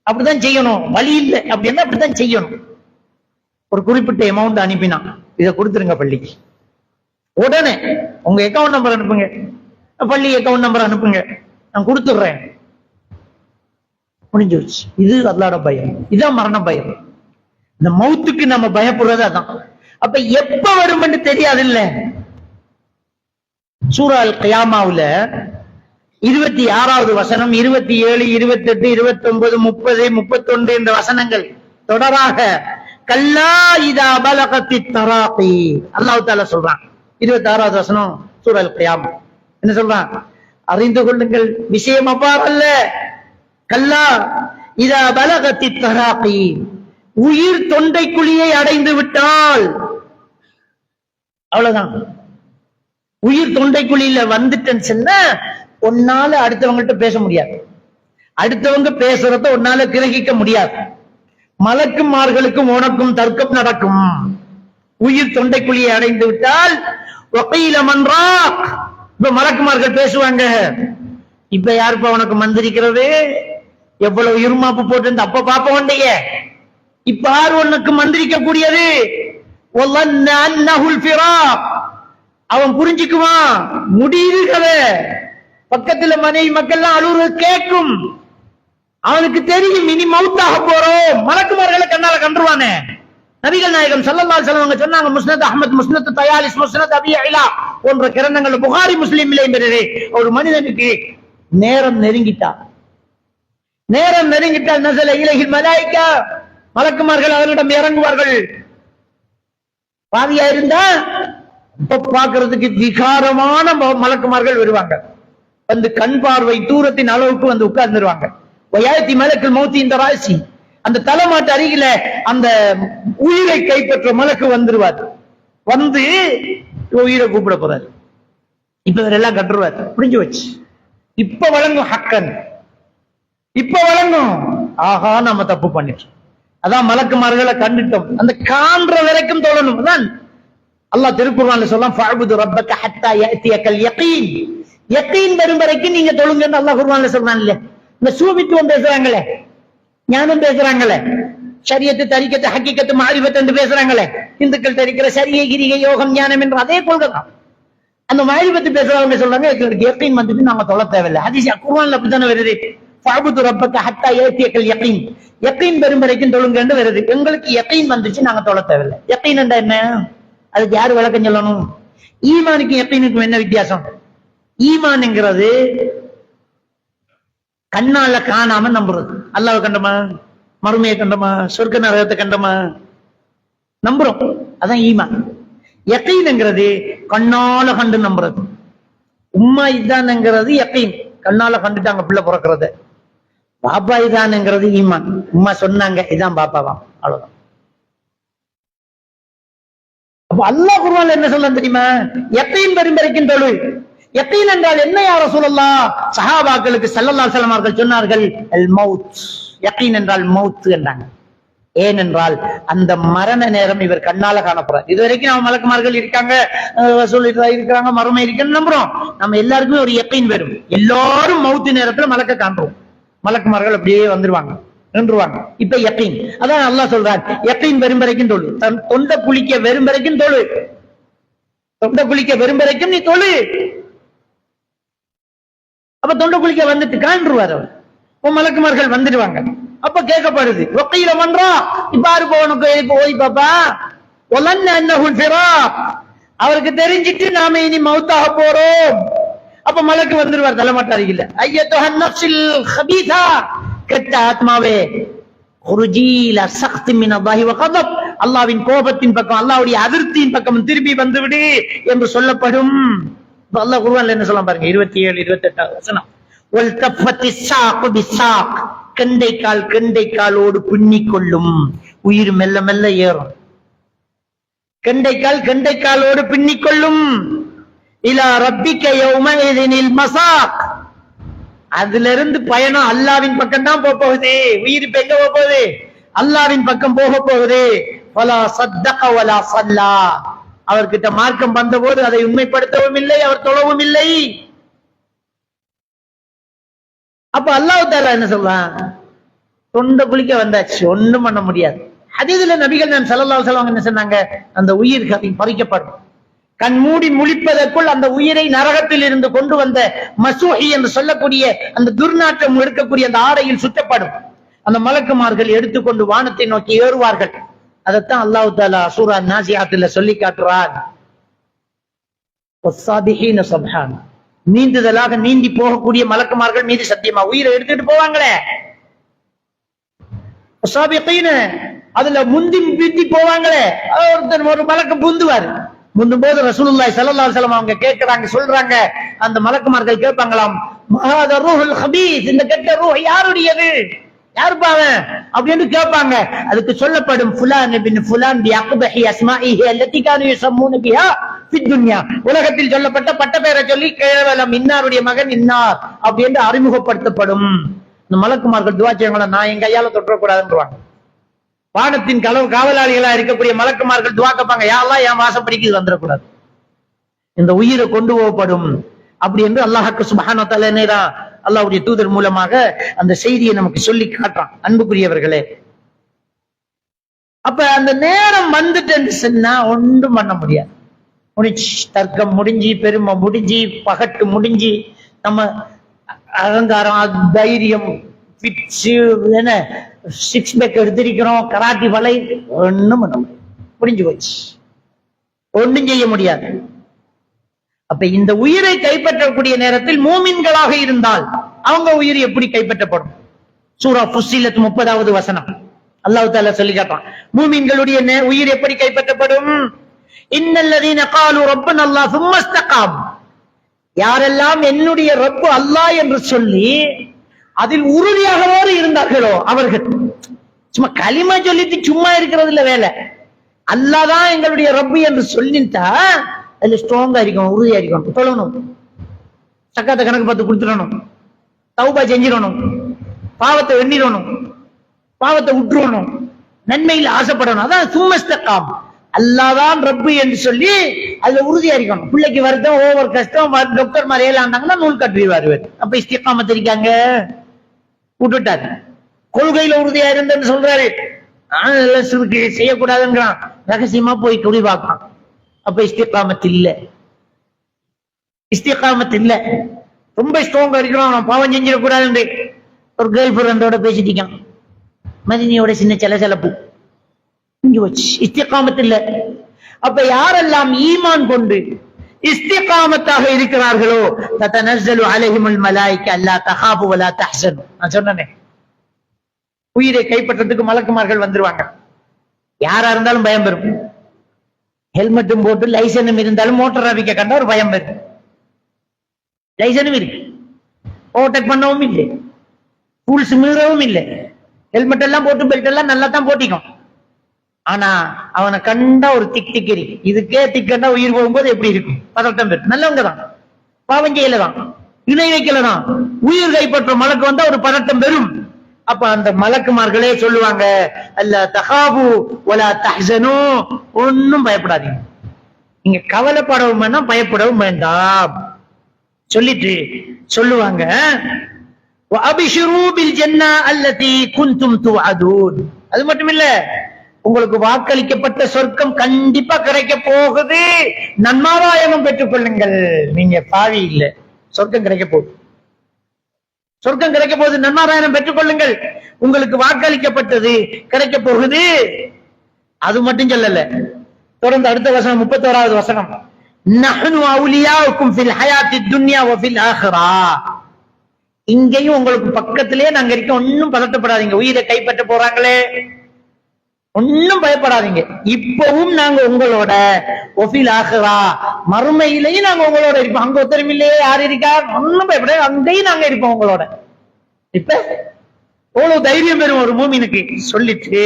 அப்படிதான் செய்யணும், வழி இல்லை அப்படின்னா அப்படித்தான் செய்யணும். ஒரு குறிப்பிட்ட அமௌண்ட் அனுப்பினான், இதை கொடுத்துருங்க பள்ளிக்கு, உடனே உங்க அக்கௌண்ட் நம்பர் அனுப்புங்க, பள்ளி அக்கௌண்ட் நம்பர் அனுப்புங்க, நான் கொடுத்துடுறேன். முடிஞ்சு வச்சு. இது அல்லாஹ்வோட பயம், இதான் மரண பயம். இந்த மௌத்துக்கு நம்ம பயப்படுறது அதான். அப்ப எப்ப வரும்னு தெரியாது இல்ல. சூரா அல் கியாமாவுல 26வது வசனம், 27, 28, 29, 30, 31 என்ற வசனங்கள் தொடராக கல்லா இதா பலகத்தி தராகி அல்லாஹ் தஆலா சொல்றான். 26வது வசனம் சூரா அல் கியாமா என்ன சொல்றான்? அறிந்து கொள்ளுங்கள், விஷயம் அவ்வாறு அல்ல. கல்லா இதா பலகத்தி தராகி, உயிர் தொண்டை குழியை அடைந்து விட்டால் அவ்வளவுதான். உயிர் தொண்டை குழியில வந்துட்டேன்னு சொன்னா உன்னால அடுத்தவங்கள்ட்ட பேச முடியாது, அடுத்தவங்க பேசுறத உன்னால கிரகிக்க முடியாது. மலக்குமார்களுக்கும் உனக்கும் தர்க்கம் நடக்கும். உயிர் தொண்டை குழியை அடைந்து விட்டால் வகீல மன் ராக், இப்ப மலக்குமார்கள் பேசுவாங்க. இப்ப யாருப்பா உனக்கு மந்திரிக்கிறது? எவ்வளவு இருமாப்பு போட்டு அப்ப பாப்ப வந்தீங்க, இப்ப யார் உனக்கு மந்திரிக்க கூடியது? அவன் புரிஞ்சுக்குவான், முடியுது கதை. பக்கத்துல மனைவி மக்கள்லாம் அழுவுறது கேட்கும். அவனுக்கு தெரியும் இனி மௌத்தாக போறோம். மலக்குமார்களை கண்ணால கண்டுருவானே. நபிகள் நாயகம் ஸல்லல்லாஹு அலைஹி வஸல்லம் சொன்னாங்க, முஸ்னத் அஹ்மத், முஸ்னத் தயாலிஸ், முஸ்னத் அபி இலா போன்ற கிரந்தங்கள் புகாரி முஸ்லிமிலே பெறவே, ஒரு மனிதனுக்கு நேரம் நெருங்கிட்டால் நஸல இலைஹில் மலாயிகா, மலக்குமார்கள் அவரிடம் இறங்குவார்கள். பாவியா இருந்தா பார்க்கிறதுக்கு விகாரமான மலக்குமார்கள் வருவாங்க. வந்து கண் பார்வை தூரத்தின் அளவுக்கு வந்து உட்கார்ந்துருவாங்க. வயாத்தி மலக்குல் மௌத்தி இந்த ராசி, அந்த தலைமாட்டு அருகில அந்த உயிரை கைப்பற்ற மலக்கு வந்துருவார். வந்து உயிரை கூப்பிட போறாரு. இப்ப இவரெல்லாம் கட்டுருவார், புரிஞ்சு வச்சு. இப்ப வழங்கும் ஹக்கன், இப்ப வழங்கும். ஆஹா, நம்ம தப்பு பண்ணிட்டோம். அதான் மலக்குமார்களை கண்டுட்டோம். அந்த காண்ற வரைக்கும் தொழணும். அதான் அல்லாஹ் திருக்குர்ஆன்ல சொல்றான், ஃபஅபுது ரப்பக ஹத்தா யஅதியகல் யகீன். யகீன் வரும் வரைக்கும் நீங்க தொழுங்கன்னு அல்லாஹ் குர்ஆன்ல சொல்றான். இல்ல இந்த சூபித்துவம் பேசுறாங்களே, ஞானம் பேசுறாங்களே, ஷரியத்து, தரிக்கத்து, ஹக்கீகத்து, மாரிஃபத் என்று பேசுறாங்களே, இந்துக்கள் தரிக்கிற சரியை, கிரிகை, யோகம், ஞானம் என்ற அதே கொள்கை தான். அந்த மாரிஃபத்து பேசுறவங்க சொல்றாங்க, எங்களுக்கு யகீன் வந்துட்டு நாம தொழ தேவையில்லை. ஹதீஸ் குர்ஆன்ல அப்படித்தானே வருது. ஃபஅபுது ரப்பக ஹத்தா யஅதியகல் யகீன், யகீன் வரும் வரைக்கும் தொழுங்கன்னு வருது. எங்களுக்கு யகீன் வந்துச்சு, நாங்க தொழ தேவையில்லை. யகீன் என்றா என்ன? அதுக்கு யாரு விளக்கம் சொல்லணும்? ஈமானுக்கும் யகீனுக்கும் என்ன வித்தியாசம்? ஈமான்ங்கிறது கண்ணால காணாம நம்புறது. அல்லாஹ்வை கண்டமா, மறுமையை கண்டமா, சொர்க்க நரகத்தை கண்டமா நம்புறோம், அதான் ஈமான். யகீன்ங்கிறது கண்ணால கண்டு நம்புறது. உம்மா இதான்ங்கிறது யகீன், கண்ணால கண்டுட்டாங்க பிள்ளை பிறக்கிறது. பாப்பா இதான்ங்கிறது ஈமான், உம்மா சொன்னாங்க இதான் பாப்பாவா, அவ்வளவுதான். அப்ப அல்லாஹ் குர்ஆன்ல என்ன சொல்ல தெரியுமா? யகீன் வரும் வரைக்கும் தொழு. யகீன் என்றால் என்ன யா ரசூலல்லாஹ்? சஹாபாக்களுக்கு ஸல்லல்லாஹு அலைஹி வஸல்லம் அவர்கள் சொன்னார்கள், அல் மௌத். யகீன் என்றால் மௌத் என்றாங்க. ஏனென்றால் அந்த மரண நேரம் இவர் கண்ணால காணப்படுறார். இது வரைக்கும் நம்ம மலக்குமார்கள் இருக்காங்க, இருக்கிறாங்க, மறுமை இருக்குன்னு நம்புறோம். நம்ம எல்லாருக்குமே ஒரு யகீன் வரும். எல்லாரும் மௌத் நேரத்துல மலக்க காண்றோம். மலக்குமார்கள் அப்படியே வந்துருவாங்க, நின்றுவாங்க. இப்ப யகீன், அதான் அல்லாஹ் சொல்றார், யகீன் வரும் வரைக்கும் தொழு. தொண்டை குளிக்க வரும் வரைக்கும் தொழு. தொண்டை குளிக்க வரும் வரைக்கும் நீ தொழு. அப்ப தொண்டை குளிக்க வந்துட்டு காண்றுவார் அவர். மலக்குமார்கள் வந்துடுவாங்க. அப்ப கேட்கப்படுது, வக்கீல பண்றா இப்பாரு போனுக்கு ஓய் பாப்பா அவருக்கு தெரிஞ்சிட்டு நாம இனி மௌத்தாக போறோம். அப்ப மலக்கு வந்துருவார் தலைமாட்டாரு. இல்ல ஐயத்துஹன் நஃப்ஸில் ஹபீஸா, கெட்ட ஆத்மாவே, குர்ஜி இலா ஸக்த் மின் அல்லாஹி வ கதப், அல்லாஹ்வின் கோபத்தின் பக்கம், அல்லாஹ்வுடைய அதிர்ச்சியின் பக்கம் திரும்பி வந்துவிடு என்று சொல்லப்படும். அல்லாஹ் குர்ஆன்ல என்ன சொல்ல பாருங்க, 27, 28 வசனம். வல் தஃபத்தி ஸாக் பிஸாக், கண்டை கால் கண்டை காலோடு பின்னிக் கொள்ளும். உயிர் மெல்ல மெல்ல ஏறும். கண்டை கால் கண்டை காலோடு பின்னிக் கொள்ளும். இலா ரப்பிக யௌமஇதினில் மஸாக், அதுல இருந்து பயணம் அல்லாஹ்வின் பக்கம் தான் போக போகுது. உயிர் இப்ப எங்க போக போகுது? அல்லாஹ்வின் பக்கம் போக போகுது. ஃபலா ஸத்தக வலா ஸல்லா, அவர்கிட்ட மார்க்கம் வந்தபோது அதை உண்மைப்படுத்தவும் இல்லை, அவர் தொழவும் இல்லை. அப்ப அல்லாஹ் தஆலா என்ன சொல்றான்? தொண்டை குளிக்க வந்தாச்சு, ஒண்ணும் பண்ண முடியாது. ஹதீஸ்ல நபிகள் நான் ஸல்லல்லாஹு அலைஹி வஸல்லம் என்ன சொன்னாங்க? அந்த உயிர் பறிக்கப்படும். கண் மூடி முழிப்பதற்குள் அந்த உயிரை நரகத்தில் இருந்து கொண்டு வந்த மசூஹி என்று சொல்லக்கூடிய அந்த துர்நாற்றம் எடுக்கக்கூடிய அந்த ஆடையில் சுற்றப்படும். அந்த மலக்குமார்கள் எடுத்துக்கொண்டு வானத்தை நோக்கி ஏறுவார்கள். அதைத்தான் அல்லாஹ் தஆலா சூரா நாசியாத்துல சொல்லி காட்டுறார். நீந்துதலாக நீந்தி போகக்கூடிய மலக்குமார்கள் மீது சத்தியமா, உயிரை எடுத்துட்டு போவாங்களே அதுல முந்தி பிந்தி போவாங்களே, ஒருத்தர் ஒரு மலக்கு புந்துவார். முந்தும் போது ரசூலுல்லாஹி ஸல்லல்லாஹு அலைஹி வஸல்லம் அவங்க கேட்கிறாங்க, சொல்றாங்க, அந்த மலக்குமார்கள் கேட்பாங்களாம், மஹாத ரூஹுல் ஹபீஸ், இந்த கெட்ட ரூஹ் யாருடையது, யார் பாவன் அப்படின்னு கேட்பாங்க. அதுக்கு சொல்லப்படும் ஃபுலான் இப்னு ஃபுலான் பி அக்பஹி அஸ்மாஇஹி அல்லதி கானு யஸம்மூன பிஹா ஃபித் துன்யா, உலகத்தில் சொல்லப்பட்ட பட்ட பெயரை சொல்லி கேவலம் இன்னாருடைய மகன் இன்னார் அப்படி என்று அறிமுகப்படுத்தப்படும். இந்த மலக்குமார்கள் துஆ செய்வாங்களா, நான் என் கையால தொற்றக்கூடாதுன்றாங்க. வானத்தின் காவலாளிகளா இருக்கக்கூடிய மலக்குமார்கள் துஆ கேட்பாங்க, யா அல்லாஹ் என் வாசப்படிக்கு இது வந்துடக்கூடாது, இந்த உயிரை கொண்டு போகப்படும் அப்படி என்று அல்லாஹ்வுக்கு சுப்ஹானஹு வ தஆலா நேரா அல்லாஹ்வுடைய தூதர் மூலமாக அந்த செய்தியை நமக்கு சொல்லி காட்டுறான். அன்புக்குரியவர்களே, அப்ப அந்த நேரம் வந்துட்டு சொன்னா ஒன்றும் பண்ண முடியாது. முடிஞ்சு, தர்க்கம் முடிஞ்சு, பெருமை முடிஞ்சு, பகட்டு முடிஞ்சு, நம்ம அகங்காரம், தைரியம், என்ன சிக்ஸ் பேக் எடுத்திருக்கிறோம், கராட்டி வலை, ஒண்ணும் பண்ண முடியாது, முடிஞ்சு போச்சு, ஒன்றும் செய்ய முடியாது. அப்ப இந்த உயிரை கைப்பற்றக்கூடிய நேரத்தில் மூமின்களாக இருந்தால் அவங்க உயிர் எப்படி கைப்பற்றப்படும்? சூரா ஃபுஸ்ஸிலத் 30வது வசனம் அல்லாஹ் தஆலா சொல்லி காட்டுறான், மூமின்களுடைய உயிர் எப்படி கைப்பற்றப்படும்? இன்னல்லதீன காலு ரப்பனா அல்லாஹ் சும்ம இஸ்தகாம், யாரெல்லாம் என்னுடைய ரப்பு அல்லாஹ் என்று சொல்லி அதில் உறுதியாகவே இருந்தார்களோ அவர்கள். சும்மா களிமா சொல்லிட்டு சும்மா இருக்கிறதுல வேலை, அல்லாஹ் தான் எங்களுடைய ரப்பு என்று சொல்லிட்டா அதுல ஸ்ட்ராங்கா இருக்கணும், உறுதியா இருக்கணும், சொல்லணும், சக்காத்த கணக்கு பார்த்து கொடுத்துடணும், தௌபா செஞ்சிடணும், பாவத்தை எண்ணிடணும், பாவத்தை விட்டுறணும், நன்மையில் ஆசைப்படணும். அதான் சும்மஸ்தகாம், அல்லாதான் ரப்பு என்று சொல்லி அதுல உறுதியா இருக்கணும். பிள்ளைக்கு வருத்தம், ஓவர் கஷ்டம், டாக்டர் மாதிரி ஏலாண்டாங்கன்னா நூல் கட்டுவாரு. அப்ப இஸ்திகாமத் இருக்காங்க, விட்டுட்டாரு. கொள்கையில உறுதியா இருந்தேன்னு சொல்றாரு, செய்யக்கூடாதுங்கிறான், ரகசியமா போய் குடி பார்க்கலாம். அப்ப இஸ்திகாமத் இல்ல, இஸ்திகாமத் இல்ல. ரொம்ப ஸ்ட்ராங்கா இருக்கிறோம், நான் பாவம் செஞ்சிடக்கூடாது. ஒரு கேர்ள் ஃபிரெண்டோட பேசிட்டிருக்கான், மதினியோட சின்ன சலசலப்பு, இஸ்திகாமத் இல்ல. அப்ப யாரெல்லாம் ஈமான் கொண்டு இஸ்திகாமத்தாக இருக்கிறார்களோ ததனஸ்ஸலு அலைஹிமுல் மலாயிகா அல்லா தகாஃபு வலா தஹ்சனு. நான் சொன்னேனே, உயிரை கைப்பற்றதுக்கு மலக்குமார்கள் வந்துருவாங்க. யாரா இருந்தாலும் பயம் பெறும். ஹெல்மெட்டும் போட்டு லைசனும் இருந்தாலும் மோட்டார் அவிக்க கண்டா ஒரு பயம் பெறும். லைசனும் இருக்கு, ஓவர்டேக் பண்ணவும் இல்லை, ரூல்ஸ் மீறவும் இல்லை, ஹெல்மெட் எல்லாம் போட்டு பெல்ட் எல்லாம் நல்லா தான் போட்டிக்கும். ஆனா அவனை கண்டா ஒரு திக் திக் இருக்கு. இதுக்கே திக்கண்டா உயிர் போகும்போது எப்படி இருக்கும்? பதட்டம் பெறும். நல்லவங்க தான், பாவம் செய்யல தான், இணை வைக்கல தான், உயிர் கைப்பற்ற மலக்கு வந்தா ஒரு பதட்டம் பெறும். அப்ப அந்த மலக்குமார்களே சொல்லுவாங்க, அல்ல தகாபு வலா தஹ்சனு, ஒன்னும் பயப்படாதீங்க, நீங்க கவலைப்படவும் வேண்டாம், பயப்படவும் வேண்டாம் சொல்லிட்டு சொல்லுவாங்க, வஅபிஷிரு பில் ஜன்னா அல்லதி குன்தும் துஅதூன். அது மட்டும் இல்ல, உங்களுக்கு வாக்களிக்கப்பட்ட சொர்க்கம் கண்டிப்பா கிடைக்க போகுது, நன்மாராயணம் பெற்றுக் கொள்ளுங்கள். நீங்க பாவி இல்ல, சொர்க்கம் கிடைக்க போகுது, சொர்க்கம் கிடைக்க போகுது, நன்மாராயணம் பெற்றுக் கொள்ளுங்கள், உங்களுக்கு வாக்களிக்கப்பட்டது கிடைக்க போகுது. அது மட்டும் சொல்லல, தொடர்ந்து அடுத்த வசனம் 31வது வசனம், நஹ்னு அவுலியாவுக்கும் ஃபில் ஹயாத்தித் துன்யா வ ஃபில் ஆখিরা. இங்கேயும் உங்களுக்கு பக்கத்திலே நாங்க இருக்கோம், ஒன்னும் பதட்டப்படாதீங்க. உயிரை கைப்பற்ற போறாங்களே, ஒன்னும் பயப்படாதீங்க, இப்பவும் நாங்க உங்களோட, ஒஃபில் ஆখিরা, மறுமையிலையும் நாங்க உங்களோட இருப்போம். அங்க ஒத்தரமில்லையே, யார் இருக்கா, ஒன்னும் பயப்பட, அங்கேயும் நாங்க இருப்போம் உங்களோட. இப்ப எவ்வளவு தைரியம் பெறும் ஒரு மூமினுக்கு சொல்லிட்டு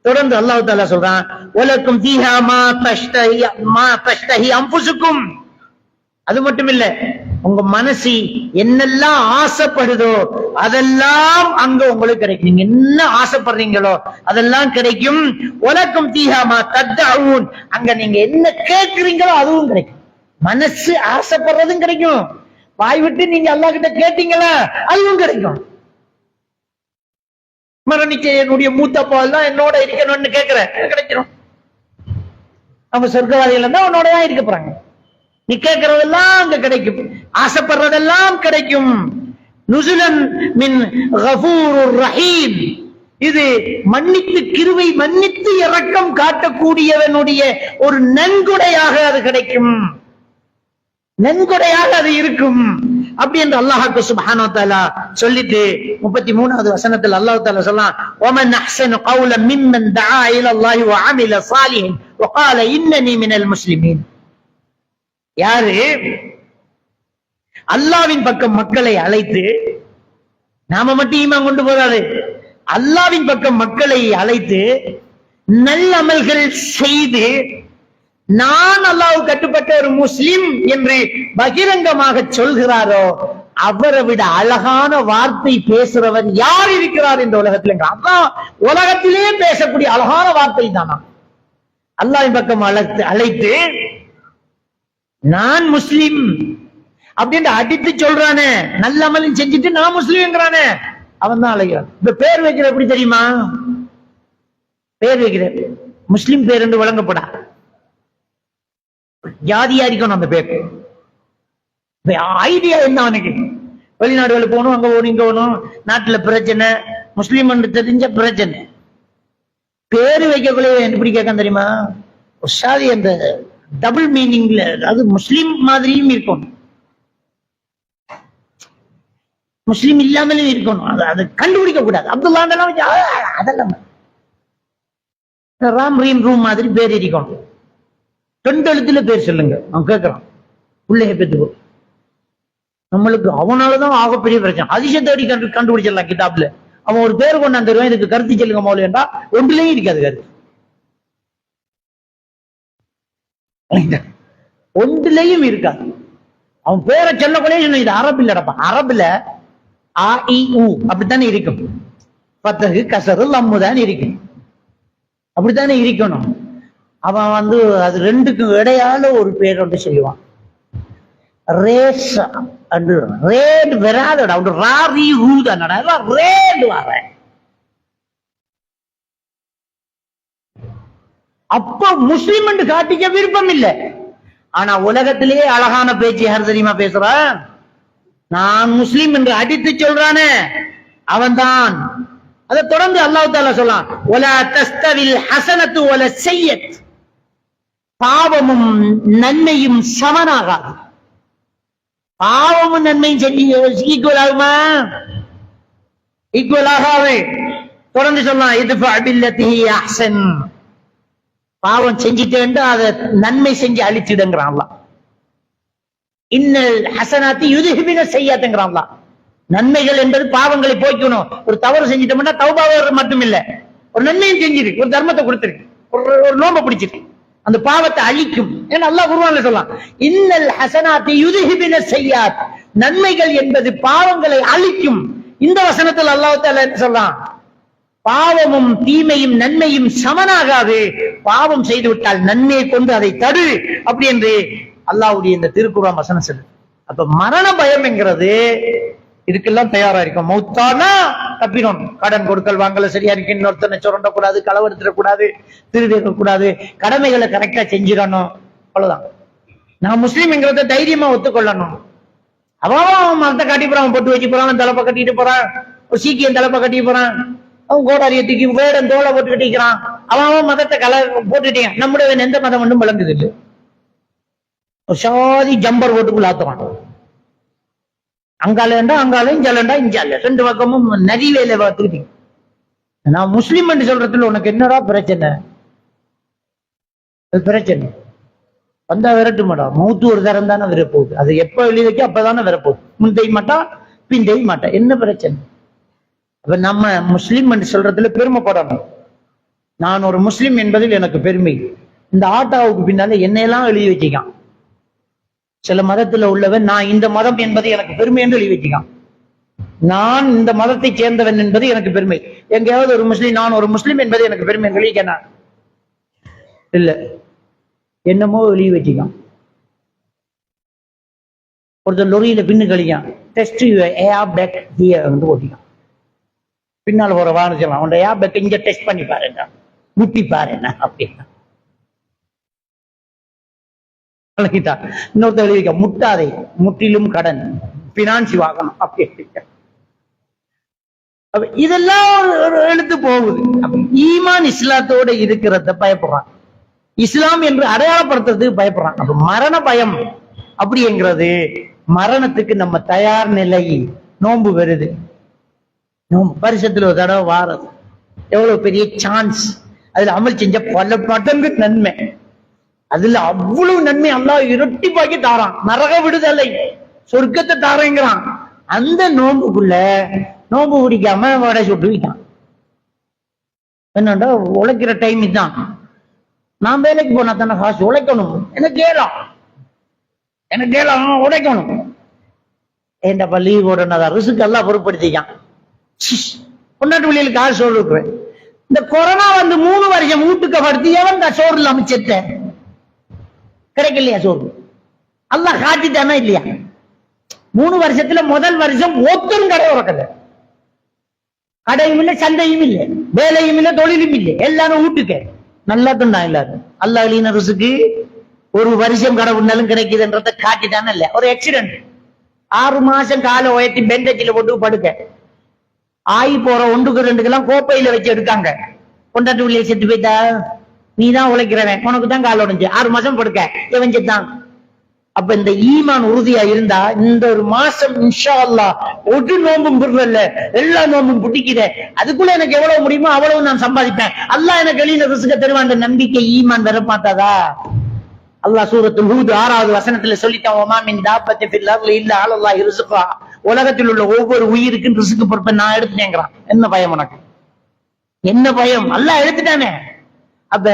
தொடர்ந்து அல்லாஹ் தஆலா சொல்றான், வலக்கும் ஃபீஹா மா தஷ்தஹி அன்ஃபுசுக்கும். அது மட்டும் இல்ல, உங்க மனசு என்னெல்லாம் ஆசைப்படுதோ அதெல்லாம் அங்க உங்களுக்கு கிடைக்கும். நீங்க என்ன ஆசைப்படுறீங்களோ அதெல்லாம் கிடைக்கும். வலக்கும் ஃபீஹா மா தத்அஊன், அங்க நீங்க என்ன கேட்கிறீங்களோ அதுவும் கிடைக்கும். மனசு ஆசைப்படுறதும் கிடைக்கும், வாய் விட்டு நீங்க அல்லாஹ் கிட்ட கேட்டீங்களா அதுவும் கிடைக்கும். மரணிக்க என்னுடைய மூத்த பால் தான் என்னோட இருக்கணும்னு கேட்கிறேன், கிடைச்சிடும். அவங்க சொர்க்கவாதிகள் தான் உன்னோட தான் இருக்க போறாங்க. நீ கேட்கறதெல்லாம் அங்க கிடைக்கும், ஆசைப்படுறதெல்லாம் கிடைக்கும். நுசுலன் மின் கஃபூருர் ரஹீம், இது மன்னித்து கிருபை மன்னித்து இரக்கம் காட்டக்கூடியவனுடைய ஒரு நன்கொடையாக அது கிடைக்கும், நன்கொடையாக அது இருக்கும். அப்படி என்று அல்லாஹ் சுப்ஹானஹு வ தஆலா சொல்லிட்டு 33வது வசனத்தில் அல்லாஹ் தஆலா சொல்றான், ومن احسن قولا ممن دعا الى الله وعمل صالحا وقال انني من المسلمين. யாரு அல்லாஹ்வின் பக்கம் மக்களை அழைத்து, நாம மட்டும் ஈமான் கொண்டு போறாரு, அல்லாஹ்வின் பக்கம் மக்களை அழைத்து நல்ல அமல்கள் செய்து நான் அல்லாஹ்வுக்கு கட்டுப்பட்ட ஒரு முஸ்லிம் என்று பகிரங்கமாக சொல்கிறாரோ அவரை விட அழகான வார்த்தை பேசுறவர் யார் இருக்கிறார் இந்த உலகத்தில்? அல்லாஹ் உலகத்திலே பேசக்கூடிய அழகான வார்த்தை தானா. அல்லாஹ்வின் பக்கம் அழைத்து நான் முஸ்லிம் அப்படின்னு அடித்து சொல்றானே, நல்ல அமலும் செஞ்சுட்டு நான் முஸ்லிம்ங்கிறானே, அவன் தான் அழைக்கிறான். இப்ப பேர் வைக்கிற எப்படி தெரியுமா? பேர் வைக்கிற முஸ்லிம் பேர் என்று வழங்கப்படா, ஜாதியா இருக்கணும் அந்த பேர். ஐடியா என்ன அவனுக்கு? வெளிநாடுகளுக்கு போகணும், அங்க போகணும், இங்க போகணும், நாட்டுல பிரச்சனை, முஸ்லீம் என்று தெரிஞ்ச பிரச்சனை. பேரு வைக்கக்குள்ள எப்படி கேட்க தெரியுமா? சாதி அந்த டபுள் மீனிங்ல, அது முஸ்லீம் மாதிரியும் இருக்கணும், முஸ்லீம் இல்லாமலும் இருக்கணும். அது கண்டுபிடிக்க கூடாது. அப்துல்லா அதெல்லாம் ராம் ரீம் ரூம் மாதிரி பேர் இருக்கணும். 2 எழுத்துல பேர் சொல்லுங்க. அவன் கேட்கிறான், பிள்ளைய பெற்றுக்கோ. நம்மளுக்கு அவனாலதான் ஆகப்பெரிய பிரச்சனை. அதிசயத்தோடி கண்டுபிடிச்சிடலாம் கிதாப்ல. அவன் ஒரு பேர் கொண்டாந்து தருவான், இதுக்கு கருத்து சொல்லுங்க மௌலி என்றா ஒன்றுலயும் இருக்காது கருத்து, ஒன்றுலயும் இருக்காது. அவன் பேரை சொல்லக்கூடிய சொன்ன, இது அரபுல இடப்பா, அரபுல ஆ இ உ அப்படித்தானே இருக்கும், பத்தகு கசரு லம்முதான் இருக்கும், அப்படித்தானே இருக்கணும். அவன் வந்து அது ரெண்டுக்கும் இடையால ஒரு பேர் ஒன்று செய்வான், ரேஸ் ரேட் வராதடா, ராரி ரூதானடா, ரேட் வர. அப்ப முஸ்லிம் என்று காட்டிக்க விருப்பம் இல்லை. ஆனா உலகத்திலேயே அழகான பேச்சு யார் தெரியுமா பேசுறான்? நான் முஸ்லிம் என்று அடித்து சொல்றானே அவன்தான். அதை தொடர்ந்து அல்லாஹ் தஆலா சொல்றான், வலா தஸ்தவில் ஹஸனத்து வல ஸய்யத், பாவமும் நன்மையும் சமனாகாது. பாவமும் நன்மையும் ஈக்குவல் ஆகுமா? ஈக்குவல் ஆகாது. தொடர்ந்து சொல்லலாம், இத்ஃபா பில்லதி அஹ்ஸன், பாவம் செஞ்சிட்டேன் அதை நன்மை செஞ்சு அழிச்சிடுங்கிறான் அல்லாஹ். இன்னல் ஹஸனாத்தி யுத்ஹிபின ஸய்யாத்துங்கிறான் அல்லாஹ். நன்மைகள் என்பது பாவங்களை போய்க்கணும். ஒரு தவறு செஞ்சிட்டோம்னா தௌபாவை மட்டும் இல்ல, ஒரு நன்மையும் செஞ்சிருக்கு, ஒரு தர்மத்தை கொடுத்திருக்கு, ஒரு நோம்பை பிடிச்சிருக்கு, அந்த பாவத்தை அழிக்கும். ஏன்னா அல்லாஹ் குர்ஆன்ல சொல்லலாம், இன்னல் ஹஸனாத்தி யுத்ஹிபின ஸய்யாத், நன்மைகள் என்பது பாவங்களை அழிக்கும். இந்த வசனத்தில் அல்லாஹ் தஆலா என்ன சொல்றான்? பாவமும் தீமையும் நன்மையும் சமனாகாது. பாவம் செய்து விட்டால் நன்மையை கொண்டு அதை தடு, அப்படி என்று அல்லாஹ்வுடைய இந்த திருக்குர்ஆன் வசனம் சொல்லுது. அப்ப மரண பயம் என்கிறது இதுக்கெல்லாம் தயாரா இருக்கும். மௌத்தானா தப்பினோம், கடன் கொடுக்கல் வாங்கல சரியா இருக்கு, இன்னொருத்தனை சுரண்ட கூடாது, களவெடுத்துடக்கூடாது, திருடிக்க கூடாது, கடமைகளை கரெக்டா செஞ்சிடணும், அவ்வளவுதான். நான் முஸ்லீம்ங்கிறத தைரியமா ஒத்துக்கொள்ளணும். அவன் மரத்தை காட்டி போறான், அவன் பொட்டு வச்சு போறான், தலைப்பை கட்டிட்டு போறான், ஒரு சீக்கியம் தலைப்பை கட்டிட்டு போறான், அவன் கோடாரிய தூக்கி வேடன் தோலை போட்டு கட்டிக்கிறான், அவன் மதத்தை போட்டுட்டீங்க. நம்முடைய எந்த மதம் ஒன்றும் விளங்குது இல்லை. ஒரு சாதி ஜம்பர் ஓட்டுக்குள்ள ஆத்துவான், அங்காலேண்டா அங்காலையும் ஜலண்டா இஞ்சால, 2 பக்கமும் நரிவேல பார்த்துக்கிட்டீங்க. நான் முஸ்லீம் என்று சொல்றதுல உனக்கு என்னடா பிரச்சனை? பிரச்சனை வந்தா விரட்டு மாட்டா, மௌத்து ஒரு தரம் தானே விரப்போகுது, அது எப்ப வெளியே வைக்க அப்பதானே விரப்போகுது, முந்தைய மாட்டா பிந்தைய மாட்டா, என்ன பிரச்சனை? அப்ப நம்ம முஸ்லீம் என்று சொல்றதுல பெருமைப்படணும். நான் ஒரு முஸ்லீம் என்பதில் எனக்கு பெருமை. இந்த ஆட்டாவுக்கு பின்னால என்னையெல்லாம் எழுதி வச்சுக்கான். சில மதத்துல உள்ளவன் நான் இந்த மதம் என்பது எனக்கு பெருமை என்று எழுதி வச்சுக்கான். நான் இந்த மதத்தை சேர்ந்தவன் என்பது எனக்கு பெருமை. எங்கேயாவது ஒரு முஸ்லீம் நான் ஒரு முஸ்லீம் என்பது எனக்கு பெருமை என்று எழுதிக்கா? இல்ல, என்னமோ எழுதி வச்சுக்கான். ஒருத்தர் லொரியில பின்னு கழிக்கான், டெஸ்ட் ஏர் பேக் ஹியர் வந்து ஓட்டிக்கான். பின்னால போற வான்னு சொல்லலாம், உன் ஏர் பேக் இங்க டெஸ்ட் பண்ணி பாருங்க, முட்டி பாருங்க அப்படின்னா இன்னொருத்தர் எழுதிக்க முட்டாதே முற்றிலும் கடன் பினான்சி வாங்கணும் அப்படி. இதெல்லாம் ஒரு எழுத்து போகுது. ஈமான் இஸ்லாத்தோட இருக்கிறத பயப்படுறான், இஸ்லாம் என்று அடையாளப்படுத்துறதுக்கு பயப்படுறான். அப்ப மரண பயம் அப்படிங்கிறது மரணத்துக்கு நம்ம தயார் நிலை. நோன்பு வருது, நோன்பு வருஷத்துல ஒரு தடவை வாரது, எவ்வளவு பெரிய சான்ஸ். அதுல அமல் செஞ்ச பல மடங்கு நன்மை, அதுல அவ்வளவு நன்மை அல்லாஹ் இரட்டிப்பாக்கி தாரான். நரக விடுதலை, சொர்க்கத்தை தாரேங்கிறான். அந்த நோன்புக்குள்ள நோன்பு பிடிக்காம வடை சுட்டு வைக்கான். என்னண்டா உழைக்கிற டைம் இதுதான். நான் வேலைக்கு போனா தானே காசு உழைக்கணும், எனக்கு கேளாம் உழைக்கணும். ஏண்டப்பா லீவ் போடுறதா ரிசுக்கு எல்லாம் பொருட்படுத்திக்கான். பொண்டாட்டு வெளியில் காசு சொல்லிருக்கிறேன். இந்த கொரோனா வந்து 3 வருஷம் வீட்டுக்கு படுத்தி எவன் சோறு இல்லாம செத்த கிடைக்கலையா? சோறு அல்லாஹ் காட்டிட்டானா இல்லையா? 3 வருஷத்துல முதல் வருஷம் ஒத்தரும் கடை உறக்கல, கடையும் இல்லை, சந்தையும் இல்லை, வேலையும் இல்லை, தொழிலும் இல்லை, எல்லாரும் வீட்டுக்கு நல்லா தான் எல்லாரும். அல்லாஹ் ரிசுக்கு 1 வருஷம் கடை உண்டாலும் கிடைக்குதுன்றத காட்டிட்டானா இல்ல? ஒரு ஆக்சிடென்ட் 6 மாசம் காலை உயர்த்தி பெண்டேஜில போட்டு படுக்க ஆகி போற 1க்கு 2க்கெல்லாம் கோப்பையில வச்சு எடுக்காங்க. கொண்டாட்டு வெளியே செத்து போயிட்டா நீ தான் உழைக்கிறவன், உனக்கு தான் கால உடைஞ்சு 6 மாசம் படுக்க இவன் செத்தான். அப்ப இந்த ஈமான் உறுதியா இருந்தா இந்த ஒரு மாசம் இன்ஷா அல்லாஹ் ஒரு நோம்பும் புரியல, எல்லா நோம்பும் பிடிக்கிற, அதுக்குள்ள எனக்கு எவ்வளவு முடியுமோ அவ்வளவு நான் சம்பாதிப்பேன், அல்லாஹ் எனக்கு வெளியில ரிசுக்க தருவான். அந்த நம்பிக்கை ஈமான் வர மாட்டாதா? அல்லாஹ் சூரத்துல் ஹூத் 6வது வசனத்துல சொல்லிட்டான், வமா மின் தாப்பத்தின் ஃபில் அர்லி இல்லா அலல்லாஹி ரிஸ்குஹா, உலகத்தில் உள்ள ஒவ்வொரு உயிருக்கும் ரிஸ்க் பொறுப்பை நான் எடுத்துட்டேங்கிறான். என்ன பயம் உனக்கு? என்ன பயம்? அல்லாஹ் எடுத்துட்டானே. அப்ப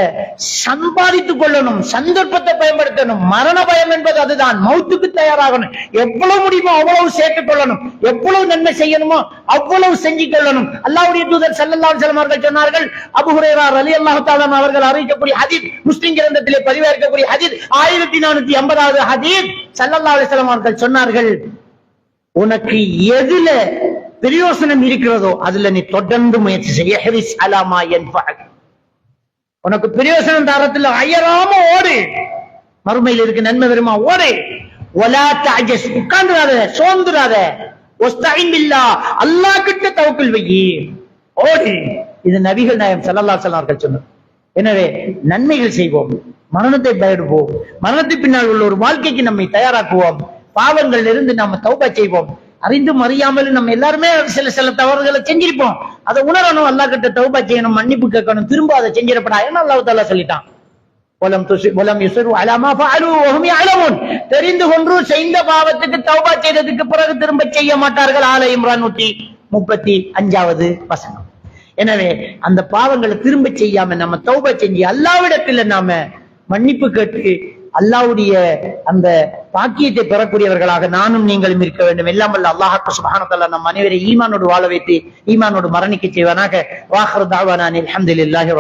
சம்பாதித்துக் கொள்ளணும், சந்தர்ப்பத்தை பயன்படுத்தணும். மரண பயம் என்பது அதுதான். மௌத்துக்கு தயாராகணும், எவ்வளவு முடியுமோ அவ்வளவு சேர்த்துக் கொள்ளணும், எவ்வளவு நன்மை செய்யணுமோ அவ்வளவு செஞ்சு கொள்ளணும். அல்லாஹ்வுடைய தூதர் ஸல்லல்லாஹு அலைஹி வஸல்லம் அவர்கள் சொன்னார்கள், அபூ ஹுரைரா ரலியல்லாஹு தஆலா அவர்கள் அறிவிக்கக்கூடிய ஹதீஸ், முஸ்லிம் கிரந்தத்திலே பதிவாயிருக்கக்கூடிய ஹதீஸ் 1480வது ஹதீஸ். ஸல்லல்லாஹு அலைஹி வஸல்லம் அவர்கள் சொன்னார்கள், உனக்கு எதுல பிரயோசனம் இருக்கிறதோ அதுல நீ தொடர்ந்து முயற்சி செய்ய. ஹரிஸ் அலாமா யன்ஃபஅக், உனக்கு பிரயோசனம் தாரத்துல அயராம ஓடு, மறுமையில் இருக்கு நன்மை வருமா, ஓடு. வலா தஅஜஸ், உட்கார்ந்துராத, சோர்ந்துராத. வஸ்தஈன் பில்லாஹ், அல்லாஹ் கிட்ட தவக்குல் வை, ஓடு. இது நபிகள் நாயகம் ஸல்லல்லாஹு அலைஹி வஸல்லம் அவர்கள் சொன்னார். எனவே நன்மைகள் செய்வோம், மரணத்தை பயப்படுவோம், மரணத்துக்கு பின்னால் உள்ள ஒரு வாழ்க்கைக்கு நம்மை தயாராக்குவோம், பாவங்கள் இருந்து நாம தௌபா செய்வோம். அறிந்தும் அறியாமலும் நம்ம எல்லாருமே சில தவறுகளை செஞ்சிருப்போம், அதை உணரணும், அல்லாஹ் கிட்ட தௌபா செய்யணும், மன்னிப்பு கேட்கணும், திரும்ப அதை செஞ்சிடப்படா. ஏன்னா அல்லாஹ் தஆலா சொல்லிட்டான், வலம் யுஸிரு அலா மா ஃபஅலு வஹும் யஅலமூன், தெரிந்து கொண்டு செய்த பாவத்துக்கு தௌபா செய்ததுக்கு பிறகு திரும்ப செய்ய மாட்டார்கள். ஆல இம்ரான் 135வது வசனம். எனவே அந்த பாவங்களை திரும்ப செய்யாம நம்ம தௌபா செஞ்சு அல்லாஹ்விடத்துல நாம மன்னிப்பு கேட்டு அல்லாஹ்வுடைய அந்த பாக்கியத்தை பெறக்கூடியவர்களாக நானும் நீங்களும் இருக்க வேண்டும். எல்லாம் வல்ல அல்லாஹ் சுப்ஹானஹு வ தஆலா நம் அனைவரை ஈமானோடு வாழ வைத்து ஈமானோடு மரணிக்க செய்வானாக. வாஹிரு தஅவானா அல்ஹம்துலில்லாஹி